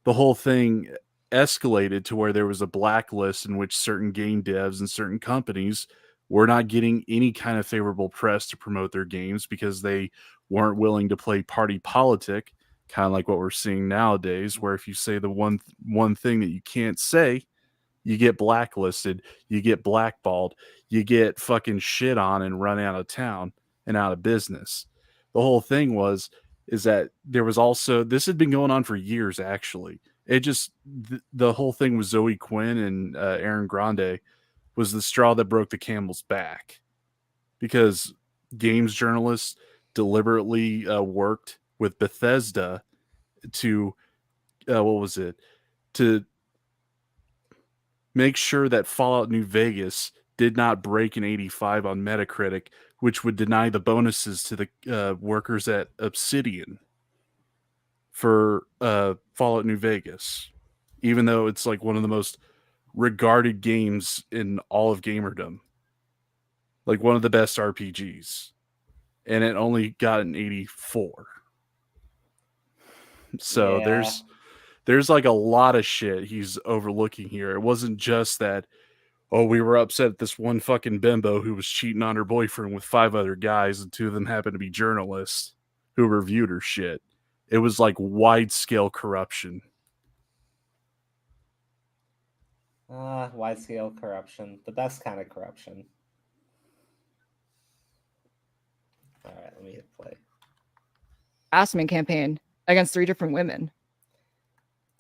The whole thing escalated to where there was a blacklist in which certain game devs and certain companies were not getting any kind of favorable press to promote their games because they weren't willing to play party politic, kind of like what we're seeing nowadays, where if you say the one thing that you can't say, you get blacklisted, you get blackballed, you get fucking shit on and run out of town and out of business. The whole thing is that there was also, this had been going on for years, actually. It just, the whole thing with Zoe Quinn and Aaron Grande was the straw that broke the camel's back, because games journalists deliberately worked with Bethesda to, to make sure that Fallout New Vegas did not break an 85 on Metacritic, which would deny the bonuses to the workers at Obsidian for Fallout New Vegas, even though it's like one of the most regarded games in all of gamerdom, like one of the best RPGs, and it only got an 84. So Yeah. there's like a lot of shit he's overlooking here. It wasn't just that, oh, we were upset at this one fucking bimbo who was cheating on her boyfriend with 5 other guys, and 2 of them happened to be journalists who reviewed her shit. It was like wide-scale corruption. Wide-scale corruption. The best kind of corruption. All right, let me hit play. Harassment campaign against 3 different women.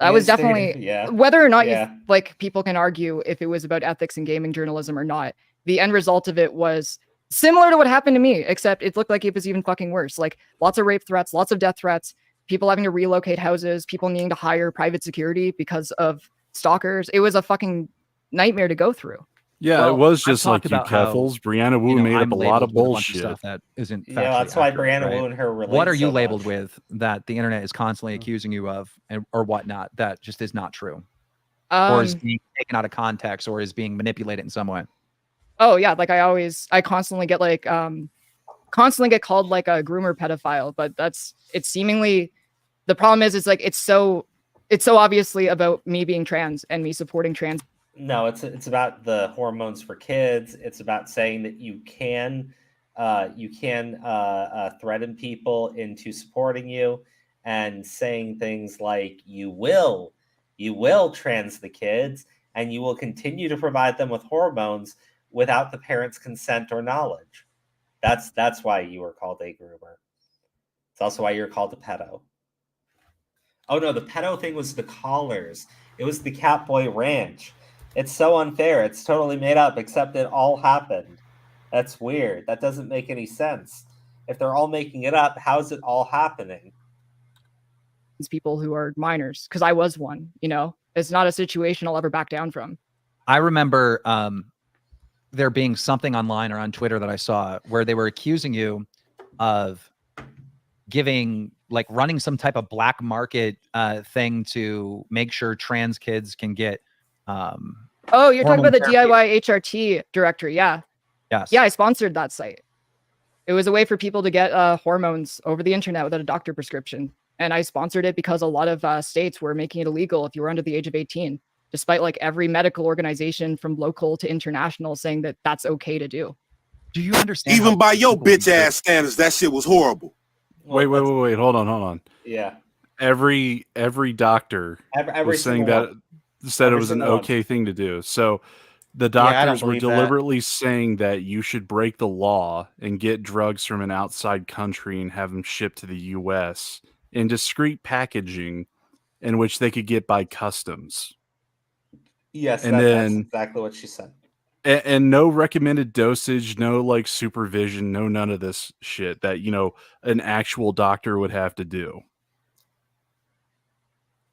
That was definitely, yeah. Whether or not Yeah. you, like, people can argue if it was about ethics in gaming journalism or not, the end result of it was similar to what happened to me, except it looked like it was even fucking worse. Like, lots of rape threats, lots of death threats, people having to relocate houses, people needing to hire private security because of stalkers. It was a fucking nightmare to go through. Yeah, Well, it was I've just like talked you, about how, Keffals. Brianna Wu made up I'm a lot of labeled with a bunch bullshit. stuff that isn't Yeah, factually that's why accurate, Brianna right? Wu and her relate What are you so labeled much. with that the internet is constantly accusing you of, or whatnot, that just is not true, or is being taken out of context, or is being manipulated in some way? Oh yeah, like I constantly get like constantly get called like a groomer pedophile, but it's seemingly, the problem is like it's so obviously about me being trans and me supporting trans. No, it's about the hormones for kids. It's about saying that you can threaten people into supporting you, and saying things like you will trans the kids, and you will continue to provide them with hormones without the parents' consent or knowledge. That's why you were called a groomer. It's also why you're called a pedo. Oh no, the pedo thing was the collars. It was the Catboy Ranch. It's so unfair. It's totally made up, except it all happened. That's weird. That doesn't make any sense. If they're all making it up, how's it all happening? These people who are minors, because I was one, you know? It's not a situation I'll ever back down from. I remember there being something online or on Twitter that I saw where they were accusing you of running some type of black market thing to make sure trans kids can get oh, you're talking about the DIY HRT directory. Yeah. Yes. Yeah, I sponsored that site. It was a way for people to get hormones over the internet without a doctor prescription. And I sponsored it because a lot of states were making it illegal if you were under the age of 18, despite like every medical organization from local to international saying that that's okay to do. Do you understand? Even by your bitch ass standards, that shit was horrible. Wait, hold on. Yeah. Every doctor was saying that said it was an okay thing to do. So the doctors were deliberately saying that you should break the law and get drugs from an outside country and have them shipped to the US in discreet packaging in which they could get by customs. Yes, and that's exactly what she said. And no recommended dosage, no like supervision, no none of this shit that, you know, an actual doctor would have to do.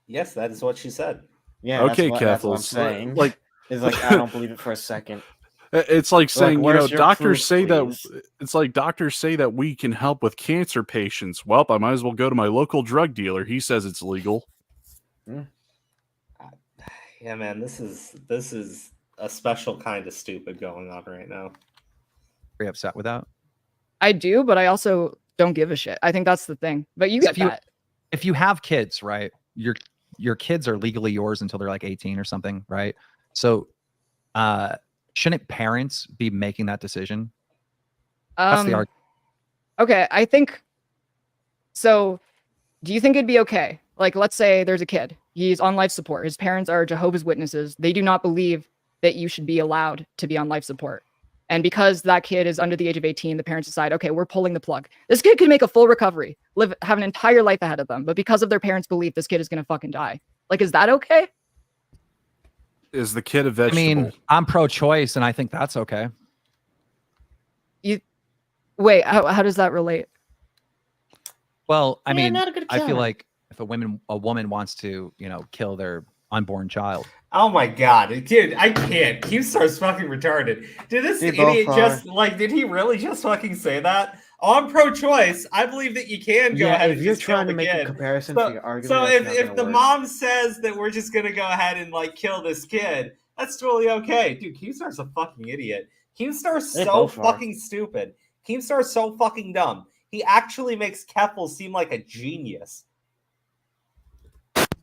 Yes, that is what she said. Yeah, okay, that's what I'm saying. Like, it's like I don't believe it for a second. It's like saying, you know, doctors proof, say please? that it's like doctors say that we can help with cancer patients. Well, I might as well go to my local drug dealer. He says it's legal. Yeah, man, this is a special kind of stupid going on right now. Are you upset with that? I do, but I also don't give a shit. I think that's the thing. But you get that. If you have kids, right? Your kids are legally yours until they're like 18 or something, right? So shouldn't parents be making that decision? That's the argument. Okay, I think so. Do you think it'd be okay? Like, let's say there's a kid. He's on life support. His parents are Jehovah's Witnesses. They do not believe that you should be allowed to be on life support. And because that kid is under the age of 18, the parents decide, okay, we're pulling the plug. This kid could make a full recovery, have an entire life ahead of them. But because of their parents' belief, this kid is going to fucking die. Like, is that okay? Is the kid a vegetable? I mean, I'm pro-choice, and I think that's okay. Wait, how does that relate? Well, I mean, I feel like if a woman wants to, you know, kill their unborn child. Oh my god, dude, I can't. Keemstar's fucking retarded. Did this idiot just did he really just fucking say that? Oh, I'm pro-choice. I believe that you can go ahead. If you're trying to make a comparison to your argument, so if the mom says that we're just gonna go ahead and like kill this kid, that's totally okay. Dude, Keemstar's a fucking idiot. Keemstar's so fucking stupid. Keemstar's so fucking dumb. He actually makes Keffals seem like a genius.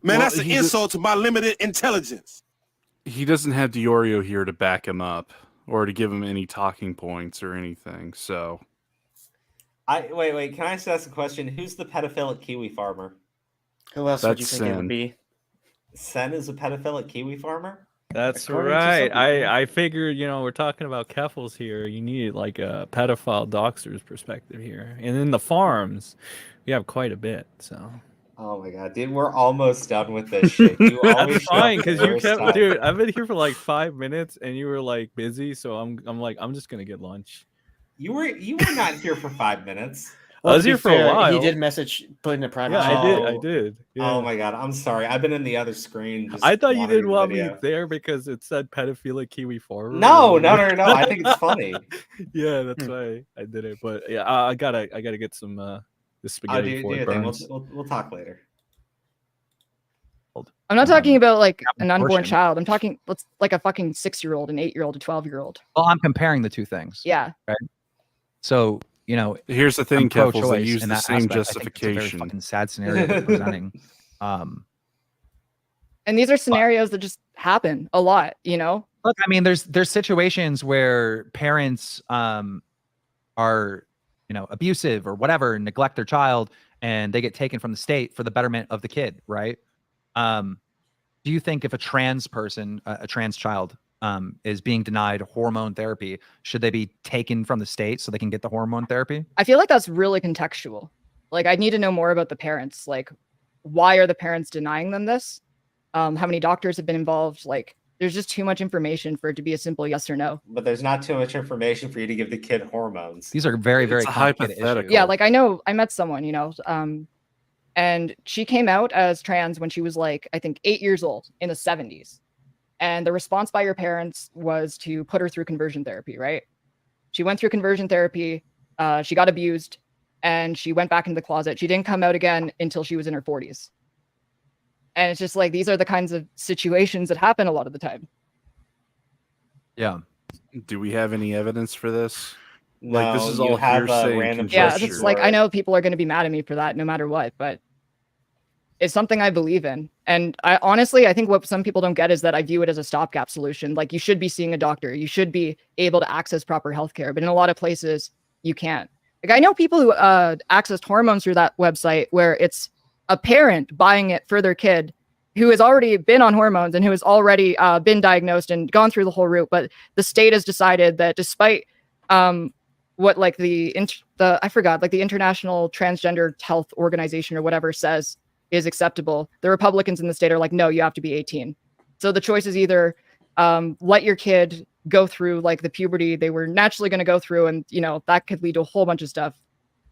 Man, that's an insult to my limited intelligence. He doesn't have Diorio here to back him up or to give him any talking points or anything. So, wait. Can I just ask a question? Who's the pedophilic kiwi farmer? Who else would you think it would be? Sen is a pedophilic kiwi farmer? That's right. I figured, you know, we're talking about Keffals here. You need like a pedophile doxer's perspective here. And in the farms, we have quite a bit. So. Oh my god, dude, we're almost done with this shit. You always That's fine, because you kept, dude. I've been here for like 5 minutes, and you were like busy, so I'm like, I'm just gonna get lunch. You were not here for 5 minutes. I was here for a while. He did put in a private. Yeah, I did. Yeah. Oh my god, I'm sorry. I've been in the other screen. I thought you didn't want me there because it said pedophilic kiwi farmer. No. I think it's funny. Yeah, that's why I did it. But yeah, I gotta get some the spaghetti for it. We'll talk later. I'm not talking about like an unborn child. I'm talking like a fucking 6-year-old, an 8-year-old, a 12-year-old. Well, I'm comparing the two things. Yeah. Right. So, you know, here's the thing, Keffals, they use the same justification. It's a very fucking sad scenario they're presenting. And these are scenarios that just happen a lot, you know? Look, I mean, there's situations where parents are, you know, abusive or whatever, neglect their child, and they get taken from the state for the betterment of the kid, right? Do you think if a trans person, a trans child, is being denied hormone therapy, should they be taken from the state so they can get the hormone therapy? I feel like that's really contextual. Like, I need to know more about the parents. Like, why are the parents denying them this? How many doctors have been involved? Like, there's just too much information for it to be a simple yes or no. But there's not too much information for you to give the kid hormones. These are very, very complicated issues. Yeah, like I met someone, you know, and she came out as trans when she was like, I think 8 years old in the 70s. And the response by her parents was to put her through conversion therapy, right? She went through conversion therapy, she got abused, and she went back into the closet. She didn't come out again until she was in her 40s. And it's just like, these are the kinds of situations that happen a lot of the time. Yeah. Do we have any evidence for this? No, Like, this is you all have a hearsay. random Yeah, conjecture. it's like, I know people are going to be mad at me for that no matter what, but it's something I believe in. And I honestly, I think what some people don't get is that I view it as a stopgap solution. Like, you should be seeing a doctor. You should be able to access proper healthcare. But in a lot of places, you can't. Like, I know people who accessed hormones through that website where it's a parent buying it for their kid who has already been on hormones and who has already been diagnosed and gone through the whole route. But the state has decided that despite what like the International Transgender Health Organization or whatever says is acceptable, the Republicans in the state are like, no, you have to be 18. So the choice is either let your kid go through like the puberty they were naturally going to go through, and you know that could lead to a whole bunch of stuff,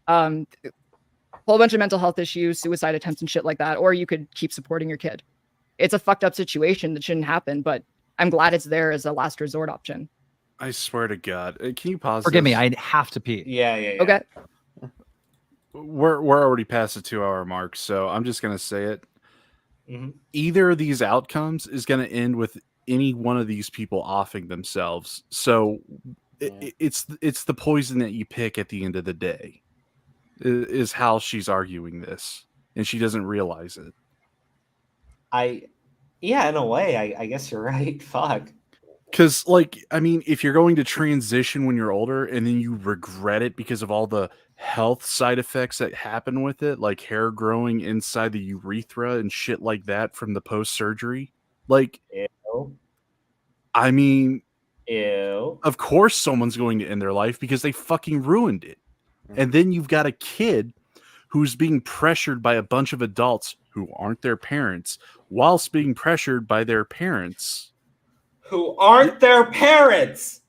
whole bunch of mental health issues, suicide attempts and shit like that, or you could keep supporting your kid. It's a fucked up situation that shouldn't happen, but I'm glad it's there as a last resort option. I swear to God. Can you pause? Forgive this? me, I have to pee. Yeah. Okay. We're already past the 2-hour mark, so I'm just gonna say it. Mhm. Either of these outcomes is gonna end with any one of these people offing themselves. So it's the poison that you pick at the end of the day. Is how she's arguing this, and she doesn't realize it. Yeah, in a way, I guess you're right. Fuck. Because, like, I mean, if you're going to transition when you're older and then you regret it because of all the health side effects that happen with it, like hair growing inside the urethra and shit like that from the post-surgery, like, Ew. I mean, Ew. of course someone's going to end their life because they fucking ruined it. And then you've got a kid who's being pressured by a bunch of adults who aren't their parents, whilst being pressured by their parents. Who aren't their parents?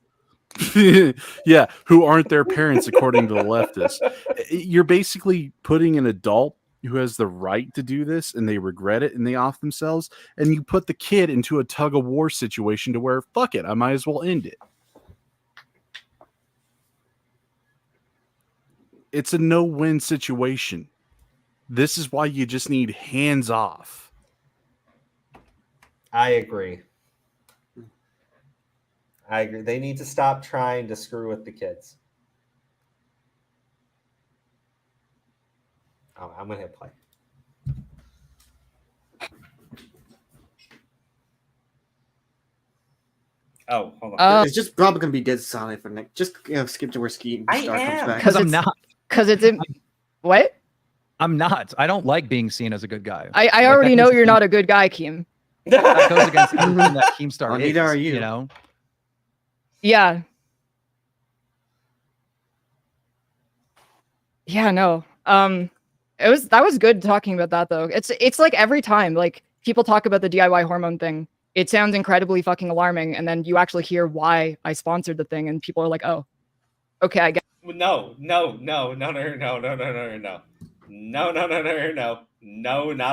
Yeah, who aren't their parents, according to the leftists. You're basically putting an adult who has the right to do this, and they regret it, and they off themselves, and you put the kid into a tug-of-war situation to where, fuck it, I might as well end it. It's a no-win situation. This is why you just need hands off. I agree. They need to stop trying to screw with the kids. Oh, I'm gonna hit play. Oh, hold on. It's just probably gonna be dead silent for next. Just skip to where Keemstar comes back. Because I'm not. Because it's in. What? I'm not. I don't like being seen as a good guy. I already know you're not a good guy, Keem. That goes against everything that Keemstar is. Neither are you. You know. Yeah. Yeah, no. That was good talking about that though. It's like every time like people talk about the DIY hormone thing, it sounds incredibly fucking alarming, and then you actually hear why I sponsored the thing, and people are like, "Oh, okay, I get." No, not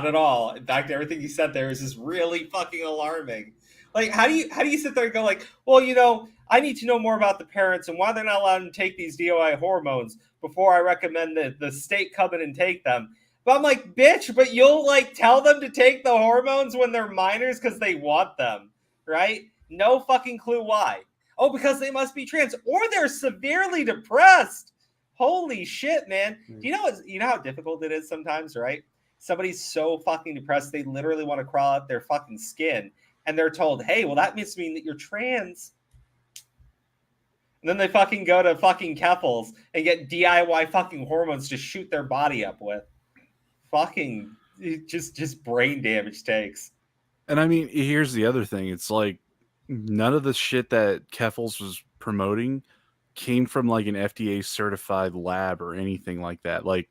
at all. In fact, everything you said there is just really fucking alarming. Like, how do you sit there and go like, well, you know, I need to know more about the parents and why they're not allowed to take these DOI hormones before I recommend that the state come in and take them. But I'm like, bitch, but you'll like tell them to take the hormones when they're minors because they want them, right? No fucking clue why. Oh, because they must be trans or they're severely depressed. Holy shit, man. Do you know how difficult it is sometimes, right? Somebody's so fucking depressed they literally want to crawl out their fucking skin, and they're told, hey, well, that must mean that you're trans. And then they fucking go to fucking Keffals and get DIY fucking hormones to shoot their body up with. Fucking just brain damage takes. And I mean, here's the other thing. It's like, none of the shit that Keffals was promoting came from like an FDA certified lab or anything like that. Like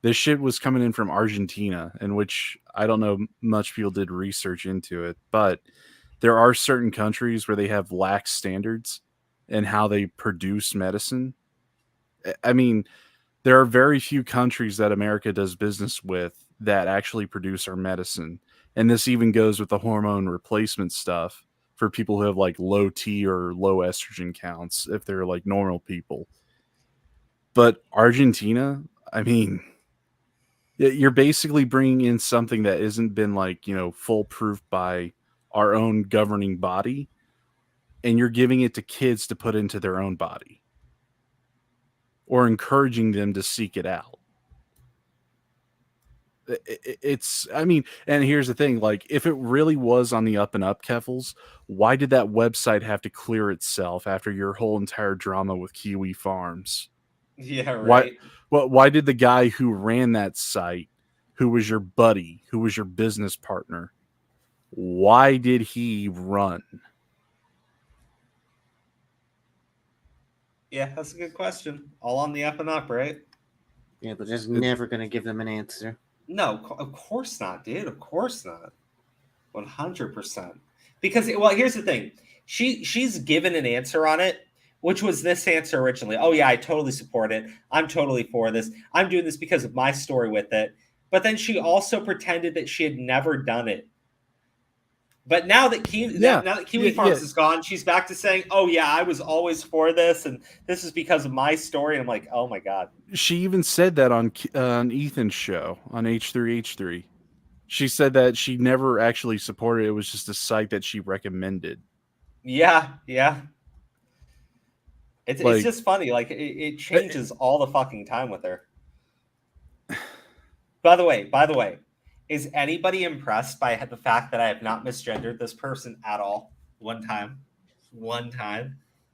this shit was coming in from Argentina, in which I don't know much people did research into it, but there are certain countries where they have lax standards in how they produce medicine. I mean, there are very few countries that America does business with that actually produce our medicine. And this even goes with the hormone replacement stuff for people who have like low T or low estrogen counts if they're like normal people. But Argentina, I mean, you're basically bringing in something that isn't been like, foolproof by our own governing body, and you're giving it to kids to put into their own body or encouraging them to seek it out. I mean, and here's the thing, like, if it really was on the up and up, Keffals, why did that website have to clear itself after your whole entire drama with Kiwi Farms? Yeah, right. Why did the guy who ran that site, who was your buddy, who was your business partner, why did he run? Yeah, that's a good question. All on the up and up, right? Yeah, but just never going to give them an answer. No, of course not, dude. Of course not. 100%. Because, well, here's the thing. She's given an answer on it, which was this answer originally. Oh, yeah, I totally support it. I'm totally for this. I'm doing this because of my story with it. But then she also pretended that she had never done it. But now that Kiwi Farms is gone, she's back to saying, oh, yeah, I was always for this, and this is because of my story. And I'm like, oh, my God. She even said that on Ethan's show, on H3H3. She said that she never actually supported it. It was just a site that she recommended. Yeah. It's just funny. Like, it changes all the fucking time with her. By the way, is anybody impressed by the fact that I have not misgendered this person at all? One time.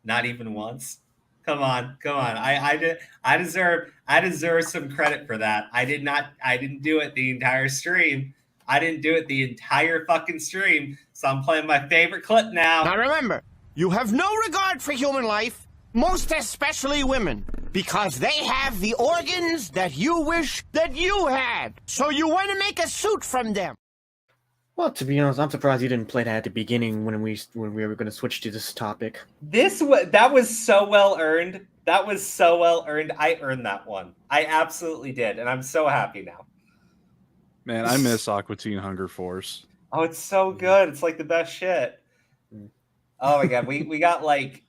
Not even once. Come on. I deserve some credit for that. I didn't do it the entire stream. I didn't do it the entire fucking stream. So I'm playing my favorite clip now. Now remember, you have no regard for human life, most especially women, because they have the organs that you wish that you had. So you want to make a suit from them. Well, to be honest, I'm surprised you didn't play that at the beginning when we were going to switch to this topic. That was so well earned. I earned that one. I absolutely did, and I'm so happy now. Man, I miss Aqua Teen Hunger Force. Oh, it's so good. It's like the best shit. Oh my God, we got like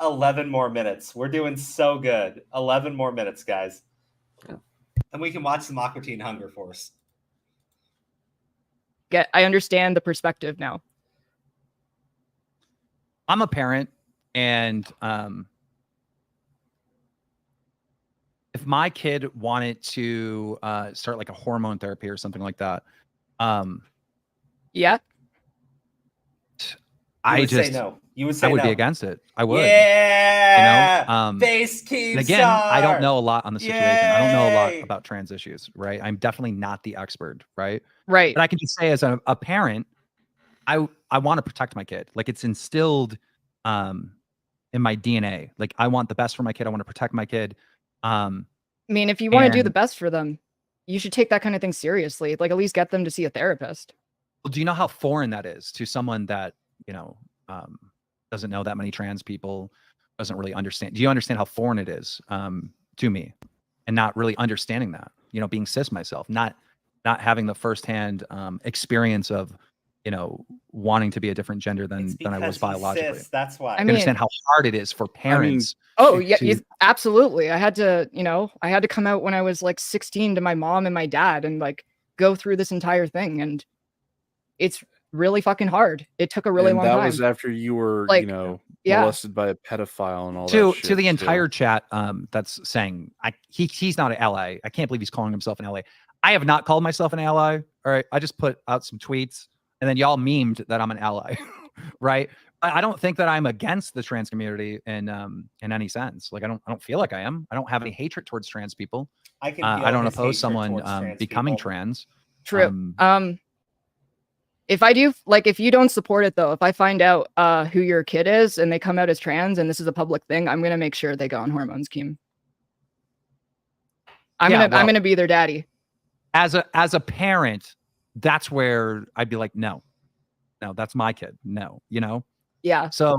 11 more minutes. We're doing so good. 11 more minutes, guys. And we can watch some Aqua Teen Hunger Force. I understand the perspective now. I'm a parent, and if my kid wanted to start like a hormone therapy or something like that, yeah, I would say no. You would say I would no. be against it. I would. Yeah. Face Keemstar. And again, I don't know a lot on the situation. I don't know a lot about trans issues, right? I'm definitely not the expert, right? Right. But I can just say, as a parent, I want to protect my kid. Like, it's instilled in my DNA. Like, I want the best for my kid. I want to protect my kid. I mean, if you want to do the best for them, you should take that kind of thing seriously. Like, at least get them to see a therapist. Well, do you know how foreign that is to someone that, doesn't know that many trans people, doesn't really understand? Do you understand how foreign it is to me, and not really understanding that, being cis myself, not having the firsthand experience of, wanting to be a different gender than I was biologically. Cis, that's why. I understand how hard it is for parents. Absolutely. I had to come out when I was like 16 to my mom and my dad and like go through this entire thing. And it's really fucking hard. It took a really long time. That was after you were, molested by a pedophile and all that shit. To the entire chat that's saying he's not an ally. I can't believe he's calling himself an ally. I have not called myself an ally. All right. I just put out some tweets and then y'all memed that I'm an ally. Right. I don't think that I'm against the trans community in any sense. Like, I don't feel like I am. I don't have any hatred towards trans people. I don't oppose someone becoming trans. True. If I do, like, if you don't support it though, if I find out who your kid is and they come out as trans and this is a public thing, I'm gonna make sure they go on hormones, Keem. I'm gonna be their daddy. As a parent, that's where I'd be like, no, that's my kid. No, you know? Yeah. So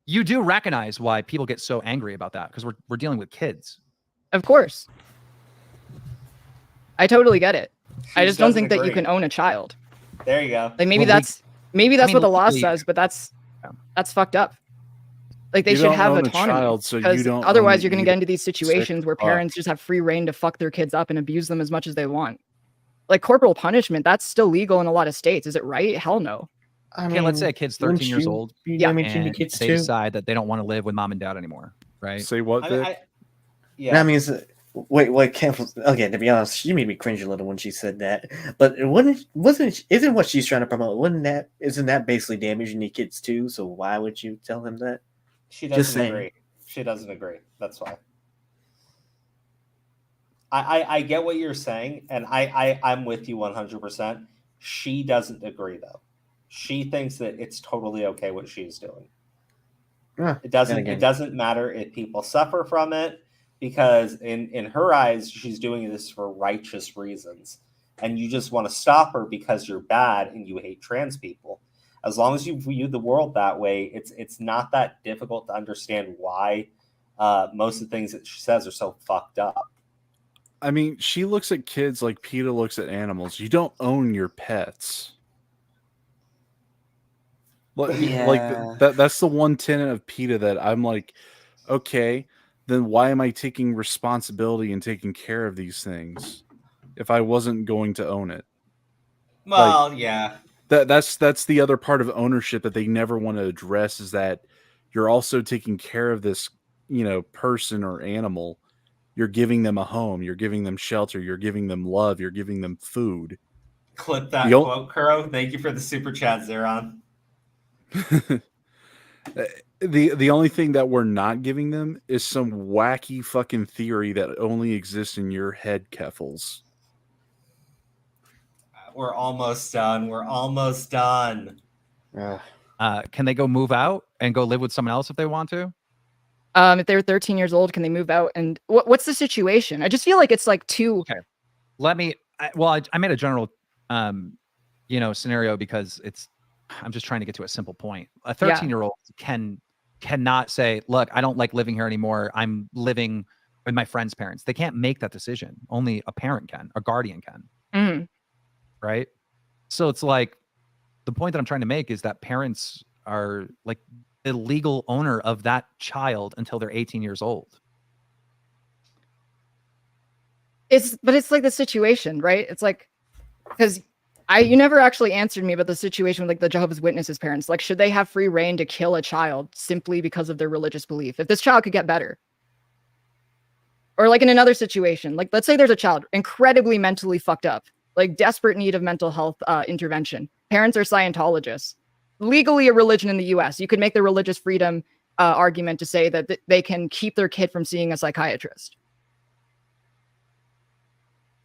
you do recognize why people get so angry about that, because we're dealing with kids. Of course. I totally get it. I just don't think that you agree. can own a child. There you go. Like maybe Well, that's what the law says, but that's fucked up. Like they You should don't have own a autonomy. child, so you Because don't otherwise own you're gonna either. get into these Sick situations where fuck. parents just have free reign to fuck their kids up and abuse them as much as they want. Like corporal punishment, that's still legal in a lot of states. Is it right? Hell no. Okay, let's say a kid's 13 years old. Yeah. And kids they too. decide that they don't want to live with mom and dad anymore, right? Say what, Vic? Yeah. I mean, wait, Keffals. Okay, to be honest, she made me cringe a little when she said that. But isn't what she's trying to promote? Isn't that basically damaging the kids too? So why would you tell him that? She Just doesn't saying. agree. She doesn't agree. That's why. I get what you're saying, and I'm with you 100%. She doesn't agree though. She thinks that it's totally okay what she's doing. It doesn't matter if people suffer from it, because in her eyes, she's doing this for righteous reasons. And you just want to stop her because you're bad and you hate trans people. As long as you view the world that way, it's not that difficult to understand why most of the things that she says are so fucked up. I mean, she looks at kids like PETA looks at animals. You don't own your pets. That's the one tenet of PETA that I'm like, okay, then why am I taking responsibility and taking care of these things if I wasn't going to own it? Well, yeah. That's the other part of ownership that they never want to address, is that you're also taking care of this, person or animal. You're giving them a home, you're giving them shelter, you're giving them love, you're giving them food. Clip that quote, Kuro. Thank you for the super chat, Zeron. The only thing that we're not giving them is some wacky fucking theory that only exists in your head, Keffals. We're almost done. We're almost done. Can they go move out and go live with someone else if they want to? If they're 13 years old, can they move out? And what's the situation? I just feel like it's like too. Okay. I made a general, scenario because I'm just trying to get to a simple point. A 13-year-old cannot say, look, I don't like living here anymore. I'm living with my friend's parents. They can't make that decision. Only a parent can, a guardian can. Mm-hmm. Right. So it's like, the point that I'm trying to make is that parents are like the legal owner of that child until they're 18 years old. It's like the situation, right? It's like, because you never actually answered me about the situation with like the Jehovah's Witnesses parents. Like, should they have free reign to kill a child simply because of their religious belief? If this child could get better. Or like in another situation, like let's say there's a child incredibly mentally fucked up, like desperate need of mental health intervention. Parents are Scientologists. Legally a religion in the US. You could make the religious freedom argument to say that they can keep their kid from seeing a psychiatrist.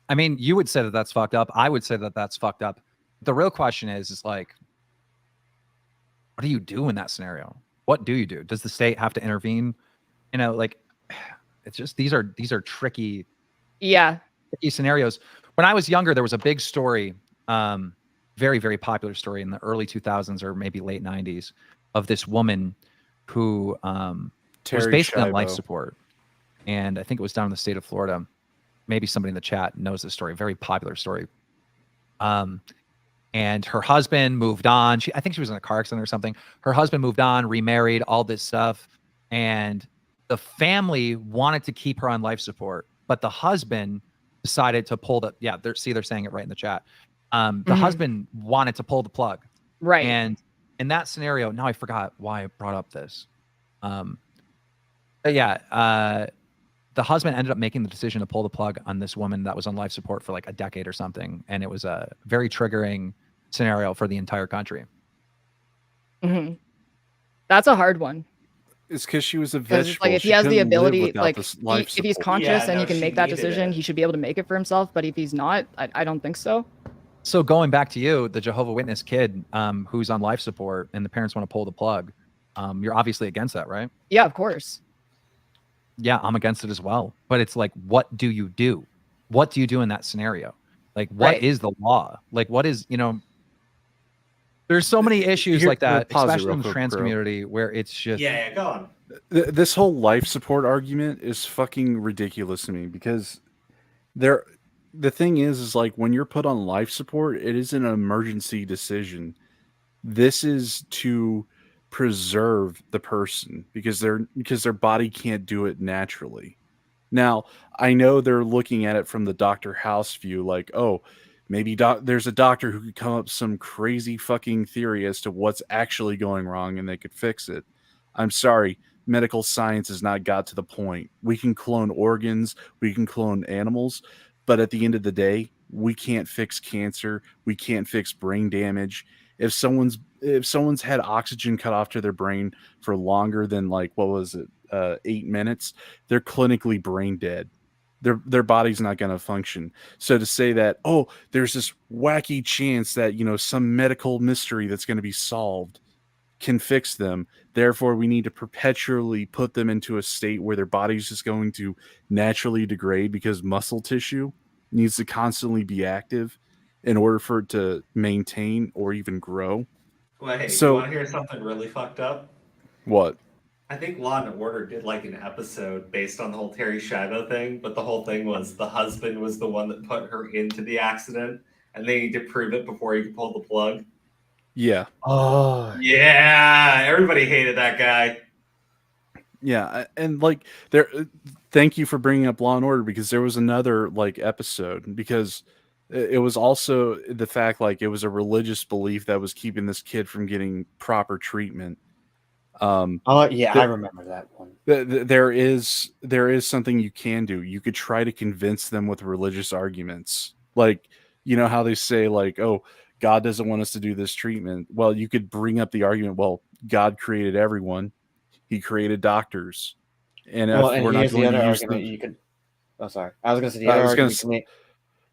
I mean, you would say that that's fucked up. I would say that that's fucked up. The real question is like, what do you do in that scenario? What do you do? Does the state have to intervene? It's just, these are tricky. Yeah. Tricky scenarios. When I was younger, there was a big story, very, very popular story in the early 2000s or maybe late 90s of this woman who was basically on life support. And I think it was down in the state of Florida. Maybe somebody in the chat knows this story. Very popular story. And her husband moved on. I think she was in a car accident or something. Her husband moved on, remarried, all this stuff. And the family wanted to keep her on life support, but the husband decided to pull they're saying it right in the chat. The husband wanted to pull the plug. Right. And in that scenario, now I forgot why I brought up this. The husband ended up making the decision to pull the plug on this woman that was on life support for like a decade or something. And it was a very triggering scenario for the entire country. Mm-hmm. That's a hard one. It's because she was a vegetable. Like if he has the ability, like if he's conscious and he can make that decision, he should be able to make it for himself. But if he's not, I don't think so. So going back to you, the Jehovah's Witness kid who's on life support and the parents want to pull the plug, you're obviously against that, right? Yeah, of course. Yeah, I'm against it as well. But it's like, what do you do? What do you do in that scenario? Like, what is the law? Like, what is, there's so many issues like that, especially in the trans community, where it's just Yeah, go on. This whole life support argument is fucking ridiculous to me because the thing is like when you're put on life support, it is an emergency decision. This is to preserve the person because their body can't do it naturally. Now, I know they're looking at it from the Dr. House view, like, oh, maybe there's a doctor who could come up with some crazy fucking theory as to what's actually going wrong and they could fix it. I'm sorry, medical science has not got to the point. We can clone organs, we can clone animals, but at the end of the day, we can't fix cancer, we can't fix brain damage. If someone's had oxygen cut off to their brain for longer than like what was it, 8 minutes, they're clinically brain dead. Their body's not going to function. So to say that, oh, there's this wacky chance that some medical mystery that's going to be solved can fix them, therefore we need to perpetually put them into a state where their body's just going to naturally degrade because muscle tissue needs to constantly be active in order for it to maintain or even grow. Wait, So you want to hear something really fucked up? what? I think Law and Order did like an episode based on the whole Terry Schiavo thing, but the whole thing was the husband was the one that put her into the accident, and they need to prove it before he could pull the plug. Yeah. Oh. Yeah, everybody hated that guy. Yeah, and like there thank you for bringing up Law and Order because there was another like episode because it was also the fact like it was a religious belief that was keeping this kid from getting proper treatment. Oh yeah, I remember that one. There is something you can do. You could try to convince them with religious arguments. Like, you know how they say like, "Oh, God doesn't want us to do this treatment." Well, you could bring up the argument, well, God created everyone. He created doctors. And Well, if and we're not here's the going to other use argument them, you could. Oh, sorry. I was going to say the other argument you can make.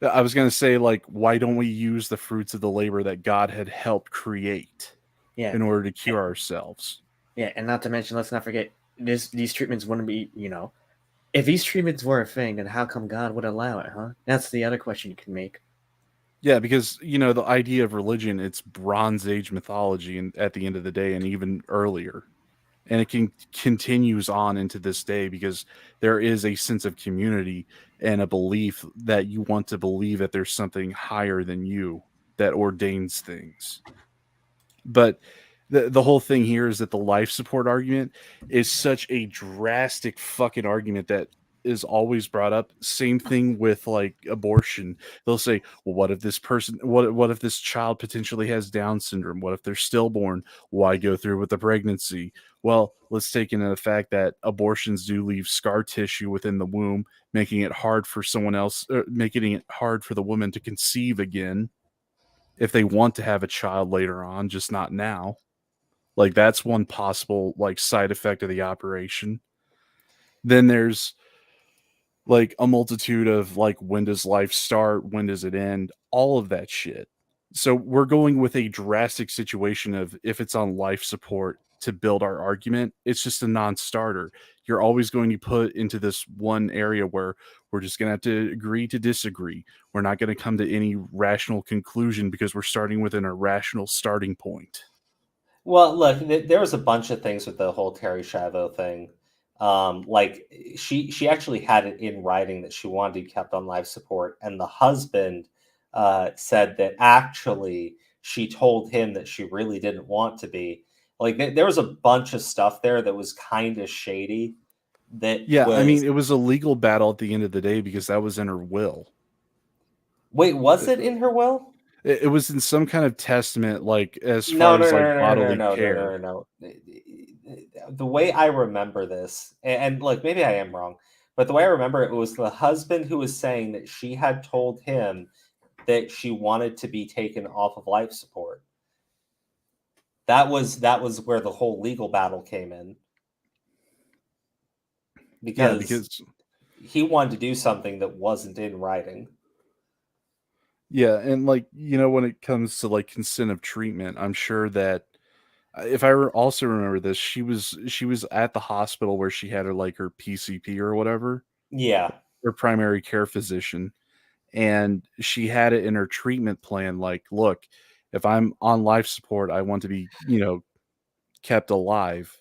I was going to say like, why don't we use the fruits of the labor that God had helped create in order to cure ourselves? Yeah, and not to mention, let's not forget, these treatments wouldn't be, if these treatments were a thing, then how come God would allow it, huh? That's the other question you can make. Yeah, because, the idea of religion, it's Bronze Age mythology and at the end of the day, and even earlier. And it continues on into this day because there is a sense of community and a belief that you want to believe that there's something higher than you that ordains things. But the whole thing here is that the life support argument is such a drastic fucking argument that is always brought up. Same thing with like abortion. They'll say, well, what if this person, what if this child potentially has Down syndrome? What if they're stillborn? Why go through with the pregnancy? Well, let's take into the fact that abortions do leave scar tissue within the womb, making it hard for making it hard for the woman to conceive again if they want to have a child later on, just not now. Like that's one possible like side effect of the operation. Then there's like a multitude of like when does life start, when does it end, all of that shit. So we're going with a drastic situation of if it's on life support to build our argument, it's just a non-starter. You're always going to put into this one area where we're just going to have to agree to disagree. We're not going to come to any rational conclusion because we're starting with an irrational starting point. Well, look, there was a bunch of things with the whole Terry Schiavo thing. Like she actually had it in writing that she wanted to be kept on life support, and the husband said that actually she told him that she really didn't want to be. Like there was a bunch of stuff there that was kind of shady. I mean, it was a legal battle at the end of the day because that was in her will. Wait, was it in her will? It was in some kind of testament, like as far as like bodily care. No. The way I remember this, and like maybe I am wrong, but the way I remember it was the husband who was saying that she had told him that she wanted to be taken off of life support. That was where the whole legal battle came in. Because he wanted to do something that wasn't in writing. Yeah, and like, when it comes to like consent of treatment, I'm sure that if I also remember this, she was at the hospital where she had her PCP or whatever, Yeah. her primary care physician, and she had it in her treatment plan like, look, if I'm on life support, I want to be, kept alive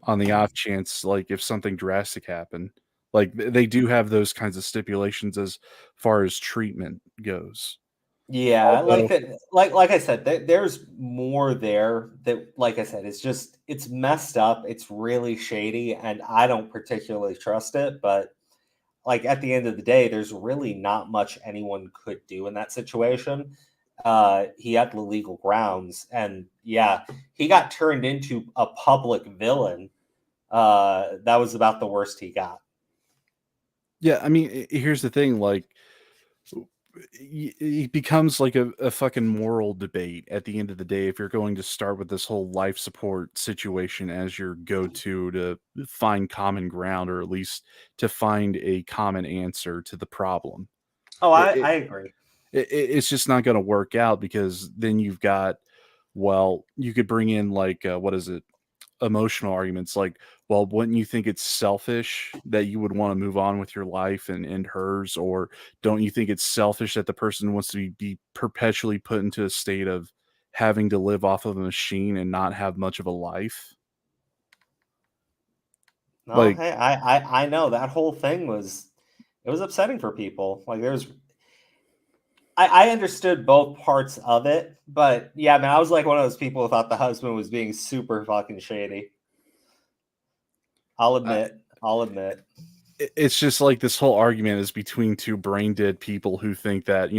on the off chance, like, if something drastic happened. Like, they do have those kinds of stipulations as far as treatment goes. Yeah, like Although that, like I said, there's more there that, like I said, it's messed up. It's really shady, and I don't particularly trust it. But like at the end of the day, there's really not much anyone could do in that situation. He had the legal grounds, and yeah, he got turned into a public villain. That was about the worst he got. Yeah, I mean, here's the thing, like, it becomes like a fucking moral debate at the end of the day if you're going to start with this whole life support situation as your go-to to find common ground, or at least to find a common answer to the problem. Oh, I agree. It's just not going to work out, because then you've got, well, you could bring in like, what is it? Emotional arguments like, well, wouldn't you think it's selfish that you would want to move on with your life and end hers? Or don't you think it's selfish that the person wants to be perpetually put into a state of having to live off of a machine and not have much of a life? No, Like, hey, I know that whole thing was upsetting for people. Like I understood both parts of it, but yeah, man, I was like one of those people who thought the husband was being super fucking shady. I'll admit. It's just like this whole argument is between two brain dead people who think that,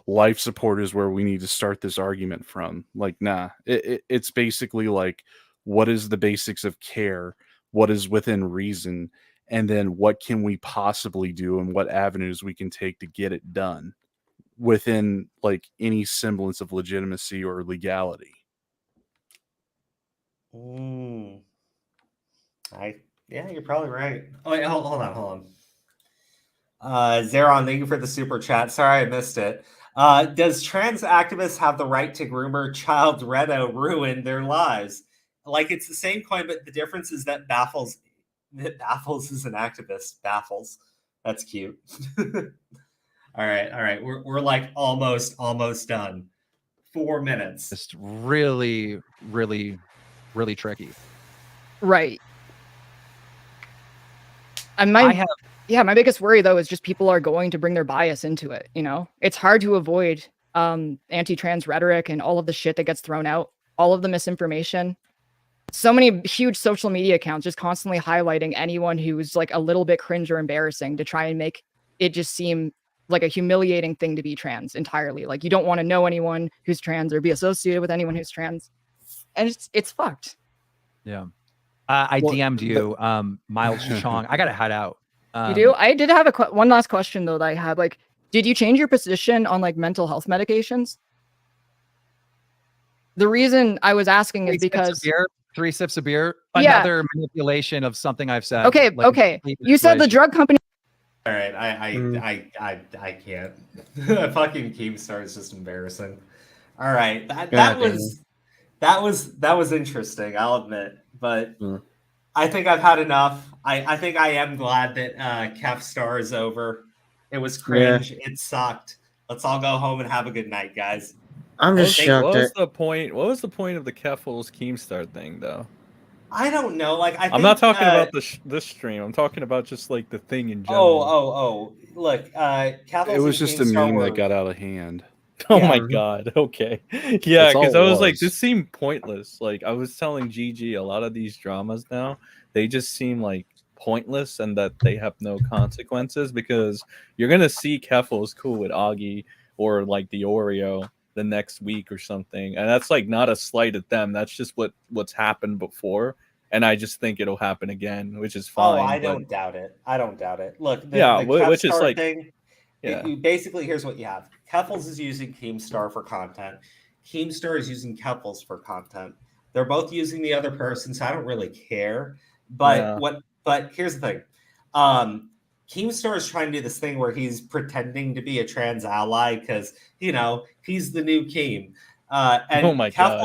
life support is where we need to start this argument from. Like, nah, it's basically like, what is the basics of care? What is within reason? And then what can we possibly do, and what avenues we can take to get it done within like any semblance of legitimacy or legality. Yeah, you're probably right. Oh wait, hold on. Zeron, thank you for the super chat. Sorry I missed it. Does trans activists have the right to groomer child Redo ruin their lives? Like, it's the same coin, but the difference is that Baffles is an activist. Baffles. That's cute. All right. We're like almost done. 4 minutes. Just really, really, really tricky. Right. And my biggest worry though is just people are going to bring their bias into it. It's hard to avoid anti-trans rhetoric and all of the shit that gets thrown out, all of the misinformation. So many huge social media accounts just constantly highlighting anyone who's like a little bit cringe or embarrassing to try and make it just seem like a humiliating thing to be trans entirely. Like, you don't want to know anyone who's trans or be associated with anyone who's trans. And it's fucked. Yeah. I DM'd you, Miles Chong. I gotta head out. You do? I did have one last question though that I had. Like, did you change your position on like mental health medications? The reason I was asking is because 3 sips of beer. Yeah. Another manipulation of something I've said. Okay, like, okay. You said the drug company. All right, I can't. Fucking Keemstar is just embarrassing. All right, that was interesting. I'll admit, but I think I've had enough. I think I am glad that Keffstar is over. It was cringe. Yeah. It sucked. Let's all go home and have a good night, guys. I'm just shocked. What was the point? What was the point of the Keffals Keemstar thing, though? I don't know. Like, I'm not talking about this stream. I'm talking about just like the thing in general. Oh! Look, Keffals. It was just a meme that got out of hand. Oh my god. Okay. Yeah, because I was like, this seemed pointless. Like, I was telling Gigi, a lot of these dramas now, they just seem like pointless and that they have no consequences, because you're gonna see Keffals cool with Augie or like the Oreo the next week or something, and that's like not a slight at them. That's just what's happened before, and I just think it'll happen again, which is fine. Oh, I don't doubt it. Look, which is like thing. Yeah. Basically, here's what you have. Keffals is using Keemstar for content. Keemstar is using Keffals for content. They're both using the other person, so I don't really care. But But here's the thing. Keemstar is trying to do this thing where he's pretending to be a trans ally because, you know, he's the new Keem. And Oh my God.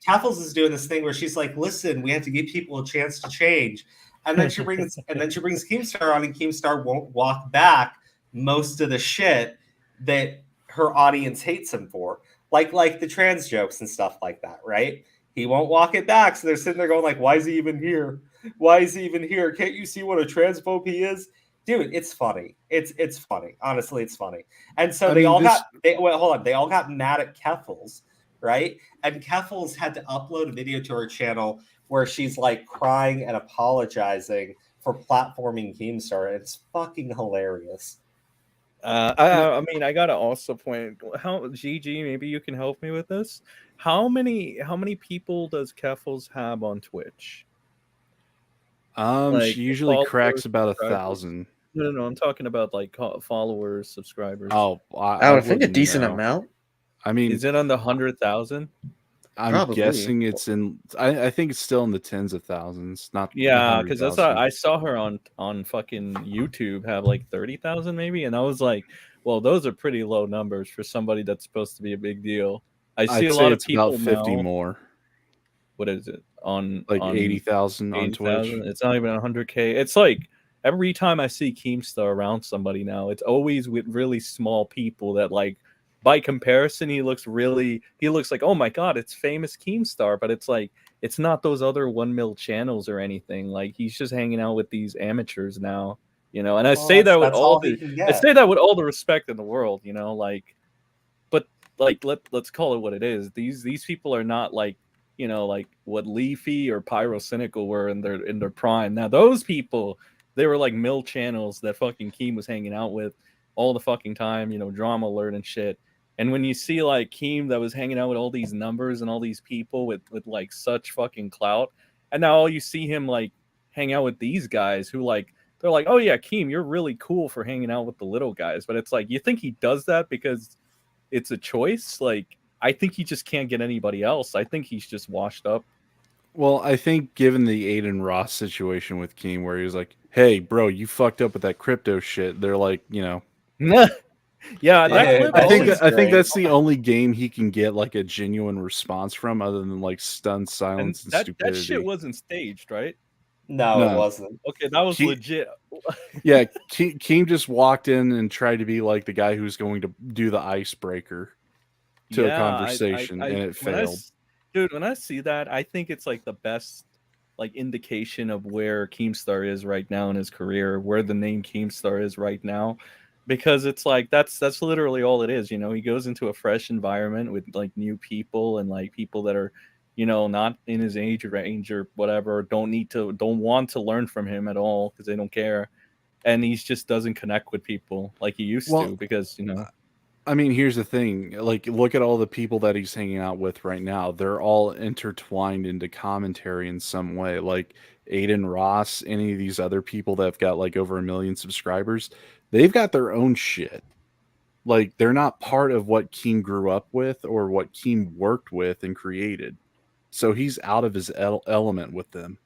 Keffals is doing this thing where she's like, listen, we have to give people a chance to change. And then she brings Keemstar on, and Keemstar won't walk back most of the shit that her audience hates him for. Like the trans jokes and stuff like that, right? He won't walk it back. So they're sitting there going like, why is he even here? Why is he even here? Can't you see what a transphobe he is? Dude, it's funny. It's funny. Honestly, it's funny. And so they all got mad at Keffals, right? And Keffals had to upload a video to her channel where she's like crying and apologizing for platforming Keemstar. It's fucking hilarious. I mean, I gotta also point how GG. Maybe you can help me with this. How many people does Keffals have on Twitch? She usually cracks about 1,000. No. I'm talking about like followers, subscribers. Oh, I would think a decent amount. I mean, is it on the 100,000? I'm Probably. guessing it's in. I think it's still in the tens of thousands. Not Yeah, because I saw her on fucking YouTube have like 30,000 maybe, and I was like, well, those are pretty low numbers for somebody that's supposed to be a big deal. I see a lot of people about 50 now, more. What is it on like 80,000 on Twitch? It's not even 100K. It's like every time I see Keemstar around somebody now, it's always with really small people that like. By comparison, he looks like, oh my God, it's famous Keemstar, but it's like, it's not those other 1 mil channels or anything. Like he's just hanging out with these amateurs now, you know, and I say that with all the respect in the world, you know, like, but like, let's call it what it is. These people are not like, you know, like what Leafy or Pyrocynical were in their prime. Now those people, they were like mil channels that fucking Keem was hanging out with all the fucking time, you know, drama alert and shit. And when you see like Keem that was hanging out with all these numbers and all these people with like such fucking clout, and now all you see him like hang out with these guys who like, they're like, oh yeah, Keem, you're really cool for hanging out with the little guys. But it's like, you think he does that because it's a choice? Like, I think he just can't get anybody else. I think he's just washed up. Well, I think given the Aiden Ross situation with Keem, where he was like, hey, bro, you fucked up with that crypto shit. They're like, you know. Yeah, I think that's the only game he can get like a genuine response from, other than like stunned silence and stupidity. That shit wasn't staged, right? No, it wasn't. Okay, that was legit. Yeah, Keem just walked in and tried to be like the guy who's going to do the icebreaker to a conversation, and it failed. Dude, when I see that, I think it's like the best like indication of where Keemstar is right now in his career, where the name Keemstar is right now. Because it's like that's literally all it is, you know. He goes into a fresh environment with like new people and like people that are, you know, not in his age range or whatever, don't want to learn from him at all because they don't care, and he just doesn't connect with people like he used to because, you know. I mean, here's the thing. Like, look at all the people that he's hanging out with right now. They're all intertwined into commentary in some way. Like Aiden Ross, any of these other people that have got like over 1 million subscribers, they've got their own shit. Like, they're not part of what Keem grew up with or what Keem worked with and created. So he's out of his element with them.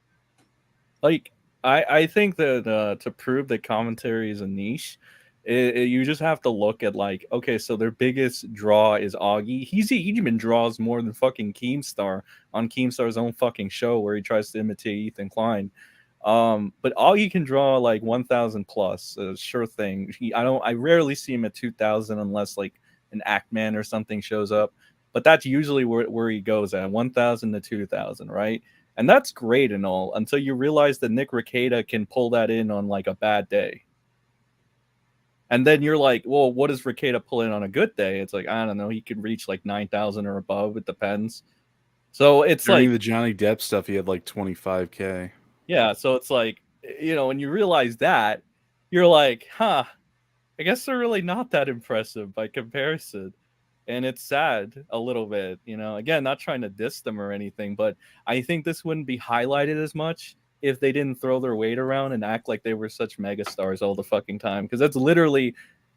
Like, I think that to prove that commentary is a niche, you just have to look at like, okay, so their biggest draw is Augie. He even draws more than fucking Keemstar on Keemstar's own fucking show where he tries to imitate Ethan Klein. But Augie can draw like 1,000 plus, sure thing. I rarely see him at 2,000 unless like an Act-Man or something shows up. But that's usually where he goes at 1,000 to 2,000, right? And that's great and all until you realize that Nick Rekieta can pull that in on like a bad day. And then you're like, well, what does Rekieta pull in on a good day? It's like, I don't know. He could reach like 9,000 or above. It depends. So it's during like the Johnny Depp stuff, he had like 25K. Yeah. So it's like, you know, when you realize that, you're like, huh, I guess they're really not that impressive by comparison. And it's sad a little bit, you know, again, not trying to diss them or anything, but I think this wouldn't be highlighted as much if they didn't throw their weight around and act like they were such megastars all the fucking time. Because that's literally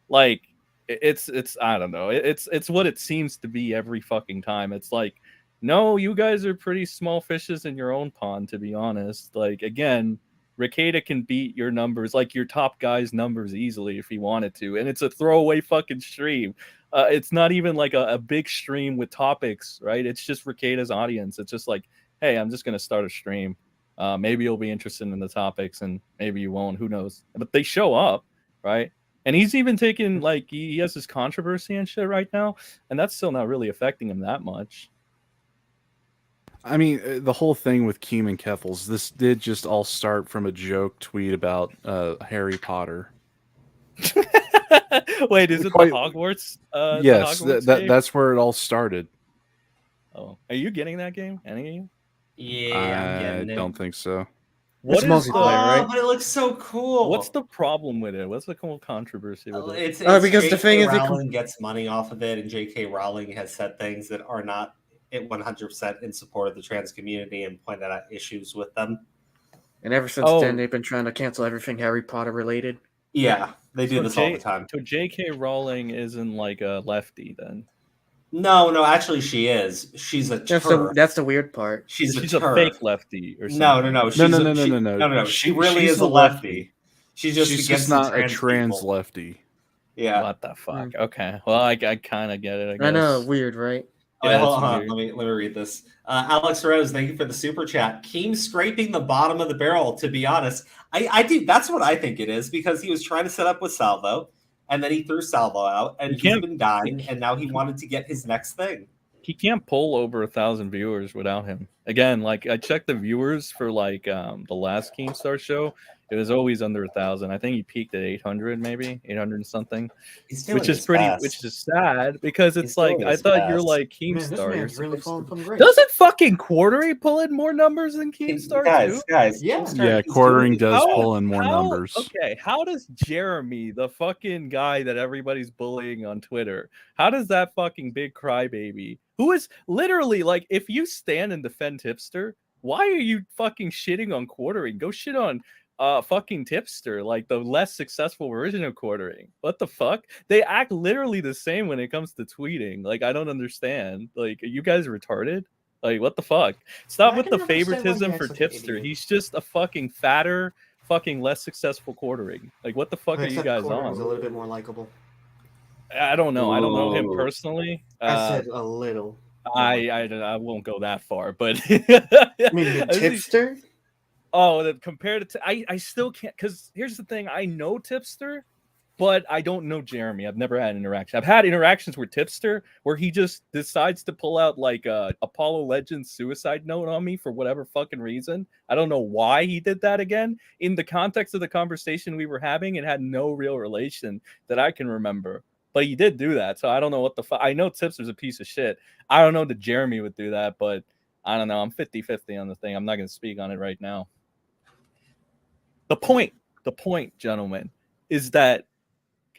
like, it's I don't know, it's what it seems to be every fucking time. It's like, no, you guys are pretty small fishes in your own pond, to be honest. Like, again, Rekieta can beat your numbers, like your top guy's numbers, easily if he wanted to, and it's a throwaway fucking stream. It's not even like a big stream with topics, right? It's just Rekieta's audience. It's just like, hey, I'm just gonna start a stream. Maybe you'll be interested in the topics, and maybe you won't. Who knows? But they show up, right? And he's even taking, like, he has this controversy and shit right now, and that's still not really affecting him that much. I mean, the whole thing with Keem and Keffels, this did just all start from a joke tweet about Harry Potter. Wait, is it the Hogwarts? Yes, the Hogwarts game? that's where it all started. Oh, are you getting that game? Any of you? Yeah, I'm getting I it. don't think so. What is Oh, but it looks so cool. What's the problem with it? What's the whole controversy with it? It's because J.K. the thing is, Rowling gets money off of it, and J.K. Rowling has said things that are not 100% in support of the trans community and pointed out issues with them. And ever since then, they've been trying to cancel everything Harry Potter related. Yeah, they do this all the time. So J.K. Rowling isn't like a lefty then? No, actually she is. She's a turd. That's the weird part. She's a turd. fake lefty or something. No. No. She really is a lefty. She's just not a trans lefty. Yeah. What the fuck? Okay. Well, I kind of get it. I guess. I know, weird, right? Yeah, hold on. Let me read this. Alex Rose, thank you for the super chat. Keem scraping the bottom of the barrel. To be honest, I do. That's what I think it is, because he was trying to set up with Salvo, and then he threw Salvo out, and he's been dying, and now he wanted to get his next thing. He can't pull over 1,000 viewers without him. Again, like, I checked the viewers for like the last Keemstar show. It was always under 1,000. I think he peaked at 800, maybe 800 and something, which is sad because it's like, I thought you're like Keemstar. Man, really falling from grace. Doesn't fucking Quartering pull in more numbers than Keemstar too? Guys, yeah, Quartering does pull in more numbers. Okay, how does Jeremy, the fucking guy that everybody's bullying on Twitter, how does that fucking big crybaby, who is literally like, if you stand and defend Tipster, why are you fucking shitting on Quartering? Go shit on fucking Tipster, like the less successful version of Quartering. What the fuck? They act literally the same when it comes to tweeting. Like, I don't understand. Like, are you guys retarded? Like, what the fuck? Stop with the favoritism for Tipster. He's just a fucking fatter, fucking less successul Quartering. Like, what the fuck are you guys on? A little bit more likable. I don't know. I don't know him personally. I said a little. I won't go that far, but I mean, the Tipster. Oh, compared to I still can't, because here's the thing. I know Tipster, but I don't know Jeremy. I've never had an interaction. I've had interactions with Tipster where he just decides to pull out like a Apollo Legends suicide note on me for whatever fucking reason. I don't know why he did that again. In the context of the conversation we were having, it had no real relation that I can remember. But he did do that, so I don't know what the fuck. I know Tipster's a piece of shit. I don't know that Jeremy would do that, but I don't know. I'm 50-50 on the thing. I'm not going to speak on it right now. The point, gentlemen, is that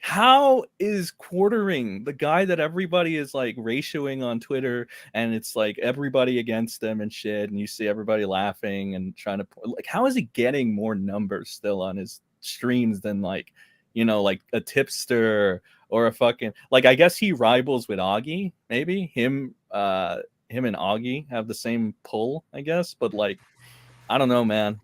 how is Quartering, the guy that everybody is like ratioing on Twitter, and it's like everybody against them and shit, and you see everybody laughing and trying to, like, how is he getting more numbers still on his streams than, like, you know, like a Tipster or a fucking, like, I guess he rivals with Augie, maybe him and Augie have the same pull, I guess, but like, I don't know, man.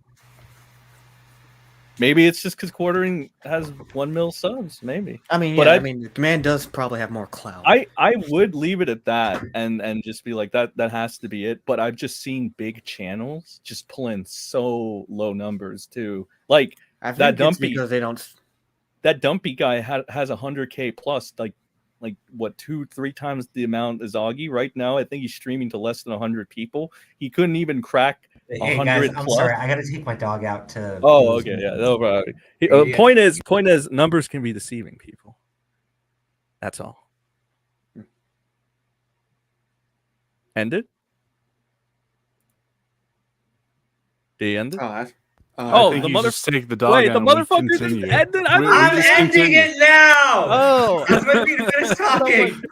Maybe it's just because Quartering has 1 mil subs, maybe. I mean, but yeah, I mean, the man does probably have more clout. I would leave it at that and just be like, that has to be it. But I've just seen big channels just pull in so low numbers too. Like I think that Dumpy, because they don't. That Dumpy guy has 100K plus, like what, 2-3 times the amount as Augie right now. I think he's streaming to less than 100 people. He couldn't even crack 100 guys, I'm plus. sorry, I gotta take my dog out to. Oh, okay, yeah, no problem. Point is, numbers can be deceiving people. That's all. End it? Did he end it? I think the motherfucker. Take the dog. Wait, out the and we motherfucker just continue. ended. I'm ending it now. Oh, I was waiting for you to finish talking.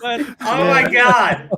Oh my god.